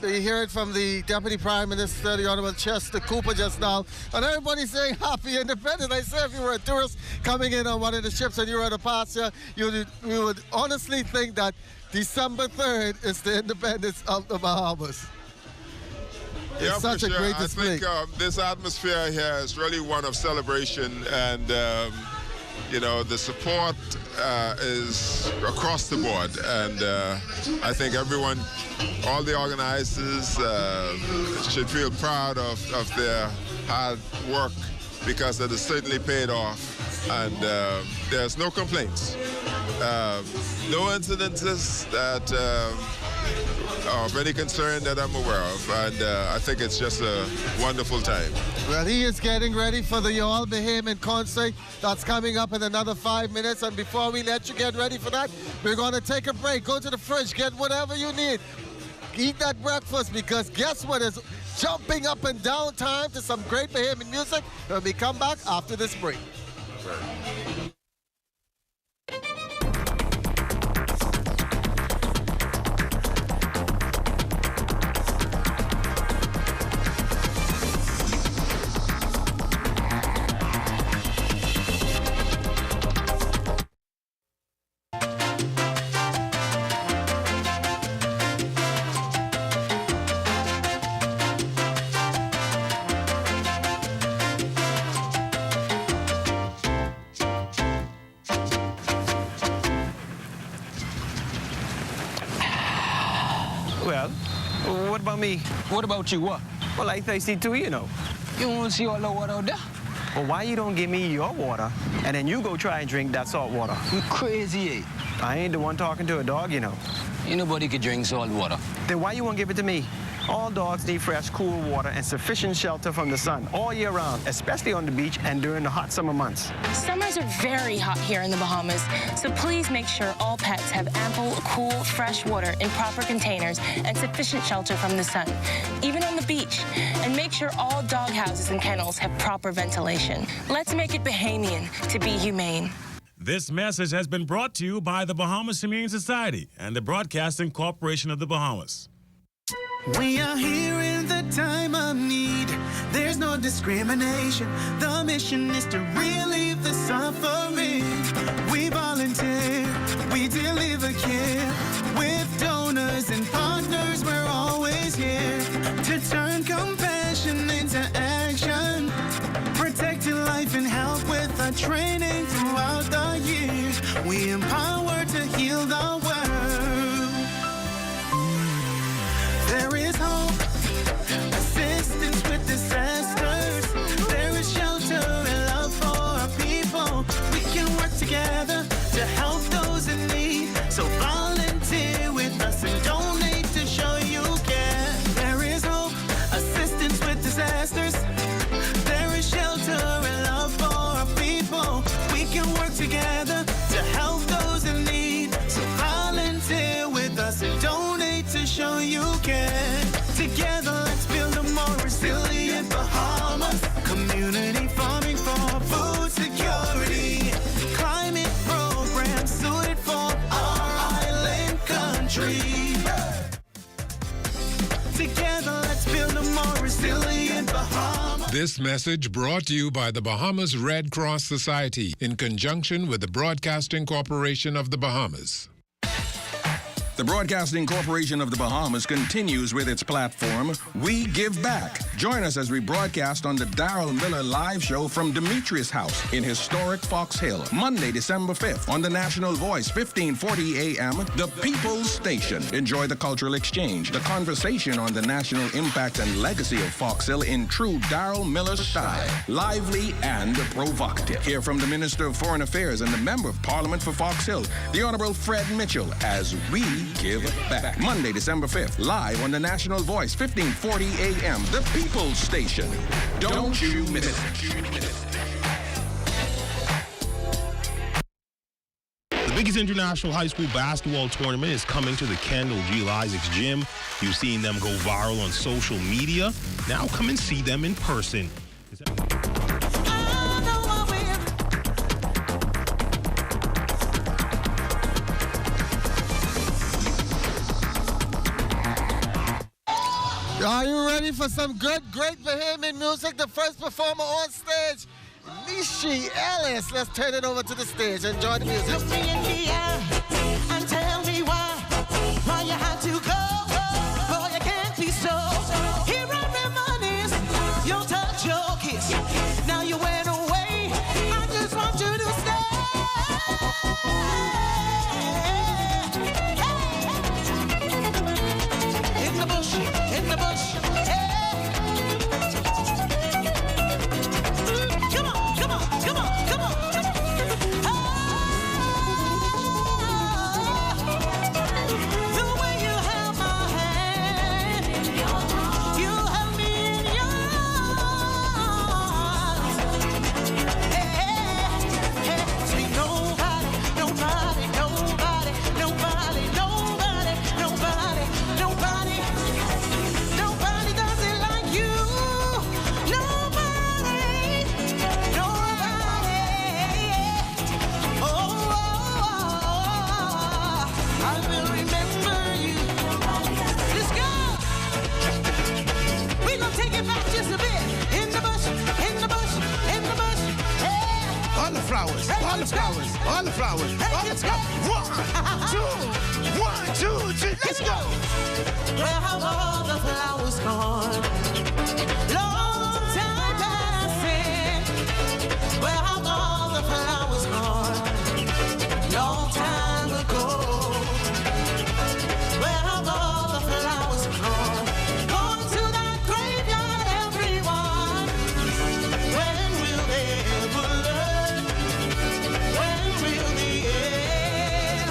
you hear it from the Deputy Prime Minister, the Honorable Chester Cooper just now. And everybody's saying happy independence. I say if you were a tourist coming in on one of the ships and you were at a pass here, you would honestly think that December 3rd is the independence of the Bahamas. It's such a great display. I think this atmosphere here is really one of celebration, and you know, the support is across the board, and I think everyone, all the organizers should feel proud of their hard work, because it has certainly paid off, and there's no complaints. No incidences that of any concern that I'm aware of, and I think it's just a wonderful time. Well, he is getting ready for the All Bahamian concert that's coming up in another 5 minutes, and before we let you get ready for that, we're going to take a break. Go to the fridge, get whatever you need. Eat that breakfast, because guess what is jumping up and down time to some great Bahamian music when we come back after this break. Well, what about me? What about you? What? Well, I thirsty too, you know. You want to see all the water out there? Well, why you don't give me your water, and then you go try and drink that salt water? You crazy, eh? I ain't the one talking to a dog, you know. Ain't nobody could drink salt water. Then why you won't give it to me? All dogs need fresh, cool water and sufficient shelter from the sun all year round, especially on the beach and during the hot summer months. Summers are very hot here in the Bahamas, so please make sure all pets have ample, cool, fresh water in proper containers and sufficient shelter from the sun, even on the beach. And make sure all dog houses and kennels have proper ventilation. Let's make it Bahamian to be humane. This message has been brought to you by the Bahamas Humane Society and the Broadcasting Corporation of the Bahamas. We are here in the time of need. There's no discrimination. The mission is to relieve the suffering. We volunteer, we deliver care. With donors and partners, we're always here to turn compassion into action. Protecting life and health with our training throughout the years. We empower to heal the world. There is hope, assistance with disasters. There is shelter and love for our people. We can work together to help those in need. So volunteer with us and donate to show you care. There is hope, assistance with disasters. There is shelter and love for our people. This message brought to you by the Bahamas Red Cross Society in conjunction with the Broadcasting Corporation of the Bahamas. The Broadcasting Corporation of the Bahamas continues with its platform, We Give Back. Join us as we broadcast on the Darrell Miller Live Show from Demetrius House in historic Fox Hill, Monday, December 5th on the National Voice, 1540 a.m., the People's Station. Enjoy the cultural exchange, the conversation on the national impact and legacy of Fox Hill in true Darrell Miller style, lively and provocative. Hear from the Minister of Foreign Affairs and the Member of Parliament for Fox Hill, the Honorable Fred Mitchell, as we give back. Monday, December 5th, live on the National Voice, 1540 a.m., the People's Station. Don't you miss it. The biggest international high school basketball tournament is coming to the Kendall G. Isaacs Gym. You've seen them go viral on social media. Now come and see them in person. Are you ready for some good, great Bahamian music? The first performer on stage, Nishi Ellis. Let's turn it over to the stage. Enjoy the music. Look me in the eye and tell me why you had to go. Boy, you can't be so. Here I reminisce your touch, your kiss. Now you went away. I just want you to stay. In the bush, in the bush. Come on, come on, come on, come on. The way you held my hand, you held me in your arms. See, nobody, nobody, nobody, nobody, nobody, nobody, nobody, nobody does it like you. Nobody, nobody. I will remember you. Let's go. We gonna take it back just a bit. In the bush, in the bush, in the bush. Yeah. All the flowers, all the flowers, all the flowers, all the flowers. 1, 2, 3, let's go. Where have all the flowers gone? Long time passing. Where have all the flowers gone? Long time ago. Where have all the flowers gone? Gone to that graveyard, everyone. When will they ever learn? When will the end?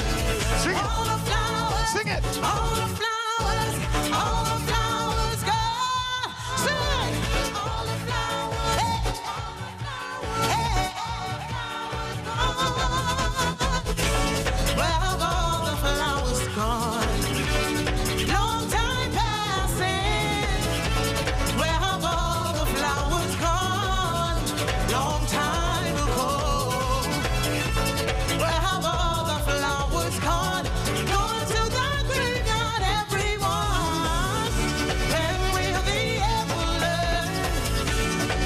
Sing it. All the flowers. Sing it. All the flowers. All the flowers gone. Sing. All the flowers. Hey. Where have all the flowers gone? Long time passing. Where have all the flowers gone? Long time ago. Where have all the flowers gone? Going to the graveyard, everyone. When will they ever learn?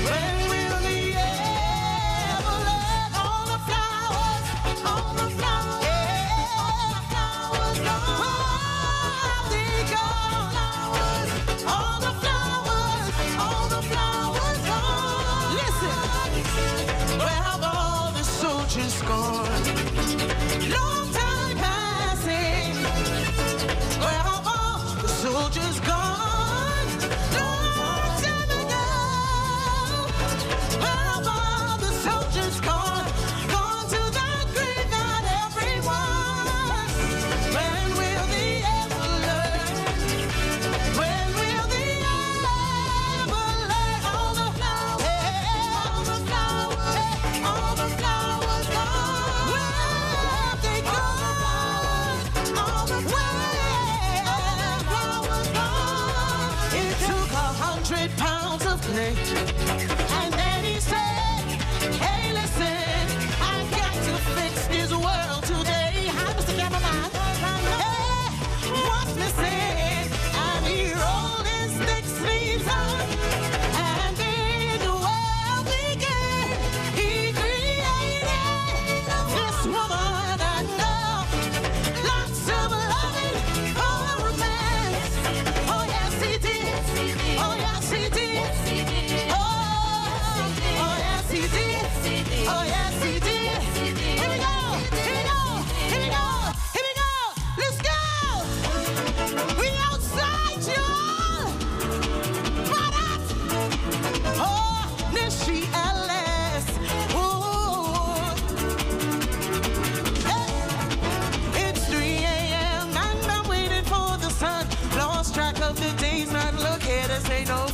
When will they ever learn? All the flowers, all the flowers, all the flowers gone. Where have they gone? All the flowers gone. Listen, where have all the soldiers gone? Long time passing. Where have all the soldiers gone? Long time ago. Where have all the soldiers gone? Gone to the graveyard, everyone. When will they ever learn? When will they ever learn? All the flowers, all the flowers, all the flowers gone.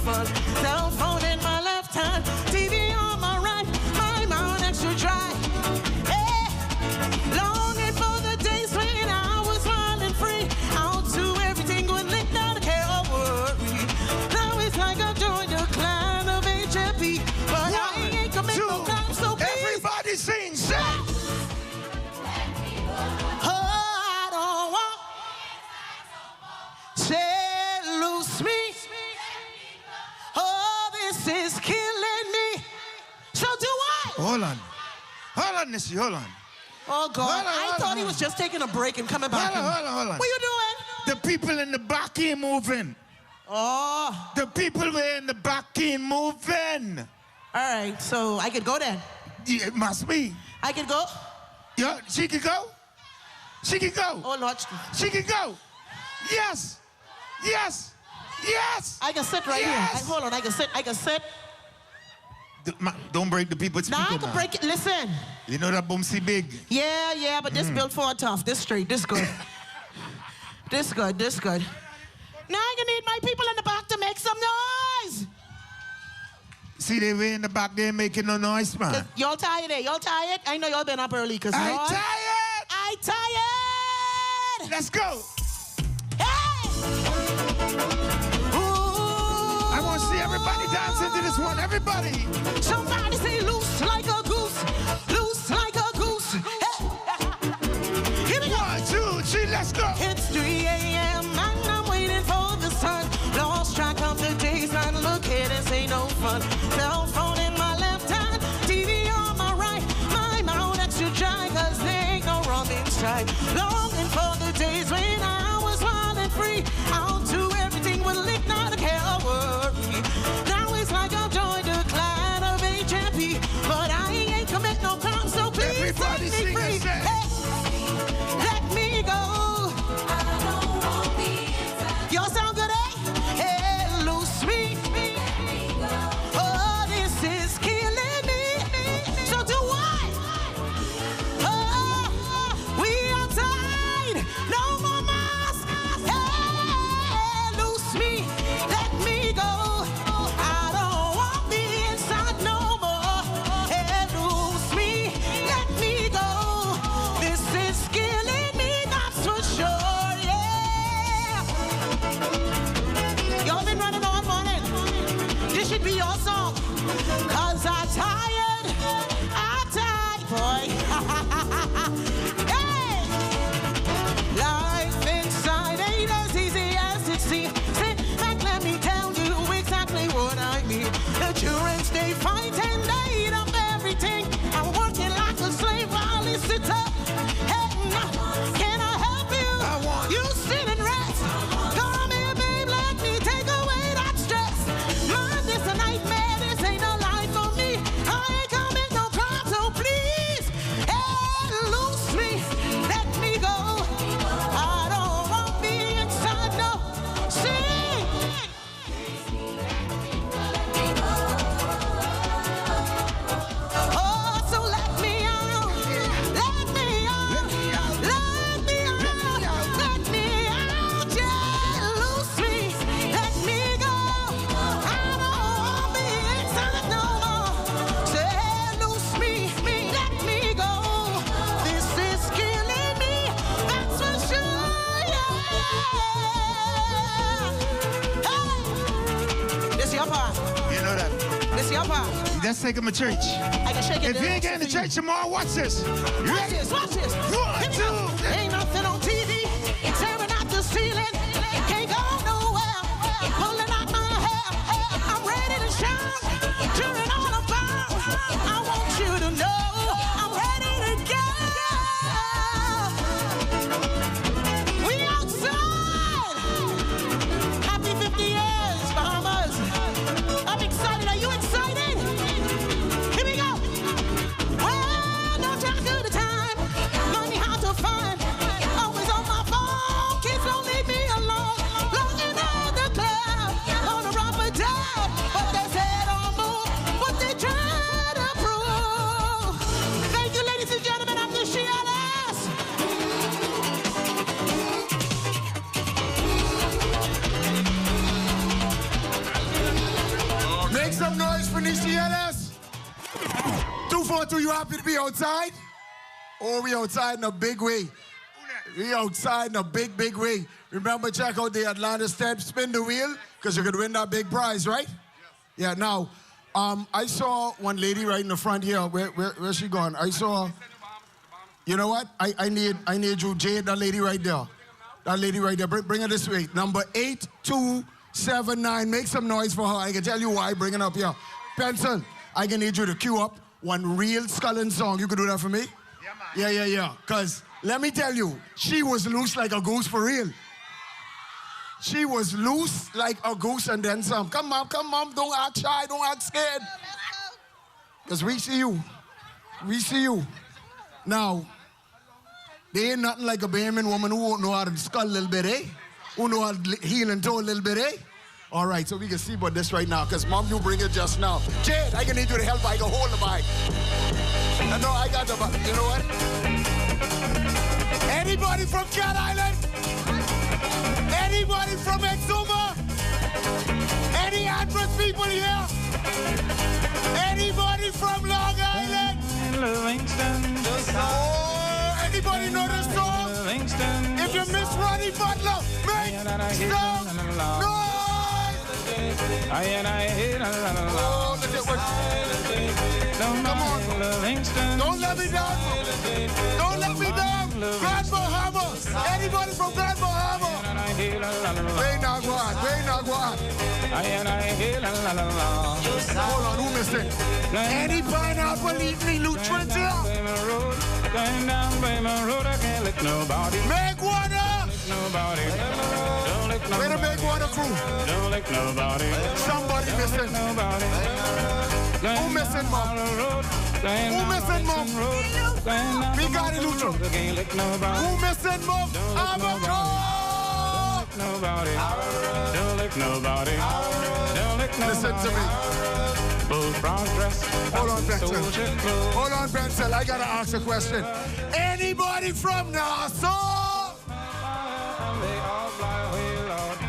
fun. Cell phone in my left hand, TV on my right, my mouth extra dry. Hey, longing for the days when I was wild and free. Out to everything with lick, not a care or worry. Now it's like I joined a clan of HFP, but I ain't commit no crime, so please. Everybody sing, sing. I don't want say loose me. Oh, this is killing me. So do what? Hold on. Hold on, Nissy, hold on. Oh, God. Hold I thought he was just taking a break and coming back. Hold on. What you doing? The people in the back ain't moving. Oh. The people were in the back ain't moving. All right, so I could go then. Yeah, it must be. I could go? Yeah, she can go. She can go. Oh, Lord. She can go. Yes. Yes. Yes. I can sit right here. Hold on, I can sit. Don't break the people's speaker. Nah, I can break it. Listen. You know that boomsy big. Yeah, but this built for a tough. This straight, this good. This good. Now I can need my people in the back to make some noise. See, they way in the back there making no noise, man. Y'all tired there? Y'all tired? I know y'all been up early because I tired. Let's go. Hey! Ooh. I want to see everybody dancing to this one. Everybody. Somebody say loose like a goose. Loose like a goose. Hey. Here we go. 1, 2, 3, let's go. It's 3 a.m. and I'm waiting for the sun. Lost track of the days and look here, this ain't no fun. Cell phone in my left hand, TV on my right. My mouth extra dry cause there ain't no rum inside. Longing for the days when I was wild and free. Out to everything with lick, not a care or worry. Now it's like I've joined a clan of HMP, but I ain't commit no crime, so please set me free. Hey, let me go. Y'all sound good, eh? Hey, loose me. Oh, this is killing me. So do what? Oh, we outside. No more masks. Hey, loose me. Let me go. I don't want me inside no more. Hey, loose me. Let me go. This is killing me, that's for sure, yeah. Y'all been running all morning. This should be your song. Cause I'm tired, boy. Hey! Life inside ain't as easy as it seems. Sit back, let me tell you exactly what I mean. The children stay fighting, they eat up everything. I'm working like a slave while it sits up. Hey, now, can I help you? You sit and rest. Come here, babe, let me take away that stress. Mind this a nightmare, this ain't a life for me. I ain't coming no crime, so please, hey, loose me, let me go. I don't want me inside, no. Sing. Oh, so let me out, let me out, let me out, let me out, yeah, loose me, let me go. I don't want me inside no more. Say, loose me, let me go. This is killing me, that's for sure, yeah. Hey, this your part. You know that. This your part. Let's take him to church. I can shake it. If you ain't getting to church tomorrow, watch this. Watch this, watch this. 1, 2, Ain't nothing on TV. Tearing out the ceiling. Can't go nowhere. Pulling out my hair. I'm ready to shout. Turning on a bomb. I want you to know I'm ready to go. We outside. Happy 50 years, Bahamas. I'm excited. Are you excited? Here we go. Well, no time to the time. Money hard to find. Always on my phone. Kids don't leave me alone. 242, you happy to be outside? Oh, we outside in a big way. We outside in a big, big way. Remember, check out the Atlantis step, spin the wheel, because you could win that big prize, right? Yeah, now, I saw one lady right in the front here. Where's she gone? I saw, you know what? I need you, Jade, that lady right there. That lady right there. Bring her this way. Number 8279. Make some noise for her. I can tell you why. Bring it up here. Pencil, I can need you to cue up one real sculling song. You could do that for me? Yeah. Because let me tell you, she was loose like a goose for real. She was loose like a goose and then some. Come on. Don't act shy. Don't act scared. Because we see you. We see you. Now, there ain't nothing like a Bahamian woman who won't know how to skull a little bit, eh? Who know how to heel and toe a little bit, eh? All right, so we can see about this right now, because Mom, you bring it just now. Jade, I can need you to help. I can hold the bike. No, I got the bike. You know what? Anybody from Cat Island? Anybody from Exuma? Any Atlas people here? Anybody from Long Island? Oh, anybody know this song? If you miss Ronnie Butler, make some noise! Oh, come on. Don't let me down. Don't let me down. Grand Bahama. Anybody from Grand Bahama? Way Nagwan. Hold on, who missing? Any pineapple eat me, Lutrans here? Going down Bayman Road, I can't lick nobody. Make water! Nobody. Where the make water crew? Don't lick nobody. Somebody missing. Nobody. Who missing, Mom? Who missing, Mom? We got it, Lutro. Who missing, Mom? Nobody. Don't lick nobody. Don't lick nobody. Listen to me. Hold on, Pencil. I gotta ask a question. Anybody from Nassau?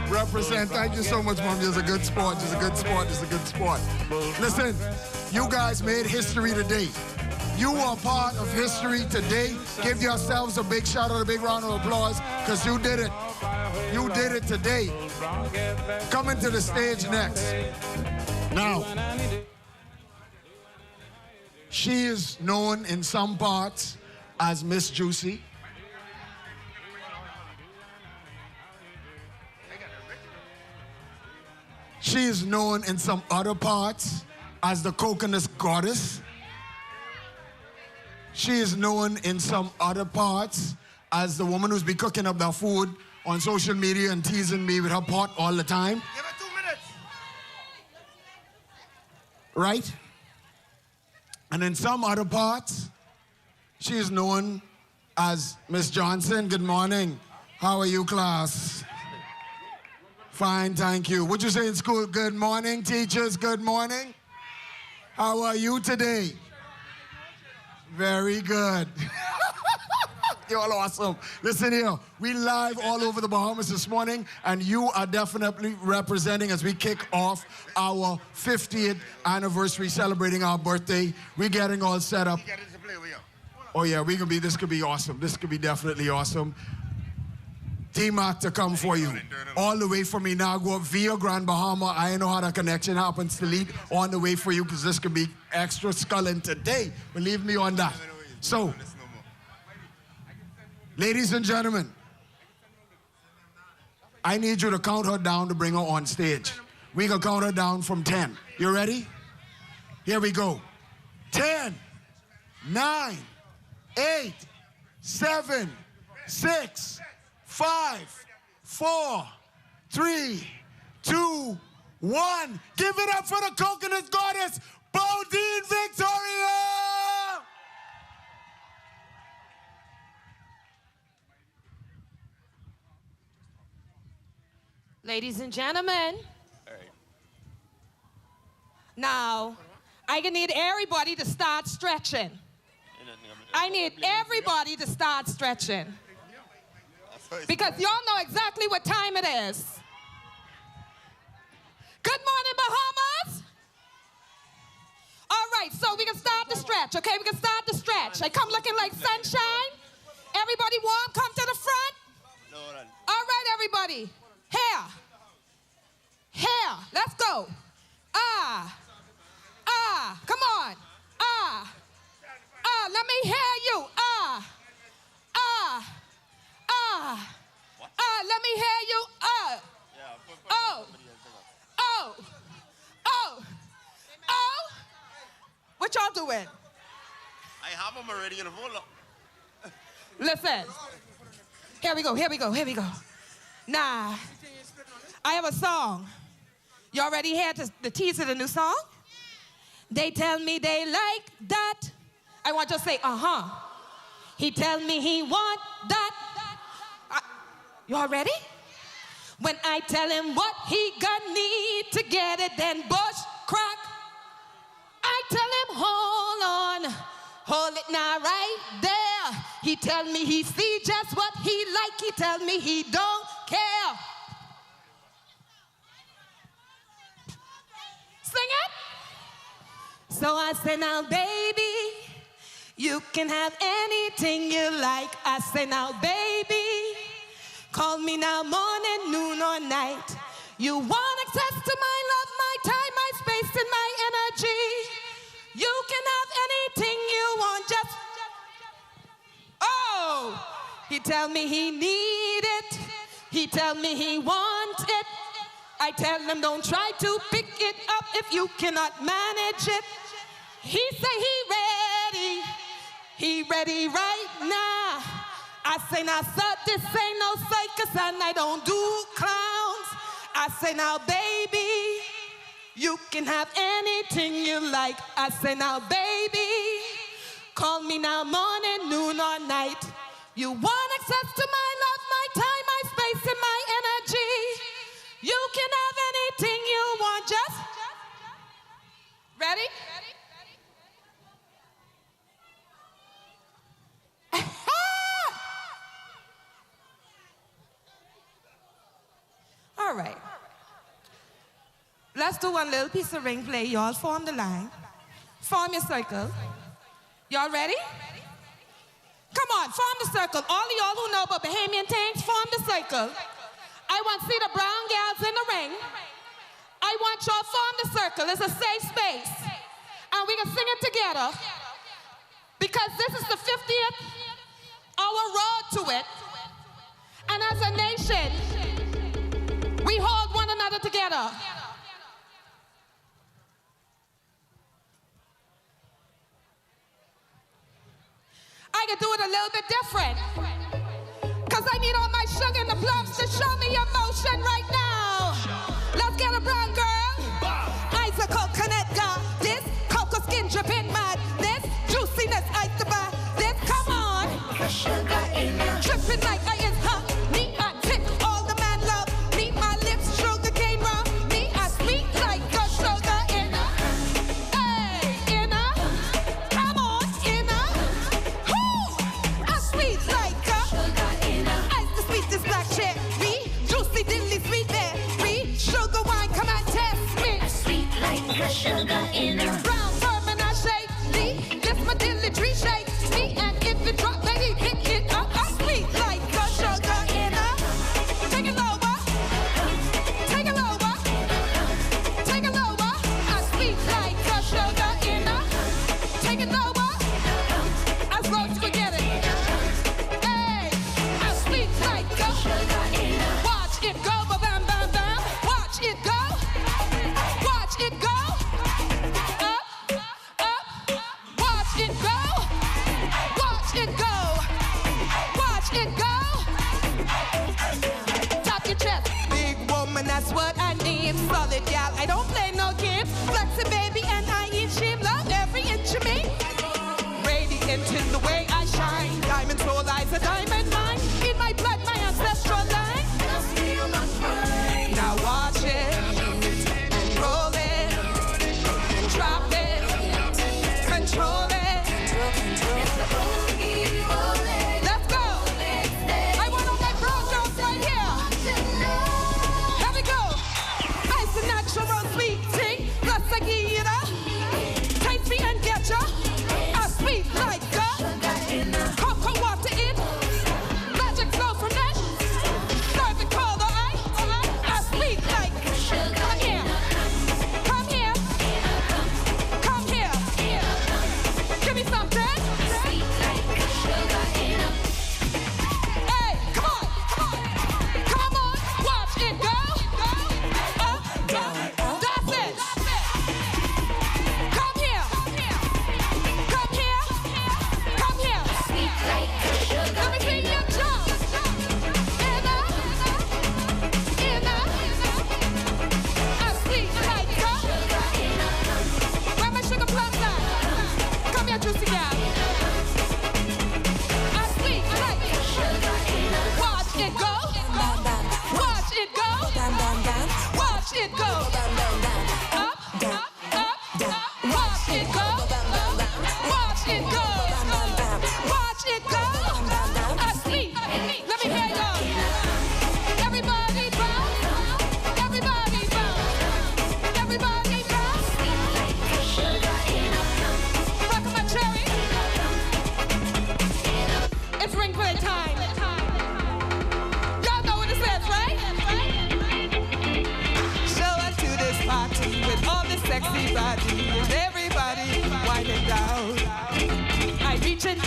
Represent. Thank you so much, Mom. You're a good sport. Listen, you guys made history today. You are part of history today. Give yourselves a big shout out, a big round of applause, because you did it. You did it today. Coming to the stage next. Now, she is known in some parts as Miss Juicy. She is known in some other parts as the Coconut Goddess. She is known in some other parts as the woman who's been cooking up the food on social media and teasing me with her pot all the time. Give her 2 minutes. Right? And in some other parts, she is known as Miss Johnson. Good morning. How are you, class? Fine, thank you. What'd you say in school? Good morning, teachers. Good morning. How are you today? Very good. You're all awesome. Listen here, we live all over the Bahamas this morning, and you are definitely representing as we kick off our 50th anniversary, celebrating our birthday. We're getting all set up. Oh yeah, this could be awesome. This could be definitely awesome. T-Mac to come for you. All the way from Inagua via Grand Bahama. I know how that connection happens to lead on the way for you, because this could be extra sculling today. Believe me on that. So, ladies and gentlemen, I need you to count her down to bring her on stage. We can count her down from 10. You ready? Here we go. 10, 9, 8, 7, 6, 5, 4, 3, 2, 1. Give it up for the Coconut Goddess, Bodine Victoria! Ladies and gentlemen, now I need everybody to start stretching. I need everybody to start stretching. Because y'all know exactly what time it is. Good morning, Bahamas. All right, so we can start stretch, okay? We can start the stretch. I come looking like sunshine. Everybody warm, come to the front. All right, everybody. Here. Here. Let's go. Ah. Ah. Come on. Ah. Ah. Let me hear you. Ah. Ah. Ah. Ah. Let me hear you. Ah. Oh. Oh. Oh. Oh. What y'all doing? I have them already in the roll. Listen. Here we go, here we go, here we go. Nah, I have a song. You already had the tease of the new song? They tell me they like that. I want you to say, uh-huh. He tell me he want that. You all ready? When I tell him what he gonna need to get it, then bush crack. I tell him, hold on. Hold it now right there. He tell me he see just what he like. He tell me he don't care. Sing it. So I say, now baby, you can have anything you like. I say, now baby, call me now morning, noon or night. You want access to my love, my time, my space, and my energy. You can have anything you want, just... Oh! He tell me he need it. He tell me he want it. I tell him don't try to pick it up if you cannot manage it. He say he ready. He ready right now. I say now, sir, this ain't no circus and I don't do clowns. I say now, baby, you can have anything you like. I say now, baby, call me now morning, noon or night. You want access to my love, my time, my space, and my energy. You can have anything you want, just... Ready? All right. Let's do one little piece of ring play. Y'all form the line. Form your circle. Y'all ready? Come on, form the circle. All of y'all who know about Bahamian things, form the circle. I want to see the brown gals in the ring. I want y'all form the circle. It's a safe space. And we can sing it together. Because this is the 50th, our road to it. And as a nation, we hold one another together. I can do it a little bit different. Cause I need all my sugar and the plums to show me emotion right now. Let's get a brown girl. Icicle connector. This cocoa skin dripping mud. This juiciness ice to buy. This, come on. Dripping like I is hot. Me, I tip all the man love. Me, my lips, sugar cane rum. Me, I sweet like a sugar in a. Hey, in a. Come on, in a. Sweet like a sugar in a ice to sweet this black cherry, juicy dilly sweet berry, sugar wine come and test me. Sweet like a sugar in a brown firm and I shake me. This my dilly tree shake me and if it drop, baby pick it up. I sweet like a sugar in a. Take it over, take it over, take it over. I sweet like a sugar in a. Take it over, I wrote to forget it. Watch it go, ba bam bam bam. Watch it go. Watch it go. Up, up. Watch it go. Watch it go. Watch it go. Top your chest, big woman. That's what I need. Solid gal. I don't play no games. Flexi baby and I eat shit. Love every inch of me. Radiant in the way I shine. Diamond soul eyes, a diamond mine. In my blood, my ancestral line. Now watch it, and roll it, and drop it, control it. Let's go. I want all my brown girls right here. Here we go. Ice and natural sweet tea, plus I give you the taste me and get ya.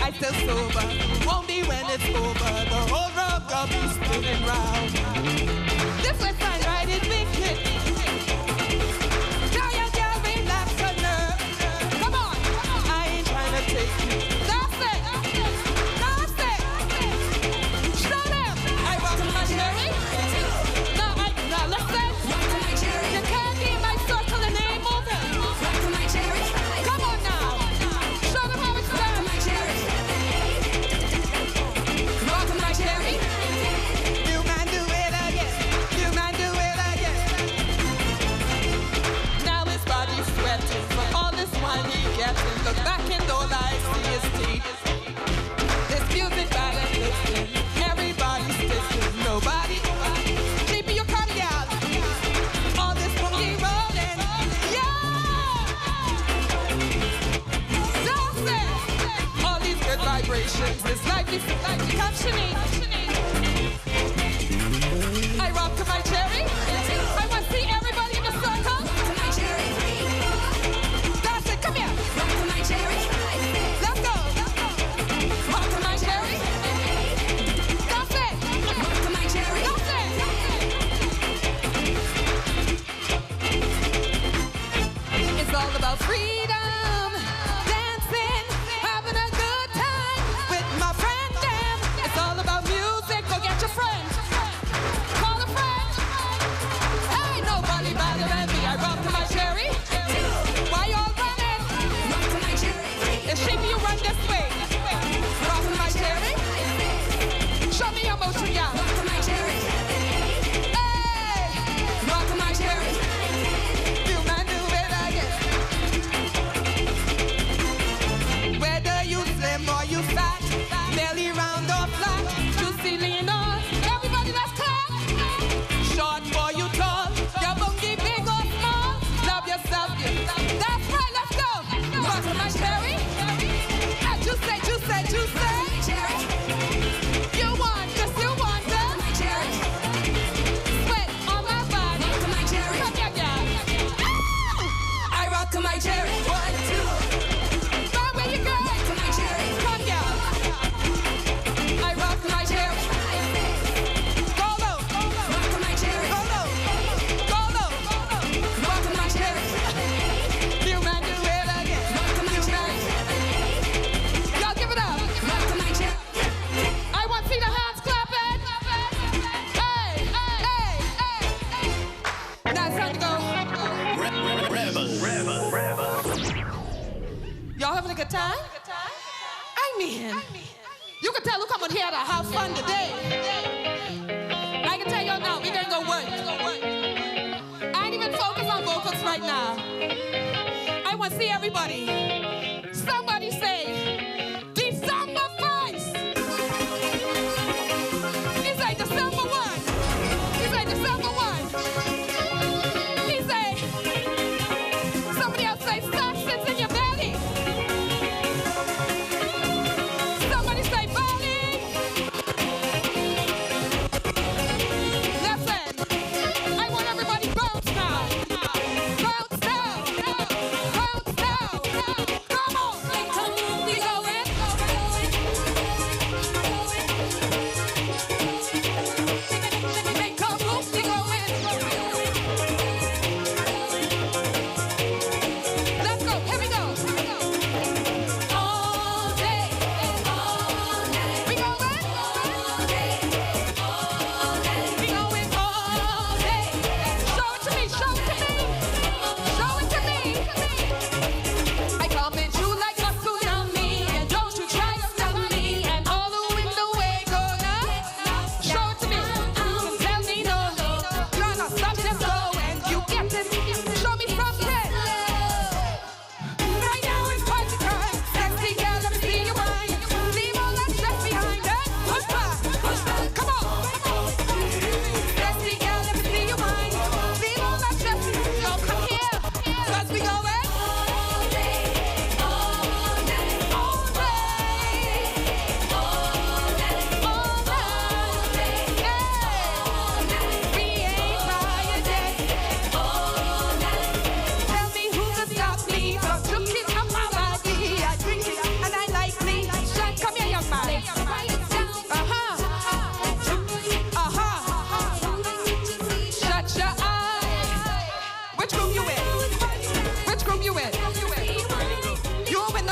I still sober. Won't be when it's over. The whole road will be spinning round. This was fine, right? It's big hit. Giant girl, relax your nerve. Come on, I ain't trying to take you. That's it. That's it. Show them. I rock my cherry. Now listen. You can't be in my circle and ain't moving. Come on now. Show them how it's done. Rock my cherry. You man do it again. You man do it again. Now his body's sweating from all this wine he getting. Look back in those eyes, see his teeth. This music bad and listening. Everybody's listening. Nobody. Keep your come, gal. All this boogie rolling. Yeah! Dancing. All these good vibrations. This life is come Shani. I rock to my cherry. I want to see everybody in the circle. That's it. Come here. Rock to my cherry. Let's go. Rock to my cherry. That's it. Rock to my cherry. That's it. It's all about freedom, dancing, having a good time with my friend Dan. It's all about music. Go get your friends. Call a friend. Hey, nobody better than me. I rock to my cherry. Why y'all running? Rock to my cherry. It's shape you run this way. Rock to my cherry. Show me your motion, y'all. Rock to my cherry. Hey, rock to my cherry. You man do it again. Whether you slim or you fat, belly round or flat, juicy lean on. Everybody let's clap. Short or you tall, your boogie big or small. Love yourself, that's right, let's go. Rock to my cherry. Juicy. You want this, you want that. Sweat on my body. Come here, girl. I rock to my cherry. 1, 2. Bye, where you go? To my cherry. Come, girl. I rock to my cherry. Go low. Rock to my cherry. Go low. Rock to my cherry. You man do it again. Rock to my cherry. Y'all give it up. Rock to my cherry. I want to see the hands clapping. Hey. Now it's time to go. Y'all having a good time? I mean, you can tell who come on here to have fun today. I can tell y'all now, we're gonna go work. I ain't even focus on vocals right now. I want to see everybody. Somebody say, December 1st. He say December 1. He say December 1. He say, somebody else say, substance in your belly. Somebody say, belly. Listen, I want everybody bounce now. Bounce down. Bounce down.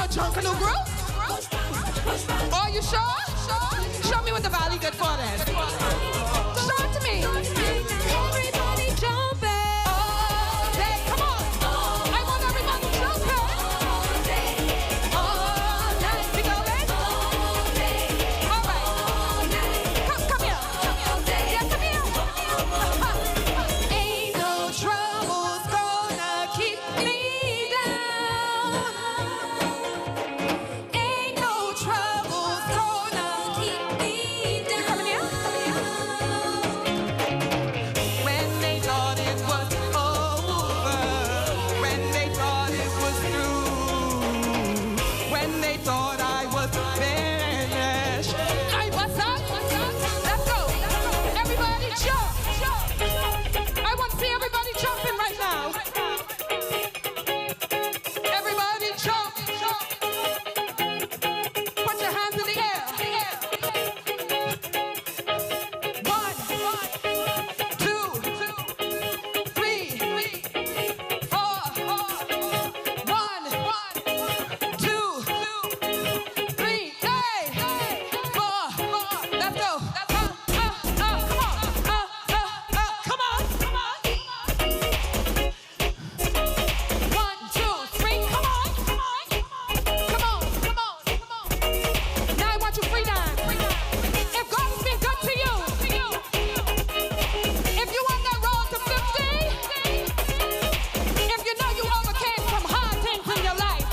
a Junkanoo group? Are you sure? Show me what the valley good for then. Show it to me. Everybody jumping. All day. Come on. I want everybody jumping. All day. All night. We going? All day. All right. All night. Come here. Yeah, come here. Ain't no troubles gonna keep me down. Ain't no troubles gonna keep me down. You coming here? When they thought it was over, when they thought it was through, when they thought I was finished, I was up. Let's go. Everybody jump. I want to see everybody jumping right now. Everybody jump. Put your hands in the air. 1, 2, 3, 4. 1, 2, 3, 4. Let's go. Come on. 1, 2, 3. Come on. Now I want you free dance. If God has been good to you, if you on that road to 50, if you know you overcame some hard things in your life,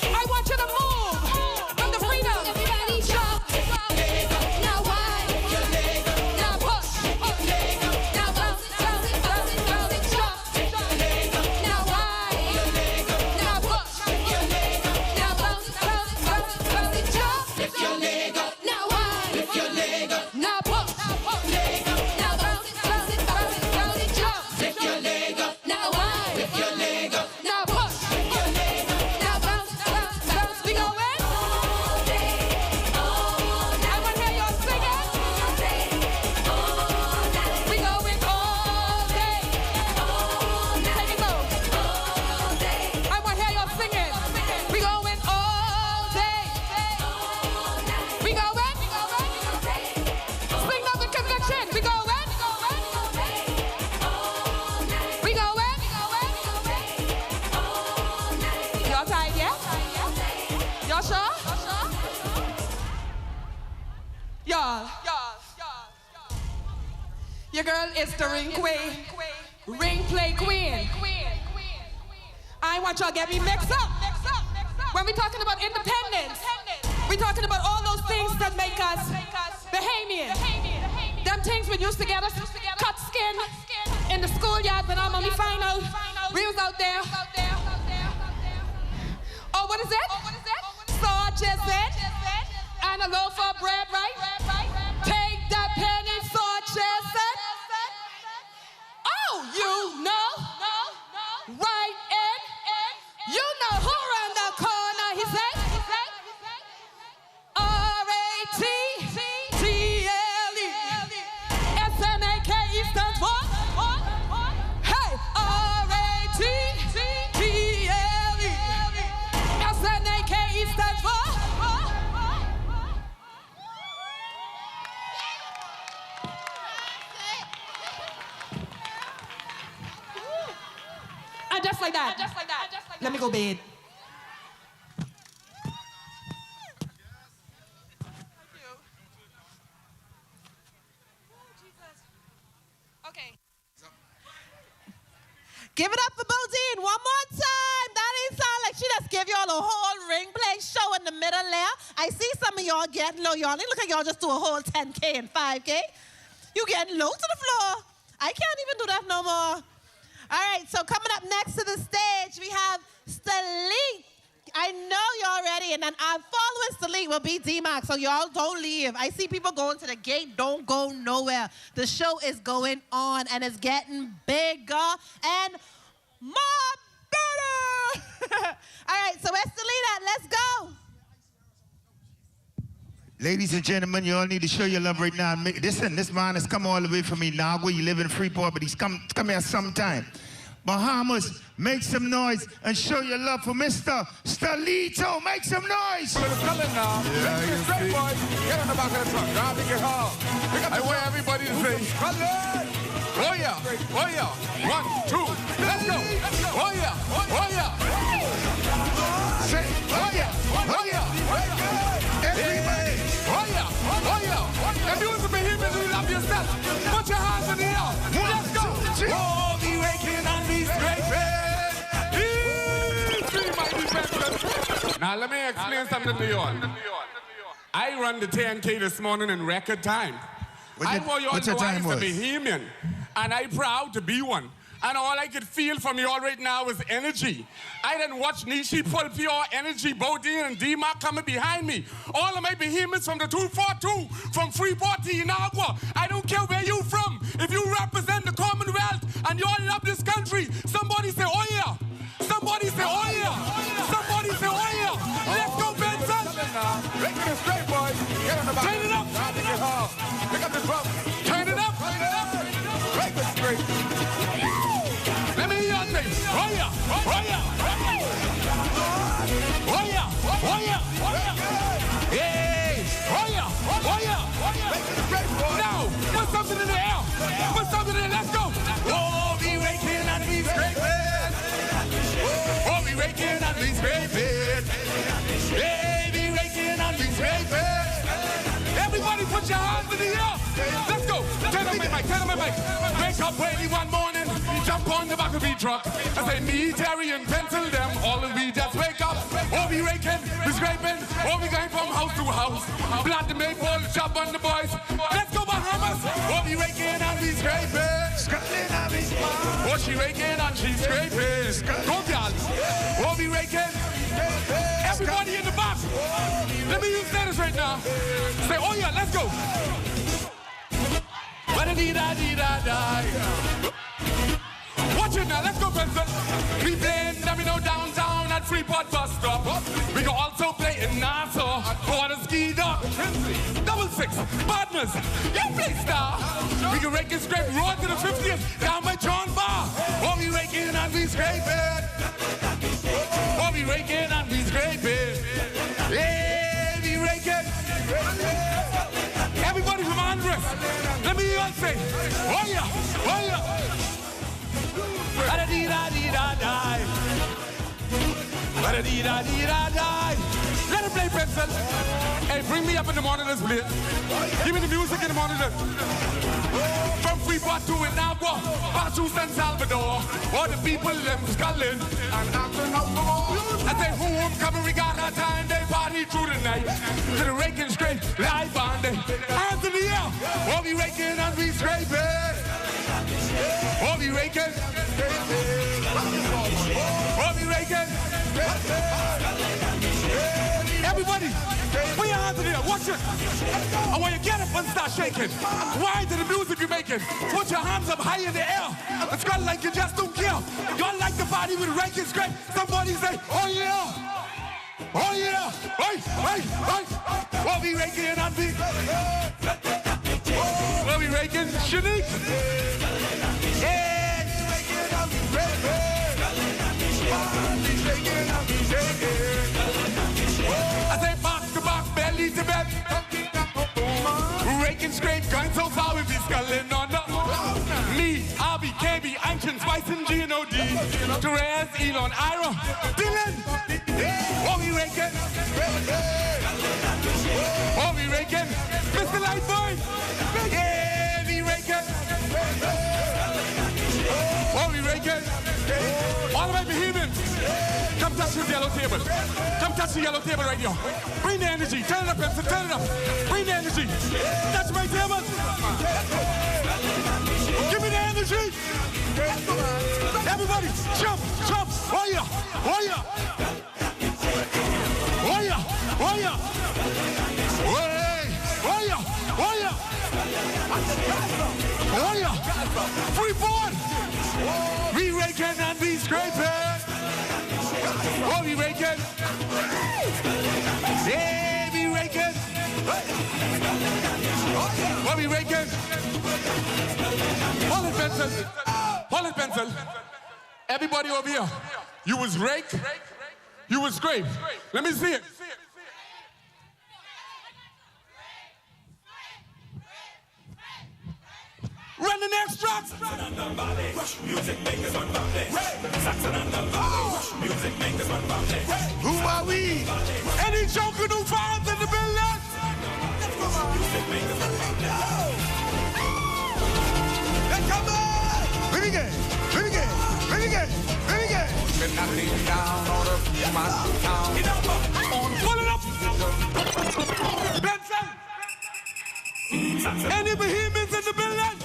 I want you to move from the freedom. Everybody jump. Now wide. Now push. Now bounce it, jump. Now wide. Now push. Now bounce it, jump. Lift your leg up. Now wide. Lift your leg up. Now push. Now bounce it, jump. Lift your leg up. Now wide. Lift your leg up. Now push. Now bounce. We going? All day. I want to hear y'all singing. All day. We going all day. Take it low. I want to hear y'all singing. We going all day. We going? Sing up with conviction. We going? We going? Y'all tired, yeah? Y'all sure? Y'all. Your girl is the ring queen. Ring play queen. I want y'all to get me mixed up. When we talking about independence, we talking about all those things that make us Bahamian. Them things we used to get us cut skin in the schoolyard when our mommy find out we was out there. Oh, what is it? Sausages and a loaf of bread, right? Take that penny sausages. Oh, you know, right in. You know who around the corner, he said. R-A-T-T-L-E. S-N-A-K-E stands for. Hey, R-A-T-T-L-E. S-N-A-K-E stands for. And just like that. Let me go bed. Okay. Give it up for Bodine one more time. That ain't sound like she just gave y'all a whole ring play show in the middle there. I see some of y'all getting low. Y'all look like y'all just do a whole 10K and 5K. You getting low to the floor. I can't even do that no more. All right, so coming up next to the stage, we have Stalik. I know y'all ready, and then our following Stalik will be D-Max, so y'all don't leave. I see people going to the gate. Don't go nowhere. The show is going on, and it's getting bigger and more better. All right, so where's Stalik at? Let's go. Ladies and gentlemen, you all need to show your love right now. Listen, this man has come all the way from Inagua. You live in Freeport, but he's come here sometime. Bahamas, make some noise and show your love for Mr. Stalito. Make some noise. Get on the back of the truck. Now take it hard. I want everybody to say, oh yeah, oh yeah. 1, 2, let's go. Oh yeah, oh yeah. Say, oh yeah, oh yeah. Everybody. Oh yeah, oh yeah. If you was a behemoth, you love yourself. Put your hands in the air. Let's go. Oh, be waking and be scraping. Now let me explain something to you all. I run the 10K this morning in record time. I know you all know I was a Bahamian, and I'm proud to be one. And all I could feel from you all right now is energy. I didn't watch Nishi pull pure energy, Bodine and D-Mark coming behind me. All of my Bahamians from the 242, from Freeport to Inagua. I don't care where you from. If you represent the Commonwealth and you all love this country, somebody say, oh yeah. Somebody say, oh yeah. Somebody say, oh yeah. Let's go, Benson. Make it straight, boys. Get on the back. Turn it up. Pick up the drum. Turn it up. Make it straight. Let me hear you say, oh yeah, oh yeah, oh yeah, oh yeah, hey, oh yeah, oh yeah. Now, put something in the air. Put something in there. Let's go. Oh, be raking and be scraping. Oh, be raking and be scraping. Hey, be raking and be scraping. Everybody put your hands in the air. Let's go. Turn on my mic, turn on my mic. Wake up early one morning, jump on the back of the truck. I say, me, Terry, and pencil them. All of we just wake up. Oh, we raking, we scraping. Oh, we going from house to house. Blood the maple, jump on the boys. Let's go, Bahamas. Oh, we raking and we scraping. Oh, she raking and she scraping. Go, girl. Oh, we raking. Everybody in the back. Let me use this right now. Say, oh yeah, let's go. Watch it now, let's go, Benson. We playing domino downtown at Freeport bus stop. We can also play in Nassau, Border Ski Dock, 66, partners, you play star. We can rake and scrape, road to the 50th, down by John Bar. Oh, we raking and we scraping. Oh, we raking and we scraping. Yeah, we raking. Everybody from Andres, let me hear you say, oh yeah, oh yeah. Da-da-dee-da-dee-da-die. Da-da-dee-da-dee-da-die. Let it play, pencil. Hey, bring me up in the morning, let's play. Give me the music in the morning. From Freeport to Inagua, back to San Salvador. All the people, them sculling and acting out the wall. I say, homecoming, we got our time, they party through the night. To the raking straight, live on the hands in the air. Oh, we raking and we scraping. Oh, we raking. Oh, we raking. Everybody, put your hands in the air. Watch it. I want you to get up and start shaking. Why to the music you're making? Put your hands up high in the air. It's kind of like you just don't care. Y'all like the party with raking straight. Somebody say, oh yeah. Oh yeah. Hey, hey, hey. Oh, we raking and we. Oh, we raking. Shanique. Yeah. I say box to box, belly to bed. Raking scrape, going so far with this sculling on the. Me, Abby, KB, Ancient, Spice, and G&OD. Therese, Elon, Ira, Dylan. Oh, we raking. Oh, we raking. Mr. Lightboy. Yeah, we raking. Oh, we raking. All of my Bahamians, come touch this yellow table. Come touch the yellow table right here. Bring the energy. Turn it up, Benson. Turn it up. Bring the energy. Touch my table. Give me the energy. Everybody, jump, jump. Oh yeah, oh yeah. Oh yeah, oh yeah. Oh yeah, oh yeah. Oh yeah. Freeport. We raking and we scraping. Oh, we raking. Yeah, we raking. Oh, we raking. Hold it, Benson. Hold it, Benson. Everybody over here, you was raked, you was scraped. Let me see it. Run the next track. Who are we? Any Junkanoo fans in the building? Come on! Let me get. When I came down on my town. Pull it up! Benson! Any Bohemians in the building?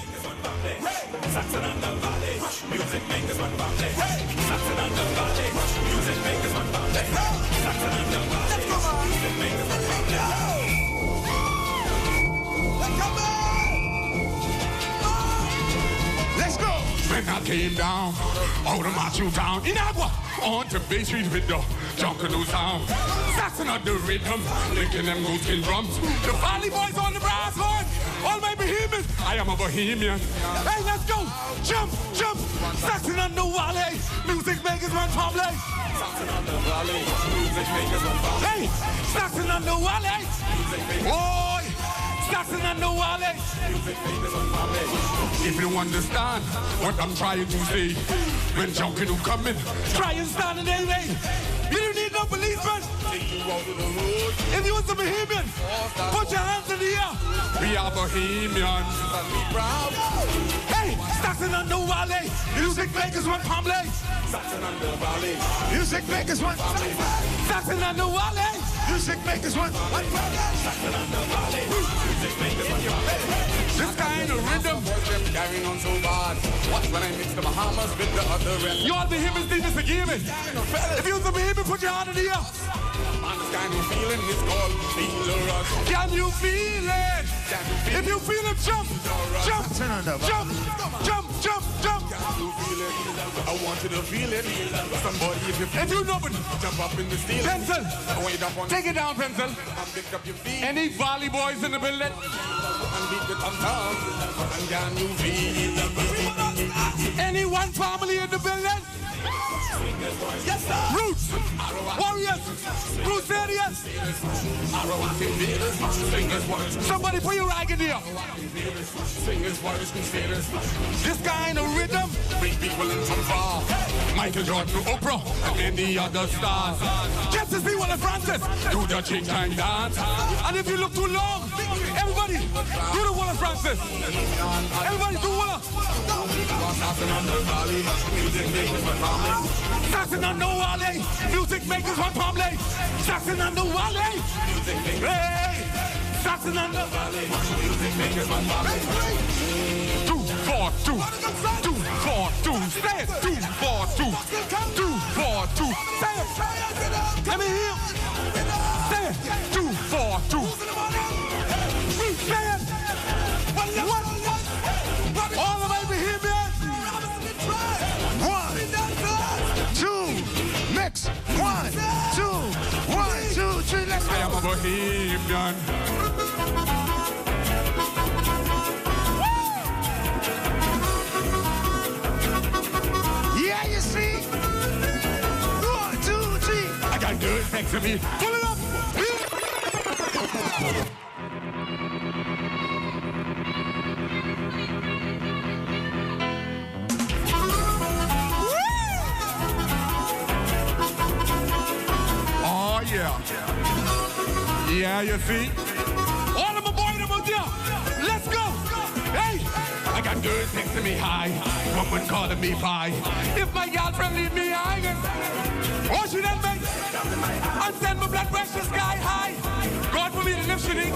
Saxon and the Valley, music makers one Valley. Saxon and the Valley, music makers one Valley. Saxon and the Valley, music makers one Valley. Let's go! When I came down, out of my shoe town, in Agua, on to Bay Street with the Junkanoo sound. Saxon on the rhythm, licking them goatskin drums. The Valley boys on the brass horn, all my Bohemians, I am a Bohemian. Hey, let's go! Jump, jump! Saxon on the Valley, music makers run public. Saxon on the Valley, music makers run public. Hey, Saxon on the Valley, boy! Saxon on the Valley, music makers run public. If you understand what I'm trying to say, when Junkanoo come in, try and stand in their way. You don't need no policeman. If you was a Bohemian, put your hands in the air. We are Bohemians. Hey, Saxon on the Valley, music makers want family. Saxon on the Valley, music makers want family. Saxon on the Valley, music makers want family. Saxon on the Valley, music makers want family. This kind of rhythm carrying on so bad. Watch when I mix the Bahamas with the other end. You all Bohemians need this again. If you was a Bohemian, put your hand in the air. Man, this kind of feeling is called feel the rush. Can you feel it? If you feel it, jump, jump, jump, jump, jump, jump. Can you feel it? I want you to feel it. Somebody, if you know it, jump up in the steel. Pencil, take it down, Pencil. Any Valley boys in the building? And beat the tom-tom. And can you feel it? Any one family in the building? Yes, sir. Roots, Warriors, Crusaders. Somebody put your rag in here. This kind of rhythm bring people in from far. Michael Jordan to Oprah and many other stars. Just to see Wallace Francis do the chick time dance. And if you look too long, everybody do the Wallace Francis. Everybody do Wallace. Saxon on the Valley, music makers one family. Saxon on the Valley, music makers one family. Saxon on the Valley, music makers. Hey, Saxon on the Valley, music makers one family. 2, 4, 2, 2, 4, 2. Say it. 2, 4, 2, 2, 4, 2. Say it. Let me hear. Say it. 2, 4, 2. Say it. What? All of my Bohemians. 1, 2, mix. 1, 2, 1, 2, 3. Let's go. I am a Bohemian. Yeah, you see. 1, 2, 3. I got good next to me. Pull it up. Yeah, you see? All of my boys about there. Let's go. Hey, I got girls next to me high. Woman calling me bi. If my girlfriend leave me hanging, oh, she then make and send my blood pressure sky high. God forbid it if she think.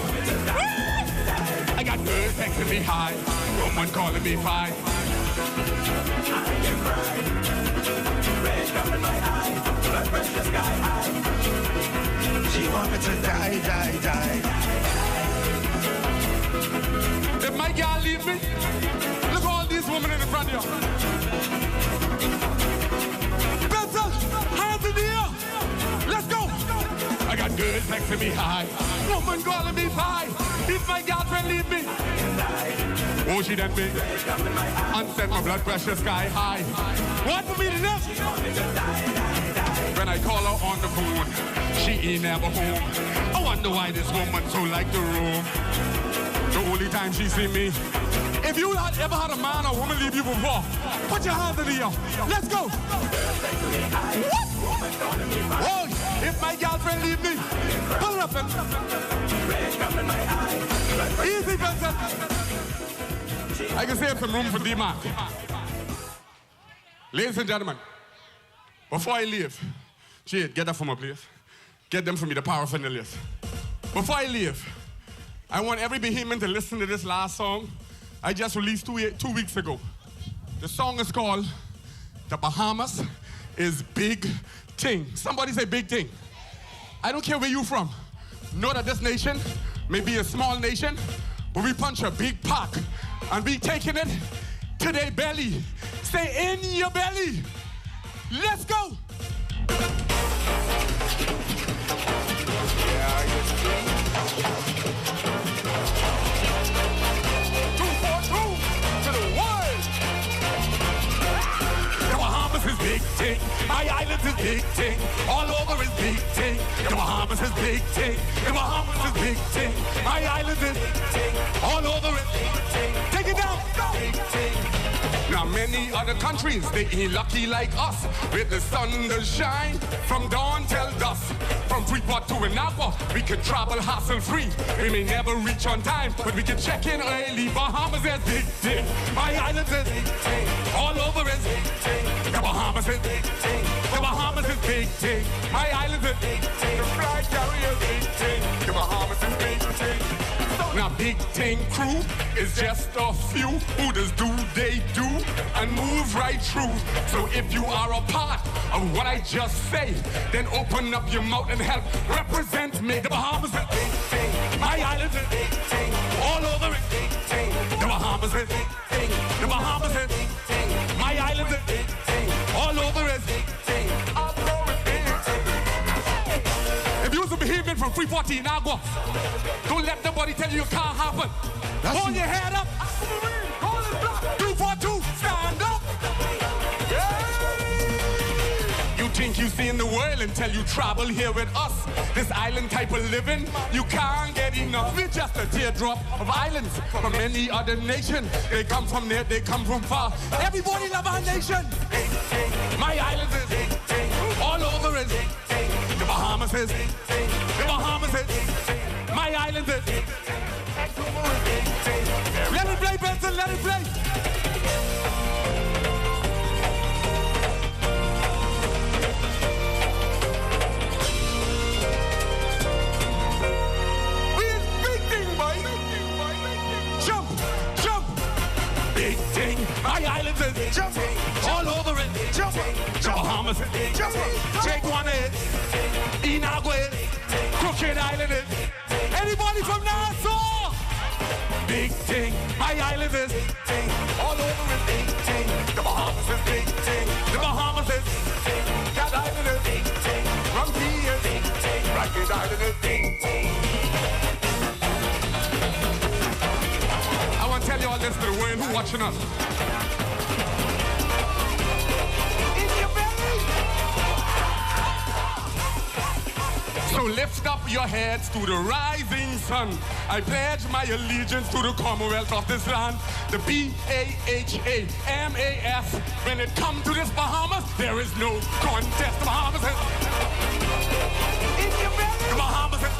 I got girls next to me high. Woman calling me bi. I can cry. Red come in my eye. Blood pressure sky high. She want me to die, die, die. If my girl leave me, look at all these women in the front here. Better, hands in the air. Let's go. I got girls next to me high. Woman calling me bi. If my girlfriend leave me, Oh, she that big and set my blood pressure sky high. What for me to know? When I call her on the phone, she ain't never home. I wonder why this woman so like the room. The only time she see me. If you had ever had a man or woman leave you before, put your hands in the air. Let's go. Oh, if my girlfriend leave me, pull it up and easy, Vincent. I can save some room for D-Mark. Ladies and gentlemen, before I leave, Jade, get that from my place. Get them for me, the power of the list. Before I leave, I want every Bahamian to listen to this last song I just released 2 weeks ago. The song is called The Bahamas is Big Thing. Somebody say big thing. I don't care where you're from. Know that this nation may be a small nation, but we punch a big pack and we taking it to their belly. Say in your belly. Let's go. Is big thing. My island is big thing. All over is big thing. The Bahamas is big thing. The Bahamas is big thing. My island is big thing. All over is big thing. Take it down. Big thing. Now many other countries, they ain't lucky like us. With the sun to shine from dawn till dusk. From Freeport to Anagua, we can travel hassle-free. We may never reach on time, but we can check in early. Bahamas is big thing. My island is big thing. All over is big thing. The Bahamas is big thing. The Bahamas is big thing. My island is big thing. The flag carrier is big thing. The Bahamas is big thing. Now big thing crew is just a few who just do they do and move right through. So if you are a part of what I just say, then open up your mouth and help represent me. The Bahamas is big thing. My island is big thing. All over it big thing. The Bahamas is big thing. The Bahamas is big thing. My island is big thing. All over it big thing. All over it big thing. If you're a Bahamian from Freeport to Inagua, don't let nobody tell you it can't happen. Hold your head up. 242, stand up. Yeah. You think you see in the world until you travel here with us. This island type of living, you can't get enough. We're just a teardrop of islands from any other nation. They come from there, they come from far. Everybody love our nation. My island is all over it. The Bahamas is, the Bahamas is, my island is. Let it play, Benson, let it play. We is big thing, boy. Jump, jump. Big thing, my island is jump. All over it, jump. The Bahamas is jump. Take one is, Inagua is, Crooked Island is. Anybody from Nassau? Big thing, my island is big thing. All over is big thing. The Bahamas is big thing. The Bahamas is big thing. Cat Island is big thing. Rumpy is big thing. Rikers Island is big thing. I want to tell you all this to the world who's watching us. So lift up your heads to the rising sun. I pledge my allegiance to the Commonwealth of this land. The B-A-H-A-M-A-S. When it comes to this Bahamas, there is no contest. The Bahamas is in your belly. The Bahamas is.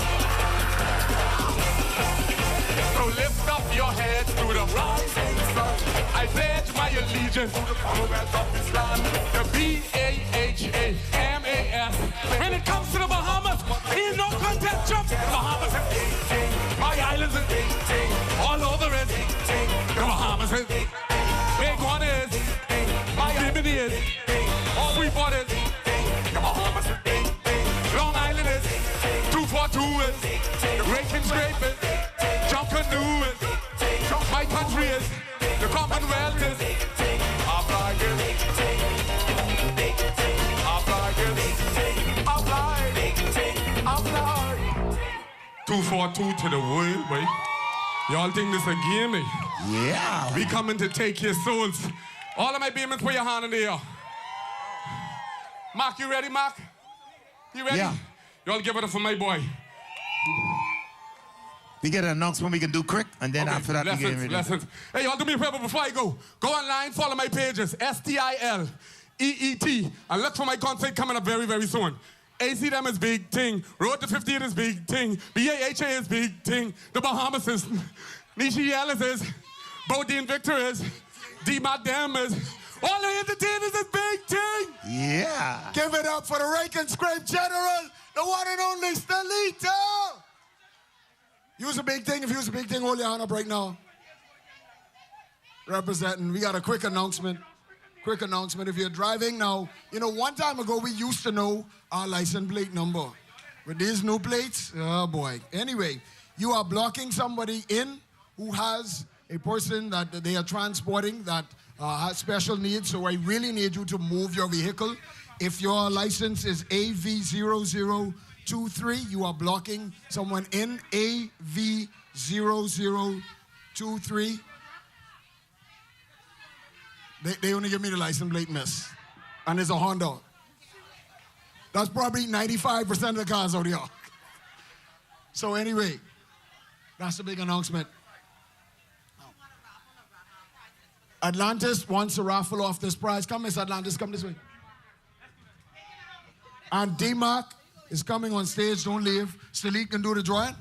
So lift up your heads to the rising sun. I pledge my allegiance to the Commonwealth of this land. The B-A-H-A-M-A-S. When it comes to the Bahamas, ain't no contest. Jump. The Bahamas is big thing. My islands is big thing. All over is big thing. The Bahamas is big. Big one is my Bimini is. All Freeport is. The Bahamas is big thing. Long Island is. 242 is. The Rake and Scrape is. Junkanoo is. My country is. The Commonwealth is. Our flag is. Our flag is. Our flag. Our flag. 242 to the world, boy. Y'all think this a game? Yeah. We coming to take your souls. All of my demons, put your hand in the air. Mark, you ready, Mark? You ready? Yeah. Y'all give it up for my boy. We get an announcement we can do quick, and then after that we get ready. Lessons. Hey, y'all do me a favor before I go. Go online, follow my pages, STILEET, and look for my concert coming up very, very soon. ACDM is big thing. Road to 50 is big thing. BAHA is big thing. The Bahamas is. Nishi Ellis is. Bodine Victor is. D-Mac Dem is. All the entertainers is big thing. Yeah. Give it up for the Rake and Scrape General, the one and only Stelito. Use a big thing. If you use a big thing, hold your hand up right now. Representing. We got a quick announcement. Quick announcement. If you're driving now, you know, one time ago we used to know our license plate number. With these new plates, oh boy. Anyway, you are blocking somebody in who has a person that they are transporting that has special needs, so I really need you to move your vehicle. If your license is AV0023, you are blocking someone in AV0023. They only give me the license plate, miss. And it's a Honda. That's probably 95% of the cars out here. So anyway, that's the big announcement. Atlantis wants to raffle off this prize. Come, Miss Atlantis, come this way. And D-Mac is coming on stage. Don't leave. Stalik can do the drawing.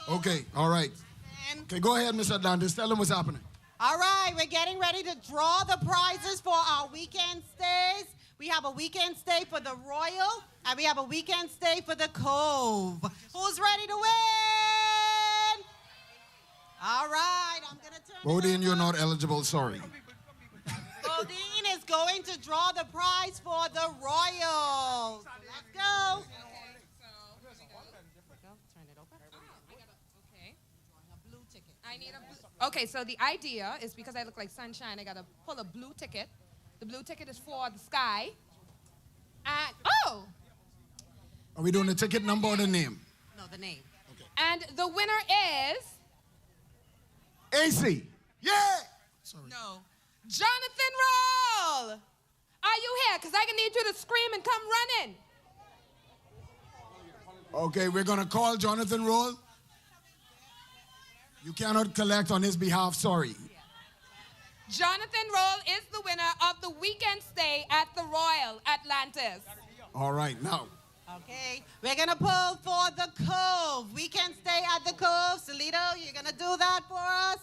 Okay, all right. Okay, go ahead, Miss Atlantis. Tell them what's happening. All right, we're getting ready to draw the prizes for our weekend stays. We have a weekend stay for the Royal, and we have a weekend stay for the Cove. Who's ready to win? All right, I'm going to turn Bodine, you're not eligible, sorry. Bodine is going to draw the prize for the Royals. Let's go. Okay, so the idea is because I look like sunshine, I gotta pull a blue ticket. The blue ticket is for the sky. And, oh! Are we doing the ticket number or the name? No, the name. Okay. And the winner is... AC. Yeah! Sorry. No. Jonathan Roll! Are you here? Because I can need you to scream and come running. Okay, we're gonna call Jonathan Roll. You cannot collect on his behalf, sorry. Jonathan Roll is the winner of the weekend stay at the Royal Atlantis. All right, now. Okay, we're gonna pull for the Cove. Weekend stay at the Cove. Salito, you're gonna do that for us?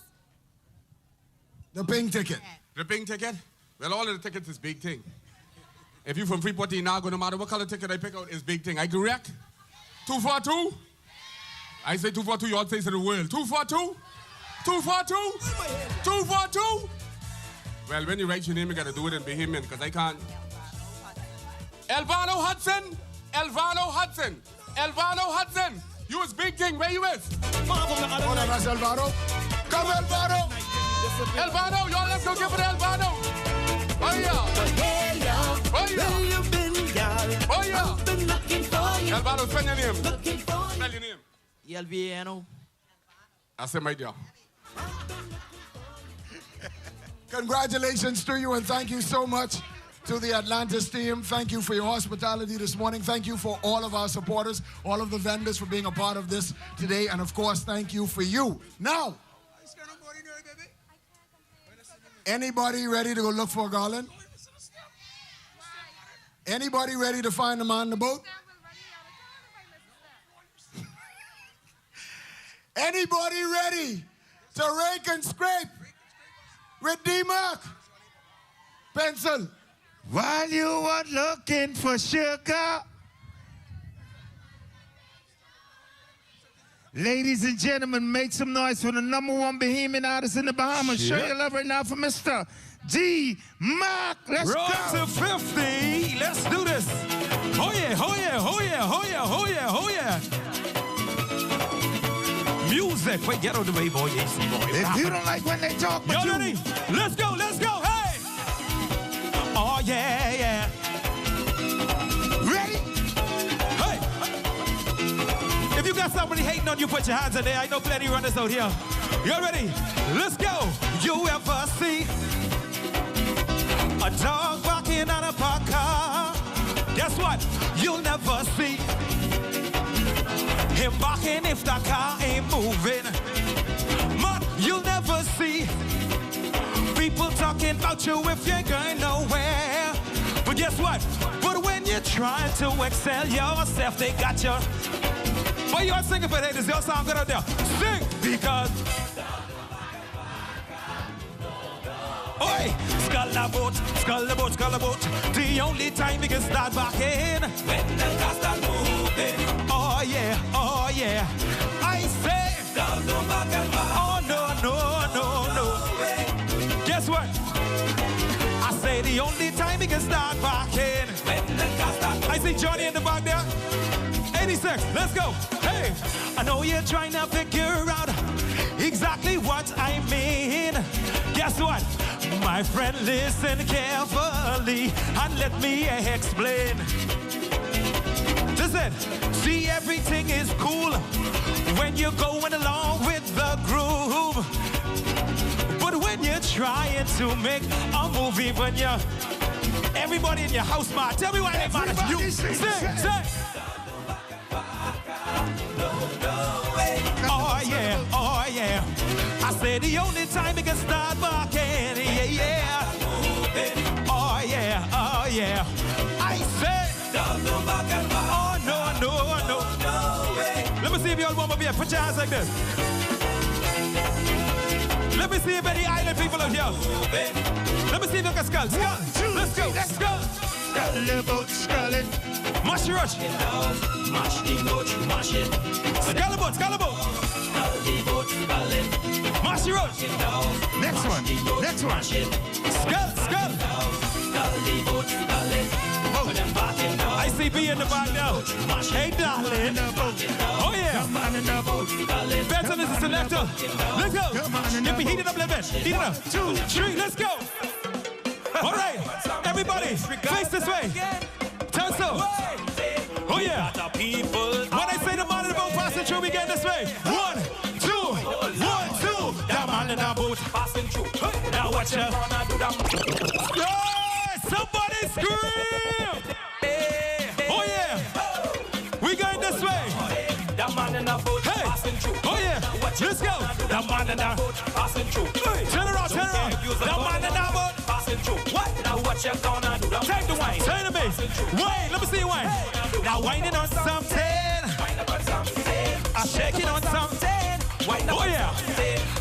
The pink ticket. The pink ticket? Well, all of the tickets is big thing. If you from Freeport, now no matter what color ticket I pick out, is big thing. I correct? 242? I say 242, you all say it's in the world. 242? 242? 242? Well, when you write your name, you gotta do it in Bahamian, because I can't. Elvano Hudson! Elvano Hudson! Elvano Hudson! You is big thing, where you is? Hold on, that's Elvano. Come, Elvano! Elvano, y'all let's go give it to Elvano! Oh yeah! Oh yeah! Oh yeah! Elvano, spell your name. Spell your name. Elviano. I said my dear. Congratulations to you and thank you so much to the Atlantis team. Thank you for your hospitality this morning. Thank you for all of our supporters, all of the vendors for being a part of this today. And of course, thank you for you. Now, anybody ready to go look for a garland? Anybody ready to find the man in the boat? Anybody ready to rake and scrape with D-Mac? Pencil. While you are looking for sugar. Ladies and gentlemen, make some noise for the #1 Bahamian artist in the Bahamas. Show your love right now for Mr. D-Mac. Let's Road go. to 50. Let's do this. Oh yeah, oh yeah, oh yeah, oh yeah, oh yeah, oh yeah. Music. Wait, get out of the way, boy. AC boy. If you don't like when they talk, but you ready? Let's go, hey! Oh yeah, yeah. Ready? Hey! If you got got somebody hating on you, put your hands in there. I know plenty runners out here. You ready? Let's go. You ever see a dog barking on a parked car? Guess what? You'll never see him barking if the car ain't moving. Man, you'll never see people talking about you if you're going nowhere. But guess what? But when you're trying to excel yourself, they got you. Why you all singing for haters? Y'all sound good out there. Sing! Because... Oi! Skull-a-boat, skull-a-boat, skull-a-boat. The only time we can start barking when the car start moving. Oh yeah, oh yeah. I say... Don't go back and back. Oh no, no, no, no. Guess what? I say the only time we can start barking when the car start. I see Johnny in the back there. 86, let's go. Hey, I know you're trying to figure out exactly what I mean. Guess what? My friend, listen carefully and let me explain. Listen, see, everything is cool when you're going along with the groove. But when you're trying to make a movie, when you're... Everybody in your house, man, tell me why they matter to you. Sing. Oh yeah, oh yeah. I say the only time we can start barking, yeah, yeah. Oh yeah, oh yeah. I say, oh no, no, no. Let me see if you all want me here. Put your hands like this. Let me see if any island people out here. Let me see if you can skull. Let's go. Let's go. Skull it. Mash the rush. Mash the boat, mash it. Skull the boat, skull the boat. Skull the boat, skull it. Mash the rush. Next one. Next one. Skull. Skull the boat, skull it. I see B in the back now. Hey, darling. Oh, yeah. Better than the selector. Let's go. Get me heated up a little bit. Heat it up. 2, 3, let's go. All right. Everybody, face this way. Turn so. Oh, yeah. When I say the man in the boat passing through, we get this way. 1, 2, 1, 2. That man in the boat passing through. Now watch ya. Somebody scream! Oh yeah! We going this way! Hey! Oh yeah! Let's go! The man in the boat passing through. Turn around! The man in the boat passing through. What? Now what you gonna do? Take the wine. Turn the bass. Wine. Let me see you wine. Now whining on something. I'm shaking on something. Oh yeah!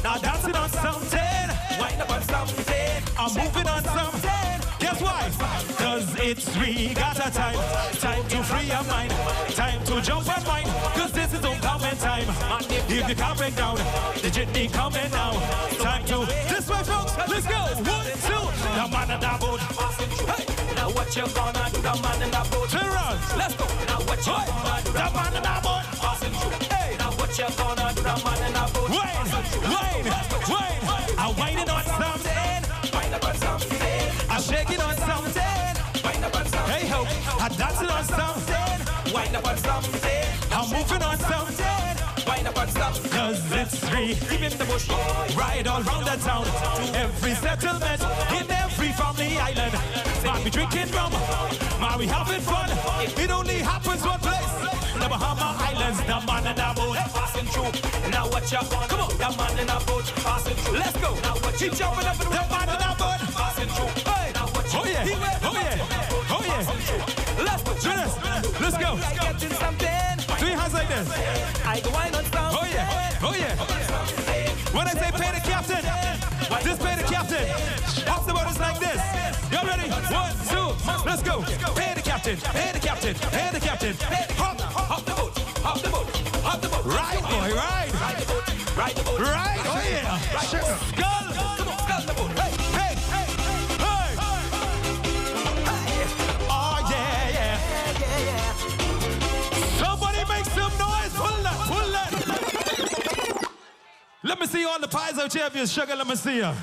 Now dancing on something. I'm moving on something. Guess why? Cause it's we got a time to free your mind, time to jump and mind, cause this is homecoming time. If you can't break down, the jitney coming now. Time to, this way folks, let's go. 1, 2, the man in the boat. Hey, now what you gonna do, the man in the boat? Turn around, let's go. Now what you gonna do, the man in the boat? Hey, now what you gonna do, the man in the boat? Wine, I'm whining on something. I'm shaking on something. Hey ho, I'm dancing on something. Wind up on something. I'm moving on something. Wind up on something. Cause it's free. Deep in the bush, ride all round the town. To every settlement, in every family island. Man, we drinking rum, man, we having fun. It only happens one place. The Bahama Islands, the man in the boat passing through. Now what you want? Come on, the man in the boat passing through. Let's go. Now what you jumping up in the man in the boat passing through. Hey, now what you? Oh yeah, oh yeah, oh yeah. Let's go, Jonas. Let's go. Getting something. Do your hands like this. I go wine on something. Oh yeah, oh yeah. When I say pay the captain, just pay the captain. Off the boat is like this. You ready? 1, 2, let's go. Pay the captain, pay the captain, pay the captain. Hop the boat, hop the boat, hop the boat. Right, boy, right. Ride the boat, ride the boat. Right, oh yeah. Skull. Come on, skull the boat. Hey, hey, hey, hey. Oh yeah, yeah. Somebody make some noise. Pull that. Let me see all the pies out here. If you're sugar, let me see you.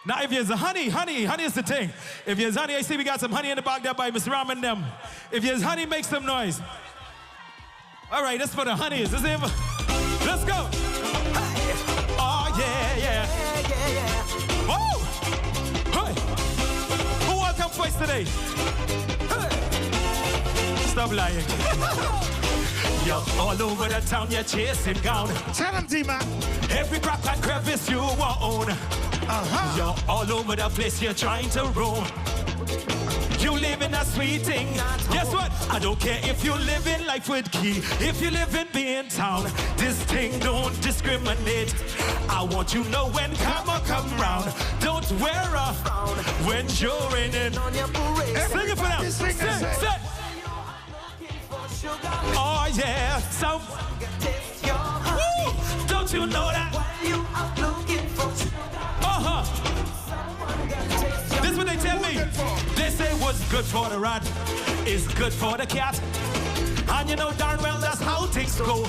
Now, if there's a honey is the thing. If there's honey, I see we got some honey in the bag there by Miss Ram and them. If there's honey, make some noise. All right, that's for the honeys. Let's go. Oh, yeah. Woo! Hey. Who will come first today? Hey. Stop lying. You're all over the town, you're chasing down. Tell them, D-Man. Every crack and crevice you own. You're all over the place, you're trying to roam. You live in a sweet thing. Guess what? I don't care if you live in life with key. If you live in being town, this thing don't discriminate. I want you to know when karma come round. Don't wear a frown when you're in it. Sing it for them. Sing. Oh yeah, some. Woo! Don't you know that? This is what they tell me. They say what's good for the rat is good for the cat. And you know darn well that's how things go.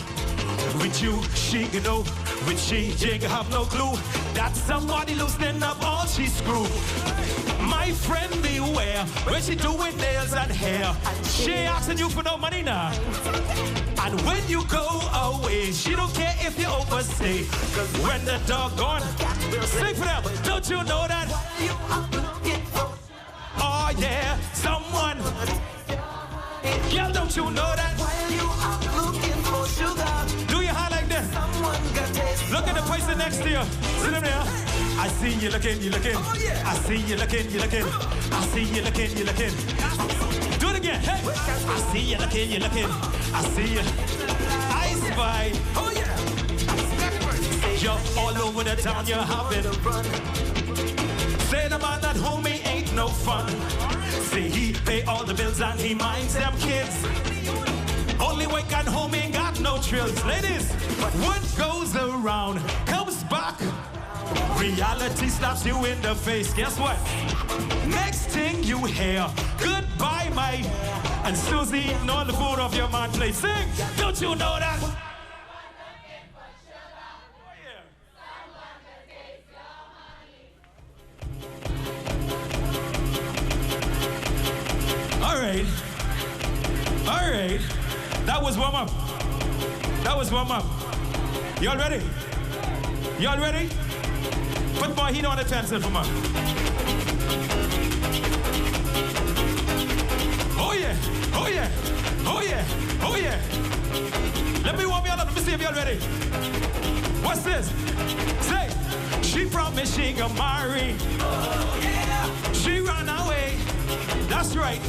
With you, she can know. With she can have no clue. That somebody loosening up all she screw. My friend beware when she doing nails and hair. She asking you for no money now. And when you go away, she don't care if you overstay. Cause when the dog gone, sing for them. Don't you know that? Oh yeah, someone. Girl, don't you know that? Do your hand like this. Look at the person next to you. Sit them there. I see you looking. I see you looking. I see you looking. Do it again. Hey. I see you looking. I see you. I spy. Oh yeah. You're all over the town. You're having a run. Say the man at home, he ain't no fun. Say he pay all the bills and he minds them kids. Only work at home ain't got no trills. Ladies, what goes around comes back. Reality slaps you in the face. Guess what? Next thing you hear, goodbye, mate. And Susie eating all the food off your man plate. Sing, don't you know that? All right. That was warm up. Y'all ready? Put more heat on the pencil for me. Oh yeah. Let me warm y'all up. Let me see if y'all ready. What's this? Say, she promised she gonna marry. Oh yeah. She ran away. That's right.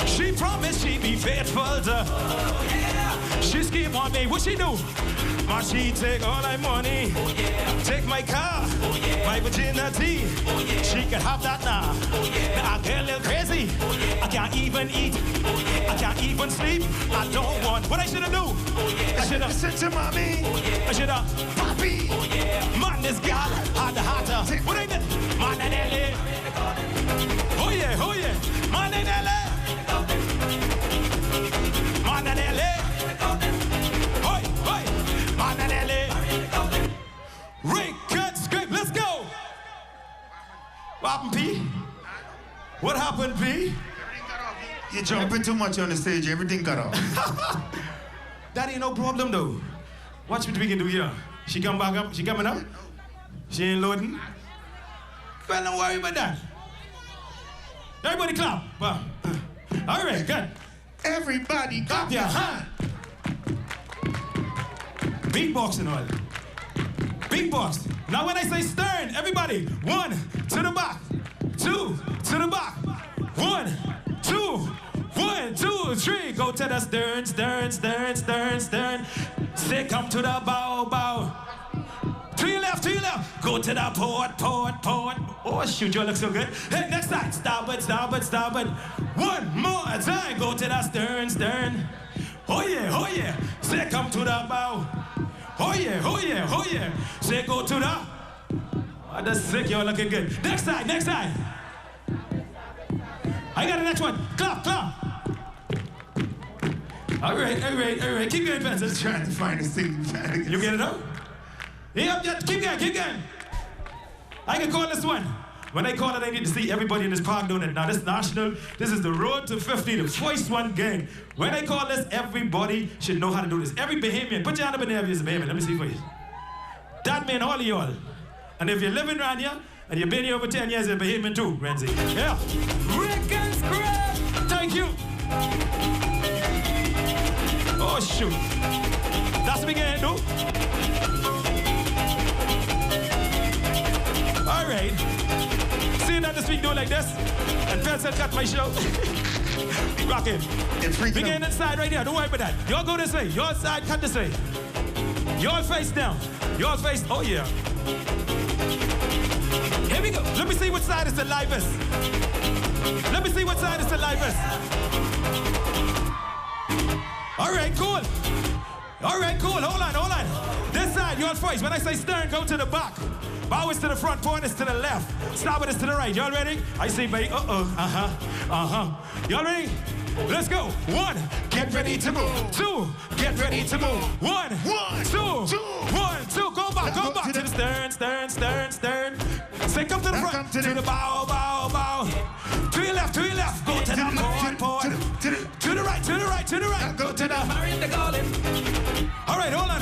She promised she'd be faithful to. Oh, yeah. She schemed on me. What she do? Man, she take all my money. Oh, yeah. Take my car. Oh, yeah. My virginity. Oh, yeah. She can have that now. Oh, yeah. Now I get a little crazy. Oh, yeah. I can't even eat. Oh, yeah. I can't even sleep. I don't want. What I should have do? Oh, yeah. I should have listen to mommy. Oh, yeah. I should have papi. Oh, yeah. Man, this girl had the heart of. What ain't it? Man in LA. Oh yeah. Man in LA. Man in LA. Hoi. Man in LA. Ring, cut, scrape, let's go. What happened, P? What happened, P? You're jumping too much on the stage. Everything got off. That ain't no problem, though. Watch what we can do here. She come back up. She coming up. She ain't loading. Well, don't worry about that. Everybody clap. Wow. All right, good. Everybody clap your hand. Beatboxing all. Beatbox. Now when I say stern, everybody, 1 to the back, 2 to the back, 1, 2, 1, 2, 3. Go to the stern. Say come to the bow. To your left. Go to the port. Oh, shoot, you look so good. Hey, next side. Starboard. 1 more time. Go to the stern. Oh yeah. Say come to the bow. Oh yeah. Say go to the. Oh, that's sick. You're looking good. Next side. I got the next one. Clap. All right. Keep going, Vince. Just trying to find a thing. You get it up? Yep, keep going. I can call this one. When I call it, I need to see everybody in this park doing it. Now, this national, this is the road to 50, the first one gang. When I call this, everybody should know how to do this. Every Bahamian, put your hand up in there if you're a Bahamian. Let me see for you. That means all of y'all. And if you're living around here, and you've been here over 10 years, you're a Bahamian too, Renzi. Yeah. Rick and Scrap. Thank you. Oh, shoot. That's what we can do. All right. Seeing that this week do like this, and Pencil cut my show. Rock it. We getting inside right here. Don't worry about that. Y'all go this way. Y'all side, cut this way. Y'all face down. Y'all face. Oh, yeah. Here we go. Let me see what side is the livest. Let me see what side is the livest. All right, cool. All right, cool. Hold on. This side, y'all first. When I say stern, go to the back. Bow is to the front, point is to the left. Stop is to the right. Y'all ready? I see, baby. Y'all ready? Let's go. 1, get ready to move. 2, get ready to move. 1, 2, 1, 2. Go back to the stern. Say, come to the front. To the bow. To your left. Go to the point. To the right. Go to the. All right, hold on.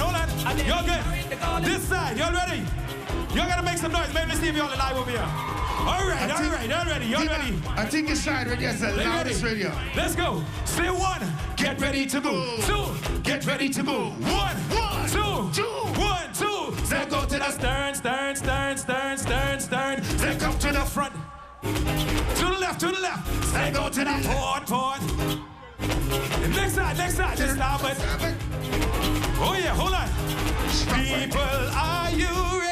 Y'all good? This side, y'all ready? Y'all gotta make some noise. Maybe let's see if y'all alive over here. All right. Y'all ready? I think it's side right there. The loudest radio. Let's go. Say 1, get ready to move. 2, get ready to move. 1, 2, 1, 2. Say go to the stern. Say come to the front. To the left. Say go to the port. Next side. Just stop it. Oh yeah, hold on. People, are you ready?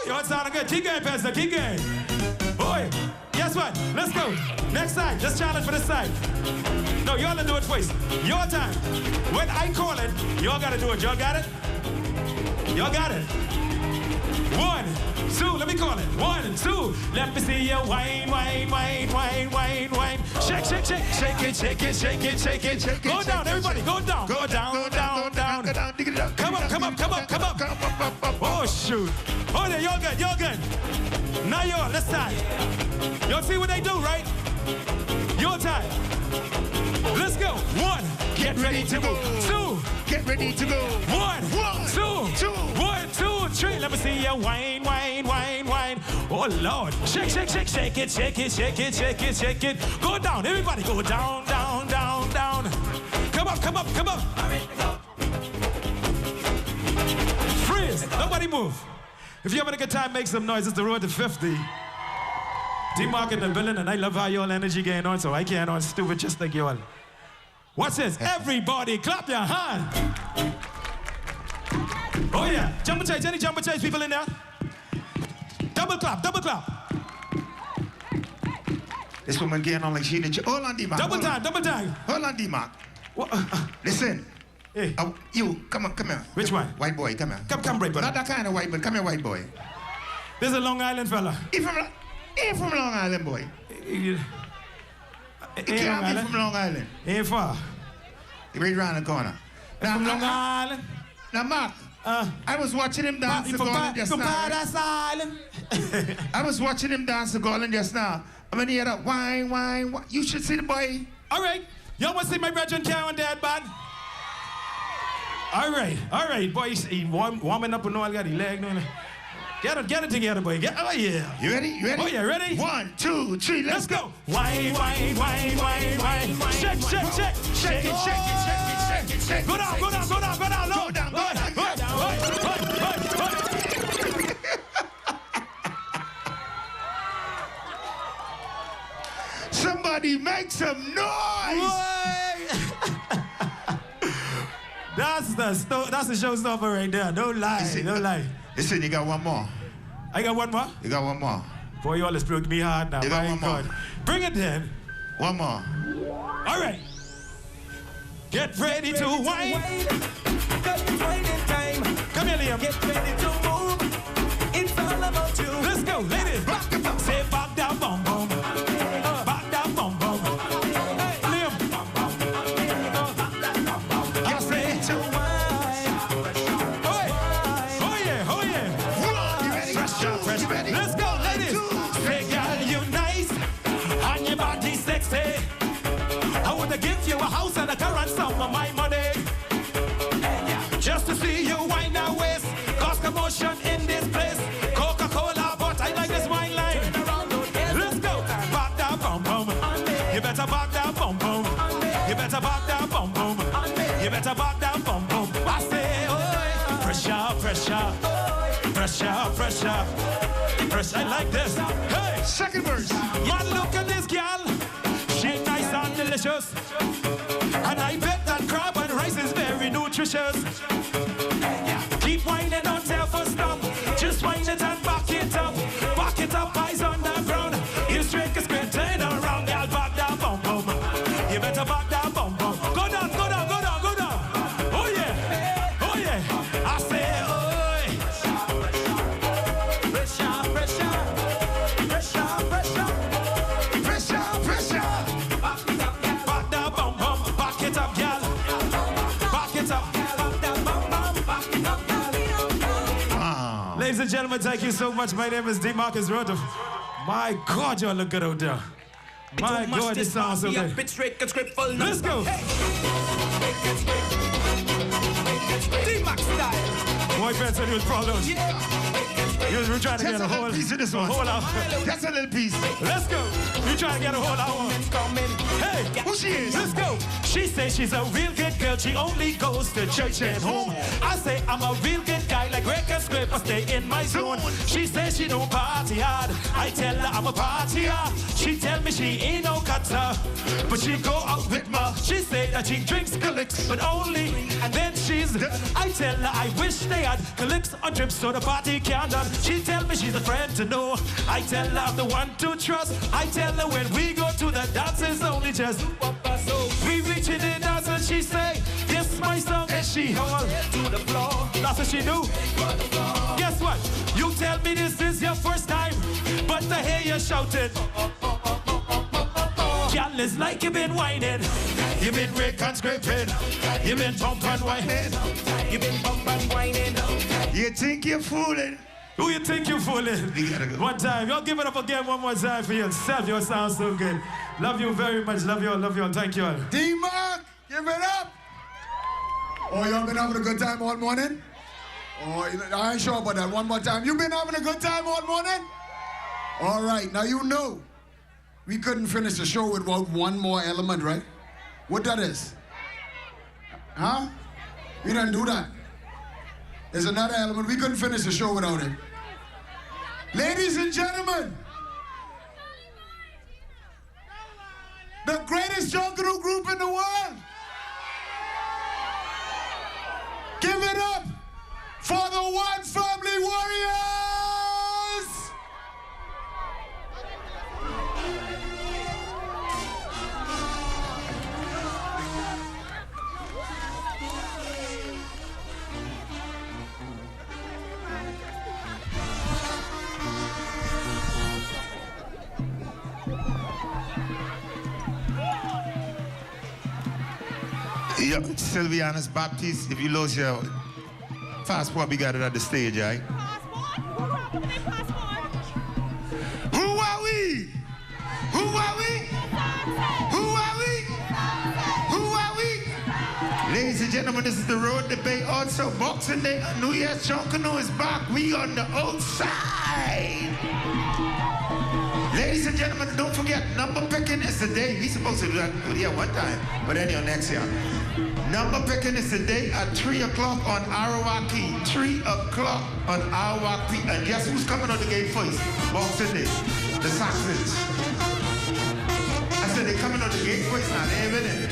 Y'all sounding good. Keep going, Pastor. Keep going. Boy, guess what? Let's go. Next side. Just challenge for this side. No, y'all gonna do it first. Your time. When I call it, y'all gotta do it. Y'all got it? Y'all got it? 1, 2. Let me call it. 1, 2. Let me see you wine. Shake it. Go down, everybody. Go down. Come up. Oh, shoot. Oh, there, y'all good. Now y'all, let's start. Y'all see what they do, right? Your time. Let's go. 1, get ready to go. 2, get ready to go. 1, 2, 3. Let me see you wine. Oh, Lord. Shake it. Go down, everybody. Go down. Come up. Freeze. Nobody move. If you're having a good time, make some noise. It's the road to 50. T-Mark in the building, and I love how y'all energy going on, so I can't on stupid just like y'all. What's this? Everybody clap your hand. Oh yeah, jumper chase, any jumper chase people in there? Double clap. This woman getting on like she did. Hold on, D-Mark. Double time. Hold on, D-Mark. Listen. Hey. You, come here. Which one? White boy, come here. Come, break, brother. Not that kind of white, but come here, white boy. This is a Long Island fella. He from Long Island, boy. He can't be from Long Island. Ain't far. He right around the corner. Now, from Long Island. Now, Mark, I was watching him dance to Garland just now. I was watching him dance to Garland just now. I'm gonna hear that wine. You should see the boy. All right. Y'all want to see my brethren Karen Dad, bad? All right, boy. He warming up and all got his leg doing it. Get it together, boy. Oh, yeah. You ready? Oh, yeah, ready? 1, 2, 3, let's go. Wine. Shake it. Go down. Somebody make some noise. That's the showstopper right there. Don't lie. Listen, you got one more. I got one more? You got one more. Boy, you always broke me hard now. You got one more. Bring it then. One more. All right. Get ready to wine. Come here, Liam. Get ready to move. It's all about you. Let's go, ladies. Say back down, boom, boom. Back down, boom, boom. Liam. Get ready to wine. Oh yeah. You ready? for my money. Just to see you wind that waist, cause commotion in this place. Coca-Cola, but I like this wine line. Let's go. Back that bum bum. You better back that bum bum. You better back that bum bum. You better back that bum bum. I say, oh, pressure, pressure, pressure, pressure, pressure. I like this. Hey, second verse. Man, look at this girl. She nice and delicious. And I bet that crab and rice is very nutritious. Keep whining, don't tell for stop. Just whine it and back it up. Back it up, eyes on the ground. You straight a square, turn around, girl, back that bum bum. You better back that bum bum. Go down, go down, go down, go down. Oh yeah, oh yeah. I say, oh. Pressure, pressure, pressure, pressure, pressure, pressure. Back it up, girl. Back that bum bum. Back it up, girl. Back it up. Ladies and gentlemen, thank you so much. My name is D. Marcus Rhoda. My God, y'all look good out there. My God, this sounds so good. Let's go. D-Max style. Boy, Ben said he was proud of us. You were trying to get a whole piece of this one. Whole hour. That's a little piece. Let's go. You trying to get a whole hour. Hey, who she is? Let's go. She says she's a real good girl. She only goes to church and home. I say I'm a real good guy, like Rick and Scrape. I stay in my zone. She says she don't party hard. I tell her I'm a partier. She tell me she ain't no cutter, but she go out with me. She say that she drinks Calyx, but only, and then she's. I tell her I wish they had Calyx on trips so the party can done. She tell me she's a friend to know. I tell her I'm the one to trust. I tell her when we go to the dance it's only just. We reach in the dance and she say, this my song, and she haul to the floor. That's what she do. Guess what? You tell me this is your first time, but I hear you shouting. Girl, it's like you've been whining. You've been rake and scraping. You've been bump and whining. You've been bump and whining. You think you're fooling? Who you think you're fooling? One time. Y'all give it up again one more time for yourself. You sound so good. Love you very much. Love you all. Love you all. Thank you all. D-Mark, give it up. Oh, y'all been having a good time all morning? Oh, I ain't sure about that. One more time. You been having a good time all morning? All right. Now you know we couldn't finish the show without one more element, right? What that is? Huh? We didn't do that. There's another element. We couldn't finish the show without it. Ladies and gentlemen, the greatest Junkanoo group in the world. Give it up for the One Family Warriors! Yeah, Sylvianus Baptiste, if you lose your passport, we got it at the stage, right? Who are we? Who are we? Who are we? Who are we? Ladies and gentlemen, this is the road debate. Also, Boxing Day, New Year's Junkanoo is back. We on the outside. Ladies and gentlemen, don't forget, number picking is the day. We supposed to do that one time, but anyhow, next year. Number picking is today at 3 o'clock on Arawaki. 3 o'clock on Arawaki. And guess who's coming on the gate first? Boxing Day. The Saxons. I said they're coming on the gate first now. They ain't winning.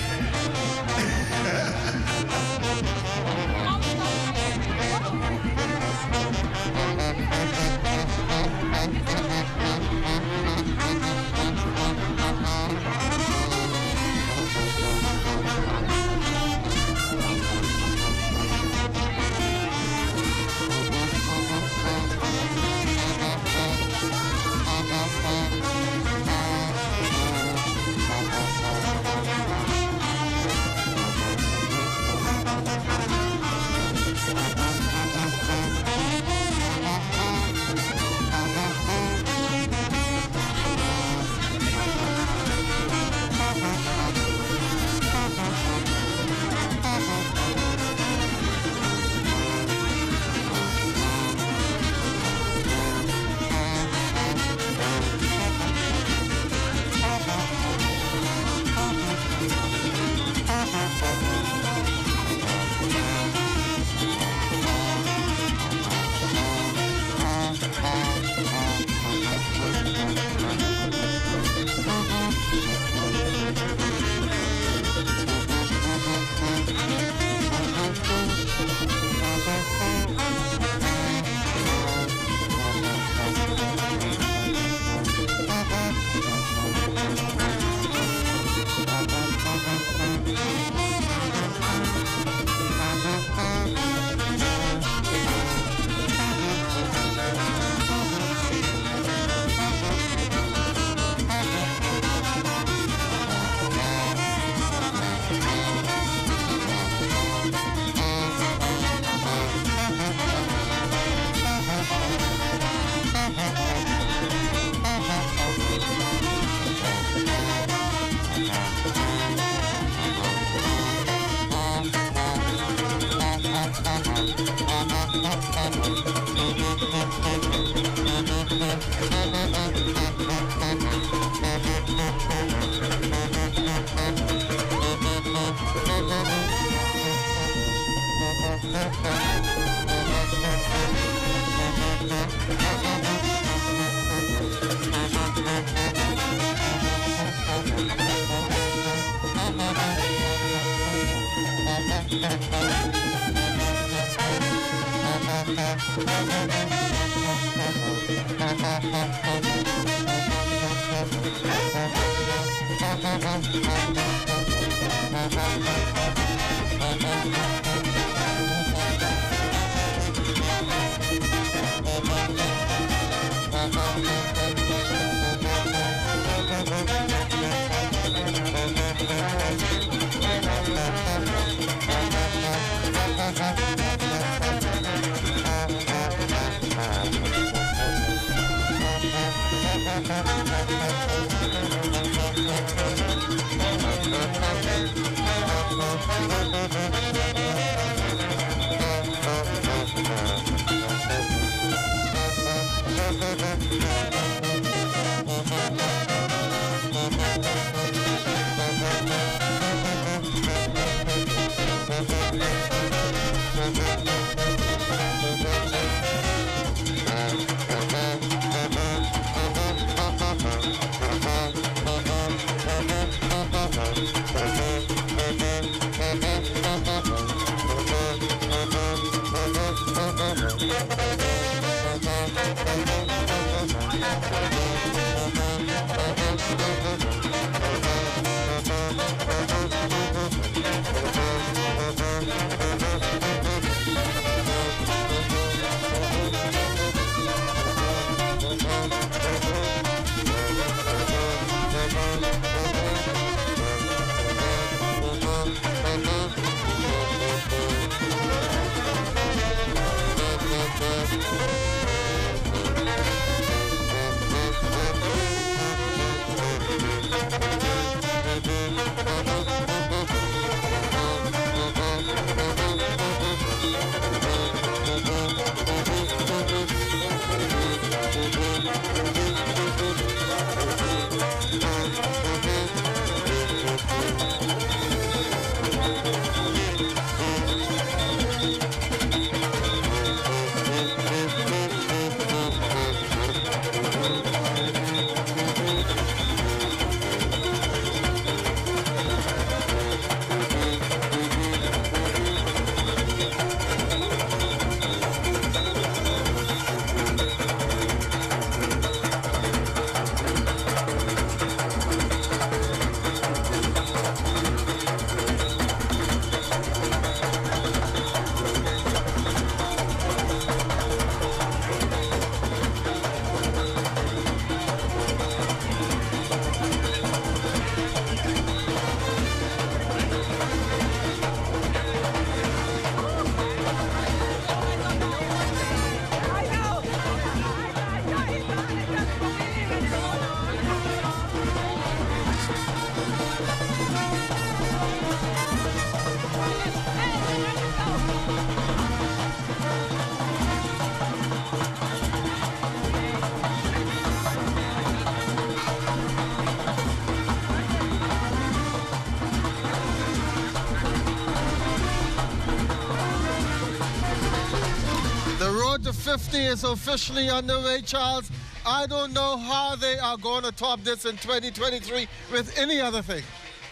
to 50 is officially underway, Charles. I don't know how they are going to top this in 2023 with any other thing.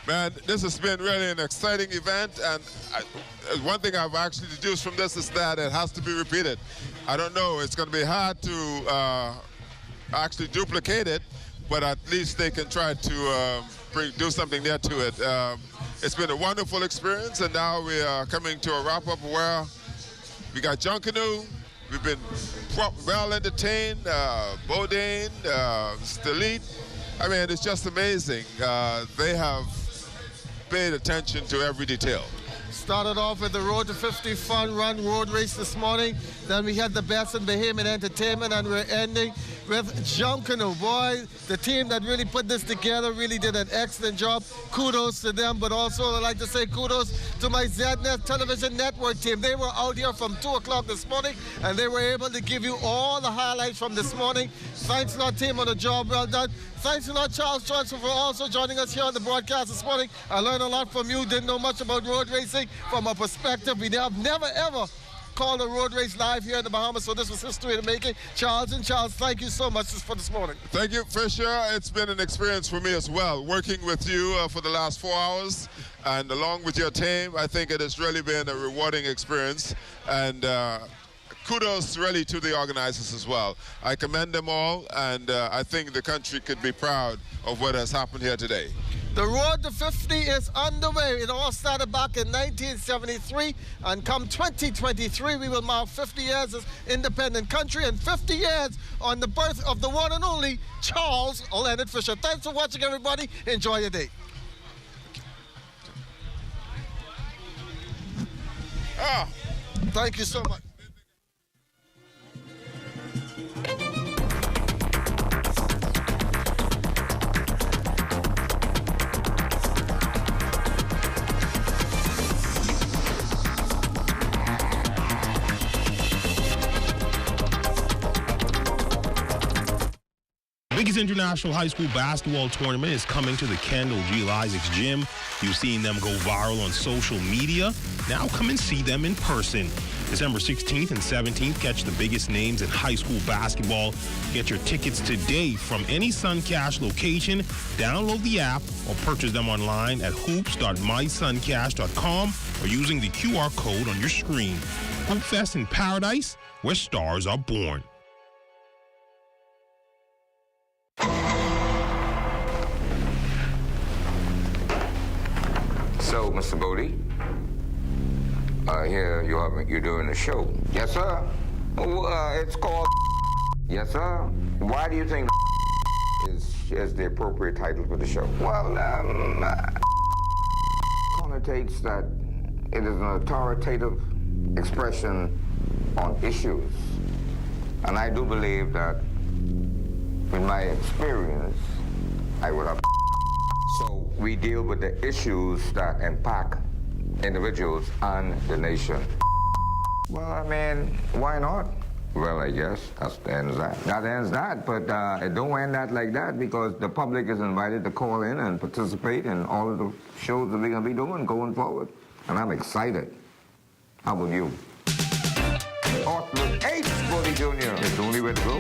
Man, this has been really an exciting event, and one thing I've actually deduced from this is that it has to be repeated. I don't know, it's going to be hard to actually duplicate it, but at least they can try to do something there to it. It's been a wonderful experience, and now we are coming to a wrap-up where we got Junkanoo. We've been well entertained, Bodine, Stalit. I mean, it's just amazing. They have paid attention to every detail. Started off with the Road to 50 Fun Run road race this morning. Then we had the Best in Bahamian Entertainment, and we're ending with Junkanoo. Boy, the team that really put this together really did an excellent job. Kudos to them, but also I'd like to say kudos to my ZNet Television Network team. They were out here from 2 o'clock this morning, and they were able to give you all the highlights from this morning. Thanks a lot, team, on the job well done. Thanks a lot, Charles Johnson, for also joining us here on the broadcast this morning. I learned a lot from you. Didn't know much about road racing from a perspective. We have never, ever called a road race live here in the Bahamas, so this was history in the making. Charles, thank you so much for this morning. Thank you, Fisher. It's been an experience for me as well, working with you for the last 4 hours, and along with your team. I think it has really been a rewarding experience, and kudos really to the organizers as well. I commend them all, and I think the country could be proud of what has happened here today. The road to 50 is underway. It all started back in 1973, and come 2023, we will mark 50 years as independent country and 50 years on the birth of the one and only Charles Leonard Fisher. Thanks for watching, everybody. Enjoy your day. Thank you so much. The biggest international high school basketball tournament is coming to the Kendall G. Isaacs Gym. You've seen them go viral on social media. Now come and see them in person. December 16th and 17th, catch the biggest names in high school basketball. Get your tickets today from any Suncash location. Download the app or purchase them online at hoops.mysuncash.com or using the QR code on your screen. Hoop Fest in Paradise, where stars are born. So, Mr. Bodie, here you're doing a show. Yes, sir. It's called. Yes, sir. Why do you think is the appropriate title for the show? Well, connotates that it is an authoritative expression on issues, and I do believe that, in my experience, I would have. So we deal with the issues that impact individuals and the nation. Well, I mean, why not? Well, I guess that ends that. That ends that, but it don't end that like that, because the public is invited to call in and participate in all of the shows that we're going to be doing going forward. And I'm excited. How about you? Orthodox H. Bodie Jr. It's the only way to go.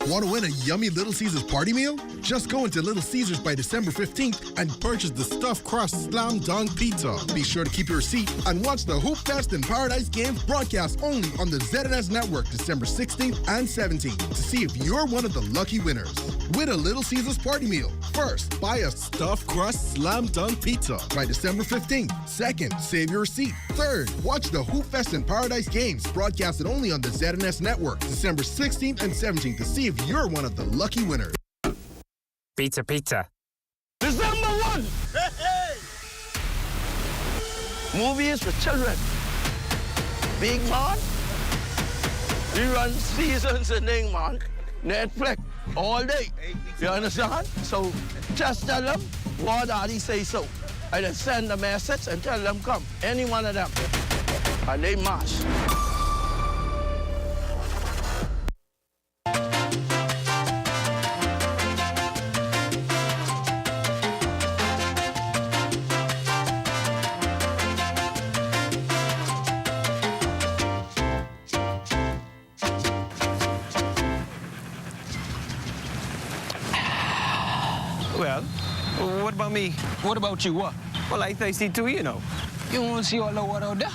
Want to win a yummy Little Caesars party meal? Just go into Little Caesars by December 15th and purchase the stuffed crust slam dunk pizza. Be sure to keep your receipt and watch the Hoop Fest in Paradise games broadcast only on the ZNS Network December 16th and 17th to see if you're one of the lucky winners. Win a Little Caesars party meal. First, buy a stuffed crust slam dunk pizza by December 15th. Second, save your receipt. Third, watch the Hoop Fest in Paradise games broadcasted only on the ZNS Network December 16th and 17th to see if you're one of the lucky winners. Pizza, pizza. December 1! Hey, hey! Movies for children. Big man. We run seasons and thing, man. Netflix, all day. You understand? So just tell them what Daddy say so. I just send a message and tell them come. Any one of them. And they march. Well, what about me? What about you? What? Well, I thirsty too, you know. You want to see all the water out there?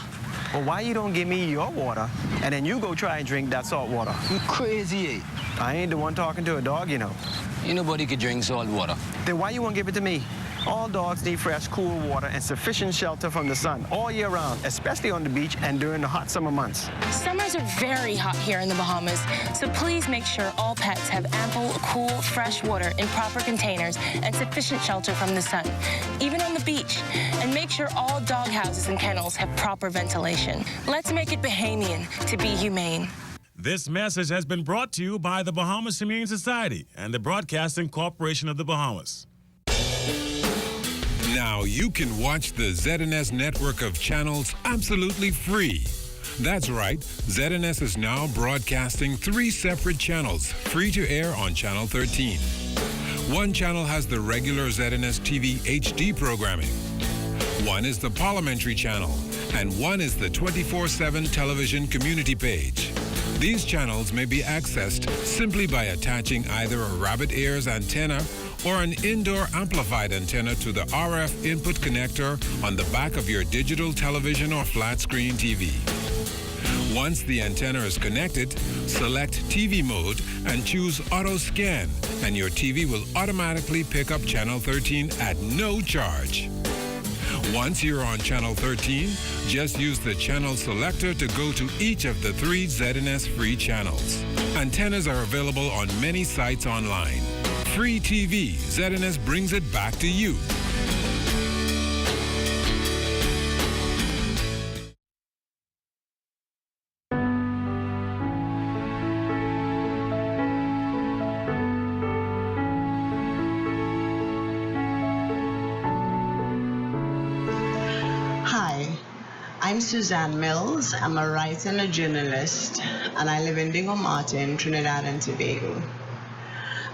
Well, why you don't give me your water, and then you go try and drink that salt water? You crazy, eh? I ain't the one talking to a dog, you know. Ain't nobody could drink salt water. Then why you won't give it to me? All dogs need fresh, cool water and sufficient shelter from the sun all year round, especially on the beach and during the hot summer months. Summers are very hot here in the Bahamas, so please make sure all pets have ample, cool, fresh water in proper containers and sufficient shelter from the sun, even on the beach. And make sure all dog houses and kennels have proper ventilation. Let's make it Bahamian to be humane. This message has been brought to you by the Bahamas Humane Society and the Broadcasting Corporation of the Bahamas. Now you can watch the ZNS network of channels absolutely free. That's right, ZNS is now broadcasting 3 separate channels, free to air on Channel 13. One channel has the regular ZNS TV HD programming. One is the Parliamentary channel, and one is the 24/7 television community page. These channels may be accessed simply by attaching either a rabbit ears antenna or an indoor amplified antenna to the RF input connector on the back of your digital television or flat screen TV. Once the antenna is connected, select TV mode and choose Auto Scan, and your TV will automatically pick up Channel 13 at no charge. Once you're on Channel 13, just use the channel selector to go to each of the 3 ZNS free channels. Antennas are available on many sites online. Free TV, ZNS brings it back to you. I'm Suzanne Mills. I'm a writer and a journalist, and I live in Dingo Martin, Trinidad and Tobago.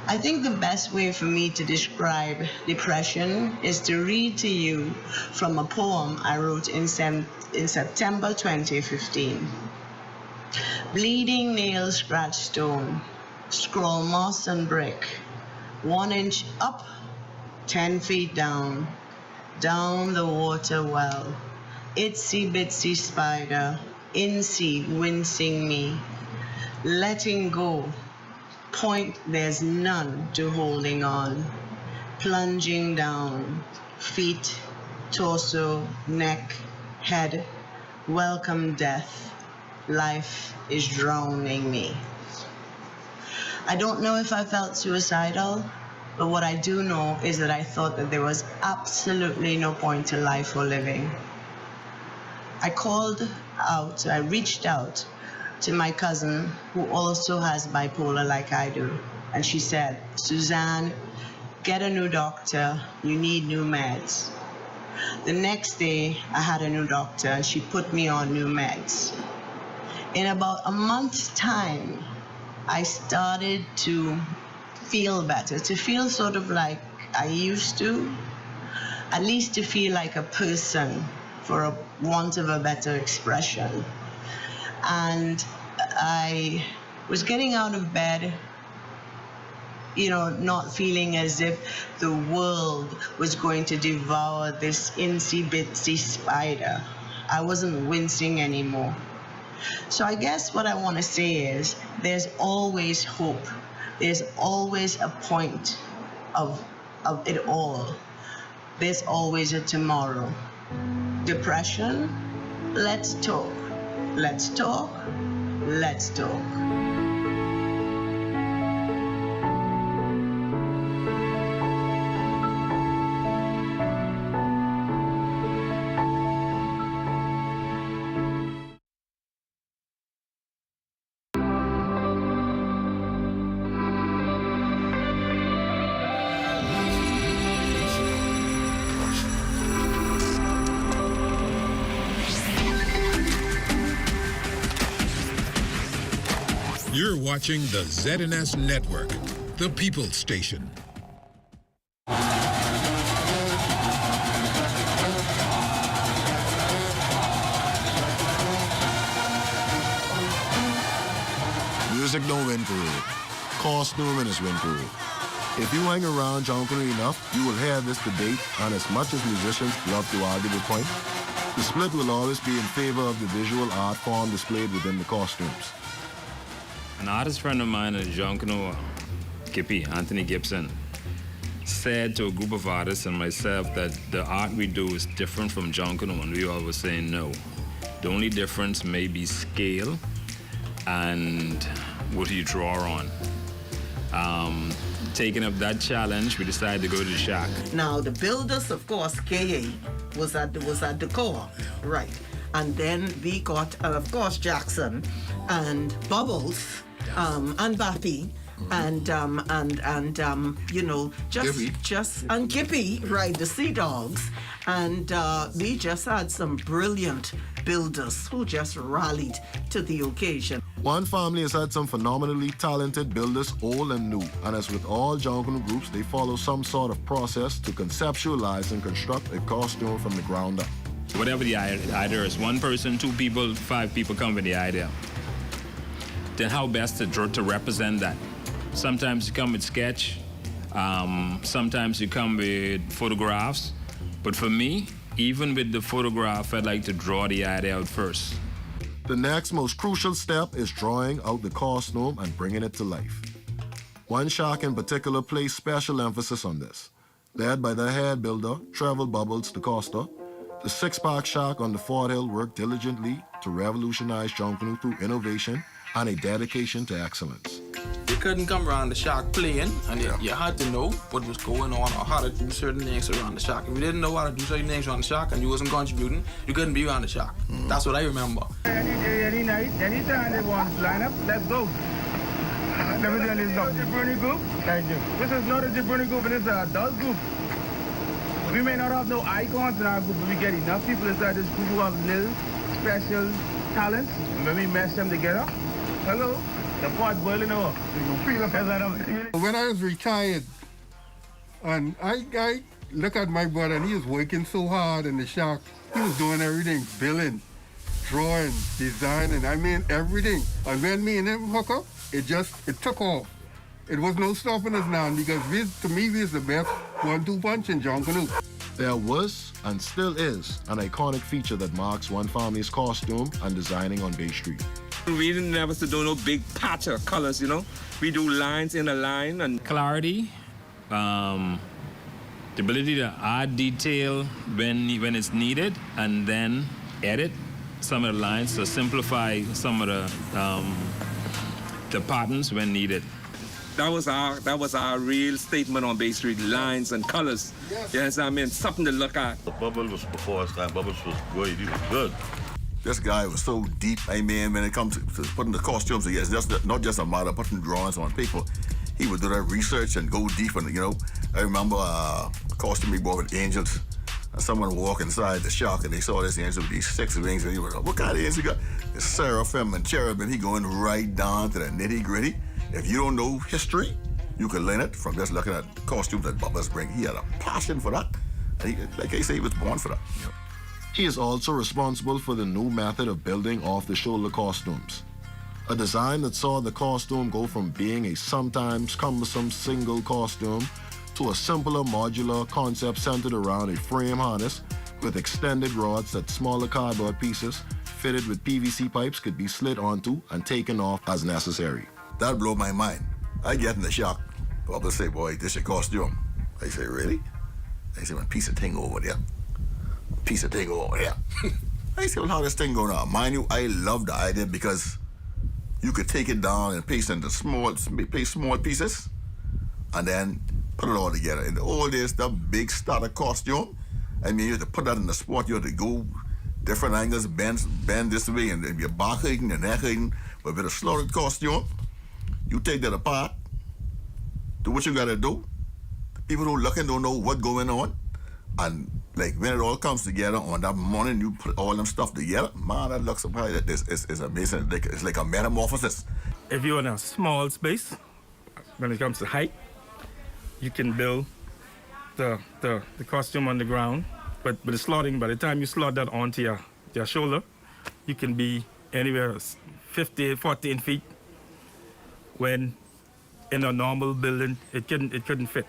I think the best way for me to describe depression is to read to you from a poem I wrote in September 2015. Bleeding nail scratch stone, scroll moss and brick, 1 inch up, 10 feet down, down the water well. Itsy bitsy spider, incy wincing me, letting go, point there's none to holding on, plunging down, feet, torso, neck, head, welcome death, life is drowning me. I don't know if I felt suicidal, but what I do know is that I thought that there was absolutely no point to life or living. I reached out to my cousin who also has bipolar like I do. And she said, Suzanne, get a new doctor, you need new meds. The next day, I had a new doctor and she put me on new meds. In about a month's time, I started to feel better, to feel sort of like I used to, at least to feel like a person, for a want of a better expression. And I was getting out of bed, not feeling as if the world was going to devour this insy bitsy spider. I wasn't wincing anymore. So I guess what I want to say is there's always hope. There's always a point of it all. There's always a tomorrow. Depression, let's talk. Let's talk. Let's talk. You're watching the ZNS Network, the People's Station. Music don't win parade. Costuming win parade. If you hang around Junkanoo enough, you will hear this debate, and as much as musicians love to argue the point, the split will always be in favor of the visual art form displayed within the costumes. An artist friend of mine at Junkanoo, Kippy, Anthony Gibson, said to a group of artists and myself that the art we do is different from Junkanoo, and we always say no. The only difference may be scale and what you draw on. Taking up that challenge, we decided to go to the shack. Now the builders, of course, KA was at the core, right? And then we got, of course, Jackson and Bubbles and Bappy. And you know, just and Gippy, right, the Sea Dogs, and we just had some brilliant builders who just rallied to the occasion. One family has had some phenomenally talented builders, old and new, and as with all Junkanoo groups, they follow some sort of process to conceptualize and construct a costume from the ground up. Whatever the idea is, 1 person, 2 people, 5 people come with the idea. Then how best to represent that? Sometimes you come with sketch, sometimes you come with photographs, but for me, even with the photograph, I'd like to draw the idea out first. The next most crucial step is drawing out the costume and bringing it to life. One shack in particular placed special emphasis on this. Led by the head builder, Trevor Bubbles DaCosta, the Six-Pack Shack on the Fort Hill worked diligently to revolutionize Junkanoo through innovation and a dedication to excellence. You couldn't come around the shack playing, and you had to know what was going on or how to do certain things around the shack. If you didn't know how to do certain things around the shack and you wasn't contributing, you couldn't be around the shack. That's what I remember. Any day, any night, anytime they want to line up, let's go. Let me tell you something. Jabroni group? Thank you. This is not a Jabroni group, it is an adult group. We may not have no icons in our group, but we get enough people inside this group who have little special talents. And when we mesh them together, hello, the pot boiling over. When I was retired, and I look at my brother, and he was working so hard in the shack. He was doing everything, billing, drawing, designing, I mean everything. And when me and him hook up, it took off. It was no stopping us now, because to me, we is the best 1-2 punch in Junkanoo. There was, and still is, an iconic feature that marks one family's costume and designing on Bay Street. We didn't never do no big patch of colors, you know. We do lines in a line and clarity, the ability to add detail when it's needed, and then edit some of the lines to simplify some of the patterns when needed. that was our real statement on Bay Street, lines and colors. Yes, I mean, something to look at. Bubble was before us time. Bubbles was good. He was good. This guy was so deep, I mean, when it comes to putting the costumes together, it's just not just a matter of putting drawings on paper. He would do that research and go deep, and I remember a costume he bought with angels. And someone walked inside the shack and they saw this angel with these 6 wings, and he was like, what kind of angel you got? It's seraphim and cherubim. He going right down to the nitty-gritty. If you don't know history, you can learn it from just looking at the costumes that Bubba's bring. He had a passion for that. And like I say, he was born for that. He is also responsible for the new method of building off-the-shoulder costumes. A design that saw the costume go from being a sometimes cumbersome single costume to a simpler modular concept centered around a frame harness with extended rods that smaller cardboard pieces fitted with PVC pipes could be slid onto and taken off as necessary. That blew my mind. I get in the shock. Bubba say, boy, this your costume. I say, really? I say, one piece of thing over there. Piece of thing over there. I say, well, how this thing going on? Mind you, I love the idea because you could take it down and paste into small pieces and then put it all together. In the old days, the big starter costume, I mean, you had to put that in the spot, you had to go different angles, bend this way, and your back hurting, your neck hurting. But with a slotted costume, you take that apart, do what you gotta do. The people who looking don't know what's going on. And like when it all comes together on that morning, you put all them stuff together, man, that looks it's amazing. It's like a metamorphosis. If you're in a small space, when it comes to height, you can build the costume on the ground. But with the slotting, by the time you slot that onto your shoulder, you can be anywhere 15, 14 feet. When in a normal building, it couldn't fit.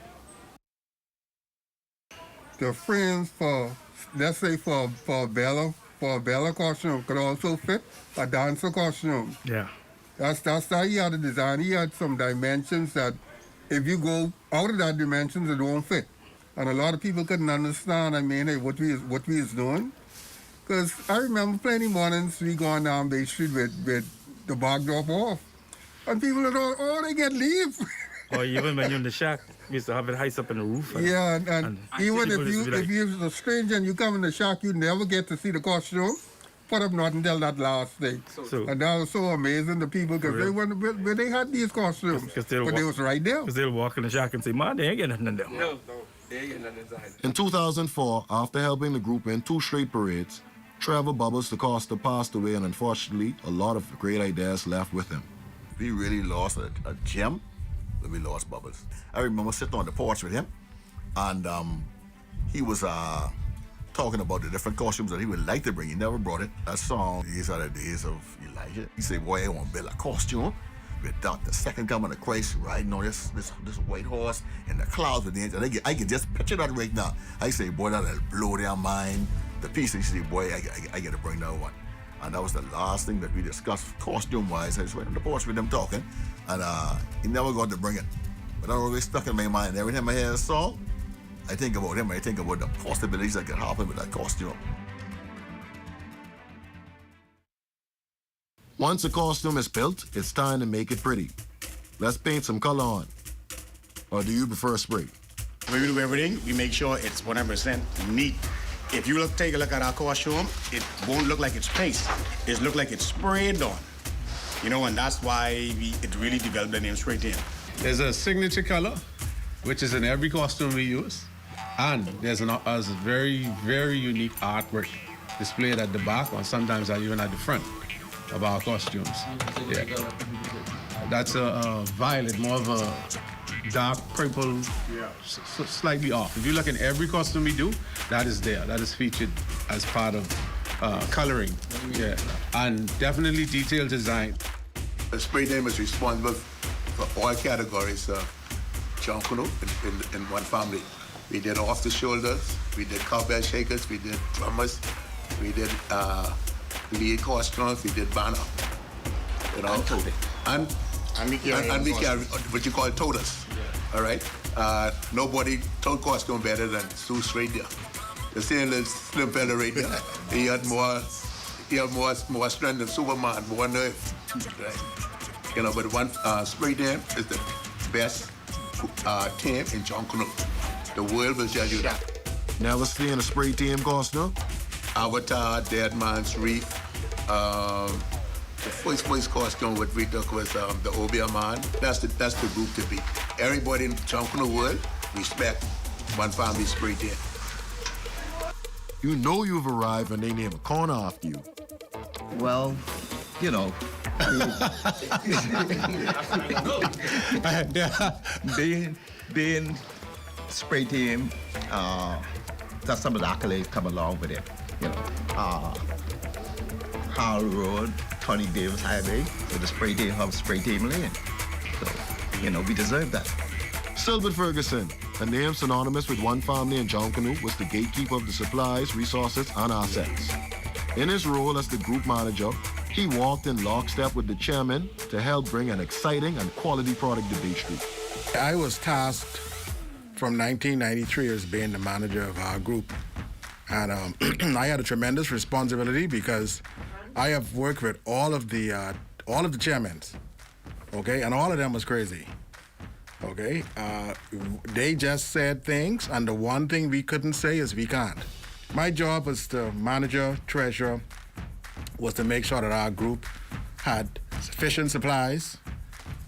The frames for, let's say for a Bella costume could also fit a dancer costume. Yeah. That's how he had the design. He had some dimensions that if you go out of that dimensions, it won't fit. And a lot of people couldn't understand, I mean, hey, what we is doing. Because I remember plenty mornings we going down Bay Street with the bag drop off. And people would all, oh, they get leave. Or even when you're in the shack, we used to have it heist up in the roof. Yeah, and even if you're a stranger and you come in the shack, you never get to see the costume. Put up not until that last day. And that was so amazing, the people, because they went where they had these costumes. But they was right there. Because they'll walk in the shack and say, man, they ain't getting nothing in there. No, they ain't getting nothing inside. In 2004, after helping the group win 2 straight parades, Trevor Bubbles DaCosta passed away, and unfortunately, a lot of great ideas left with him. We really lost a gem when we lost Bubbles. I remember sitting on the porch with him, and he was talking about the different costumes that he would like to bring. He never brought it. That song, These Are the Days of Elijah. He said, boy, I want to build a costume with the second coming of Christ riding on this white horse in the clouds with the angels. I can just picture that right now. I say, boy, that'll blow their mind. The piece, he said, boy, I got to bring that one. And that was the last thing that we discussed costume-wise. I just went on the porch with them talking, and he never got to bring it. But that always stuck in my mind. Every time I hear a song, I think about him. I think about the possibilities that could happen with that costume. Once a costume is built, it's time to make it pretty. Let's paint some color on. Or do you prefer spray? When we do everything, we make sure it's 100% neat. If you take a look at our costume, it won't look like it's paste. It look like it's sprayed on. You know, and that's why it really developed the name Spray Tan. There's a signature color, which is in every costume we use. And there's a very, very unique artwork displayed at the back, or sometimes even at the front of our costumes. Yeah. That's a violet, more of a dark purple, slightly off. If you look in every costume we do, that is there. That is featured as part of coloring. Yeah, and definitely detailed design. The Spray Tan is responsible for all categories of Junkanoo in one family. We did off the shoulders, we did cowbell shakers, we did drummers, we did lead costumes, we did banner. You know, and we carry what you call toters. Yeah. All right. Nobody told costume better than Sue straight there. The same little slim fella right there. He had more strength than Superman, more nerve. Right. You know, but one Spray Tan is the best team in Junkanoo. The world will tell you that. Never seen a Spray Tan costume? Avatar, Dead Man's Reef. The first costume what we took was the Obia Man. That's the group to beat. Everybody in the Junkanoo world respect one family Spray Tan. You know you've arrived when they name a corner after you. Well, you know. being Spray Tan, that's some of the accolades come along with it. You know, Howell Road, Tony Davis Highway, with the Spray Tan Hub, Spray Tan Lane. So, you know, we deserve that. Sylvan Ferguson, a name synonymous with one family in Junkanoo, was the gatekeeper of the supplies, resources, and assets. In his role as the group manager, he walked in lockstep with the chairman to help bring an exciting and quality product to Bay Street. I was tasked from 1993 as being the manager of our group. And I had a tremendous responsibility because I have worked with all of the chairmen, okay? And all of them was crazy, okay? They just said things, and the one thing we couldn't say is we can't. My job as the manager, treasurer, was to make sure that our group had sufficient supplies,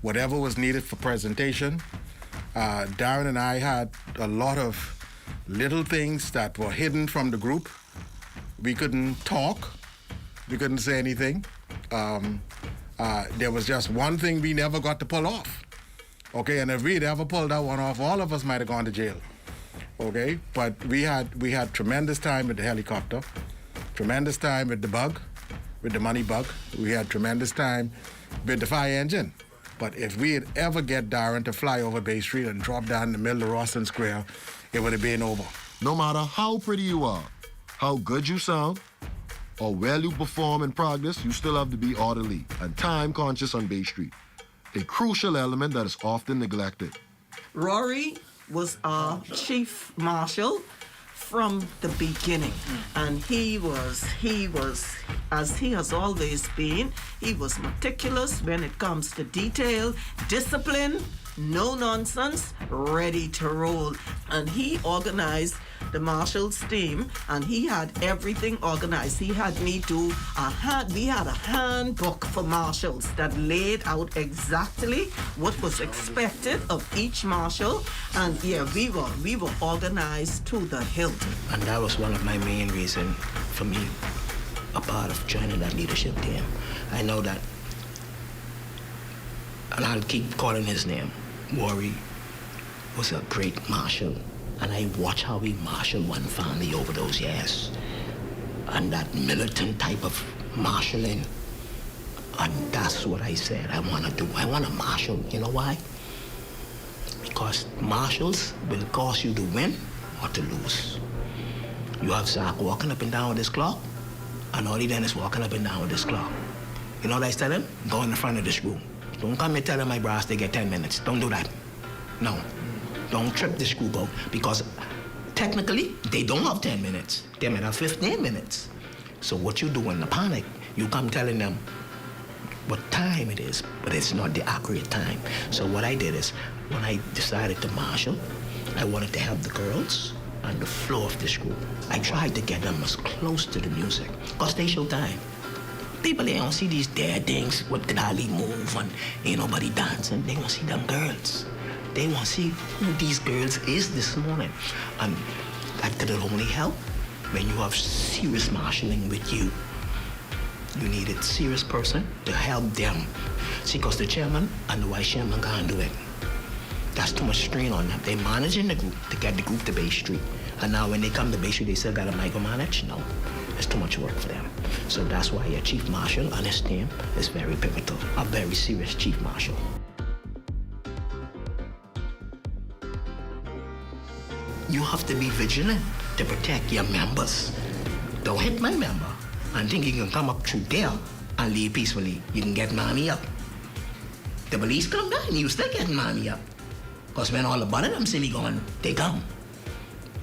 whatever was needed for presentation. Darren and I had a lot of little things that were hidden from the group. We couldn't talk. We couldn't say anything. There was just one thing we never got to pull off. Okay, and if we'd ever pulled that one off, all of us might have gone to jail. Okay, but we had tremendous time with the helicopter, tremendous time with the bug, with the money bug. We had tremendous time with the fire engine. But if we had ever get Darren to fly over Bay Street and drop down in the middle of Roston Square, it would have been over. No matter how pretty you are, how good you sound, or well you perform in practice, you still have to be orderly and time conscious on Bay Street, a crucial element that is often neglected. Rory was our chief marshal from the beginning, and he was, as he has always been, he was meticulous when it comes to detail, discipline, no nonsense, ready to roll. And he organized the marshal's team, and he had everything organized. He had me do we had a handbook for marshals that laid out exactly what was expected of each marshal, and yeah, we were organized to the hilt. And that was one of my main reasons for me a part of joining that leadership team. I know that, and I'll keep calling his name, Worry was a great marshal, and I watched how he marshaled one family over those years, and that militant type of marshalling, and that's what I said I want to do. I want to marshal. You know why? Because marshals will cause you to win or to lose. You have Zach walking up and down with his clock, and Ollie Dennis walking up and down with his clock. You know what I tell him? Go in the front of the screw. Don't come and tell them my brass they get 10 minutes. Don't do that. No. Don't trip the screw boat, because technically they don't have 10 minutes. They might have 15 minutes. So what you do in the panic, you come telling them what time it is, but it's not the accurate time. So what I did is, when I decided to marshal, I wanted to have the girls on the floor of the screw. I tried to get them as close to the music, because they show time. People, they don't see these dead things, what did Ali move, and ain't nobody dancing. They want to see them girls. They want to see who these girls is this morning. And that could only help when you have serious marshalling with you. You need a serious person to help them. See, because the chairman and the vice chairman can't do it. That's too much strain on them. They're managing the group to get the group to Bay Street. And now when they come to Bay Street, they still got to micromanage? No, it's too much work for them. So that's why a chief marshal and his team is very pivotal, a very serious chief marshal. You have to be vigilant to protect your members. Don't hit my member and think you can come up through there and leave peacefully. You can get mommy up. The police come down, you still get mommy up. Because when all the bottom of them see me going, they come.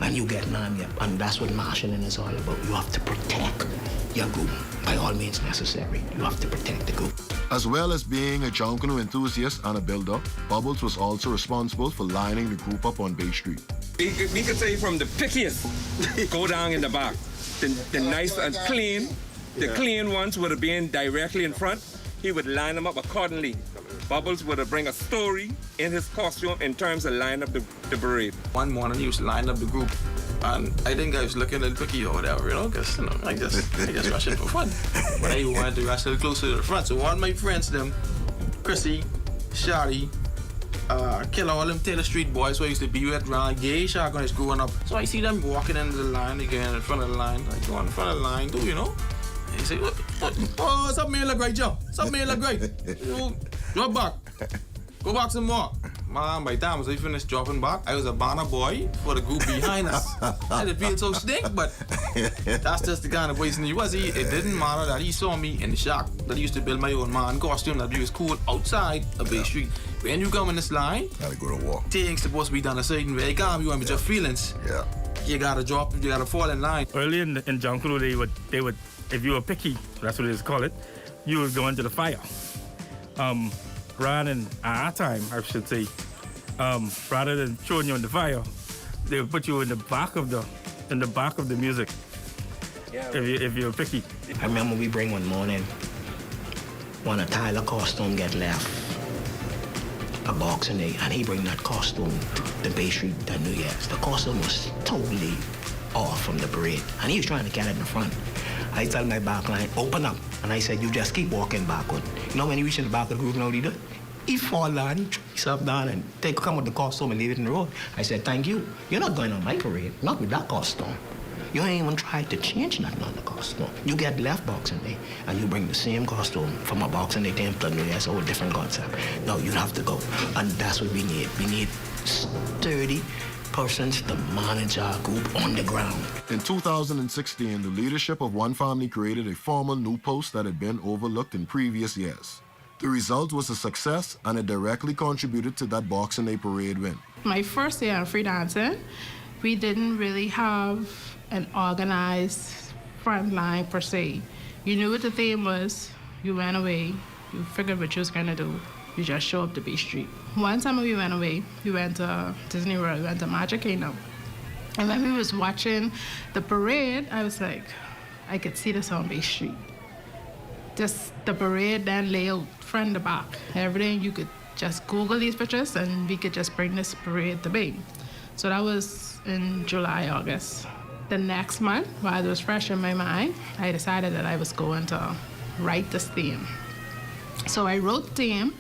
And you get mommy up. And that's what marshalling is all about. You have to protect your group by all means necessary. You have to protect the group. As well as being a Junkanoo enthusiast and a builder, Bubbles was also responsible for lining the group up on Bay Street. We could say from the pickiest, go down in the back. The nice and clean, the clean ones would have been directly in front. He would line them up accordingly. Bubbles would have bring a story in his costume in terms of line up the parade. One morning he was lining up the group, and I think I was looking a little picky or whatever, you know, because, you know, I just rush in for fun. But I wanted to rush a little closer to the front. So one of my friends, them, Chrissy, Shadi, Killer, all them Taylor Street boys who I used to be with around gay shark when I was growing up. So I see them walking into the line, again in front of the line. I go in front of the line too, you know. And he say, oh, something may look great, Joe. Something may look great. You know, drop back. Go back some more. Man, by the time I finished dropping back, I was a banner boy for the group behind us. I didn't feel so stink, but that's just the kind of person he was. It didn't matter that he saw me in the shack that I used to build my own man costume that was cool outside of Bay Street. When you come in this line, gotta go to war. Things supposed to be done a certain way. You can't be with your feelings. Yeah. You gotta drop, you gotta fall in line. Early in Junkanoo, they would, if you were picky, that's what they call it, you would go into the fire. Rather than at our time, I should say, rather than showing you in the fire, they would put you in the back of the music. Yeah. If you're picky. I remember we bring one morning when a Tyler costume get left, a box in there, and he bring that costume to Bay Street that New Year's. The costume was totally off from the parade, and he was trying to get it in the front. I tell my back line, open up. And I said, you just keep walking backward. You know when you reach in the back of the group, you know what he do? He fall down, he throw himself down and come with the costume and leave it in the road. I said, thank you. You're not going on my parade, not with that costume. You ain't even tried to change nothing on the costume. You get left boxing day and you bring the same costume from a boxing day to New Year's, or a different concept. No, you have to go. And that's what we need. We need sturdy persons to manage our group on the ground. In 2016, the leadership of One Family created a formal new post that had been overlooked in previous years. The result was a success, and it directly contributed to that Boxing Day parade win. My first year of free dancing, we didn't really have an organized front line per se. You knew what the theme was, you went away, you figured what you was gonna do, you just show up to Bay Street. One time we went away, we went to Disney World, we went to Magic Kingdom. And when we was watching the parade, I was like, I could see this on Bay Street. Just the parade then lay out front to back. Everything, you could just Google these pictures and we could just bring this parade to Bay. So that was in July, August. The next month, while it was fresh in my mind, I decided that I was going to write this theme. So I wrote the theme,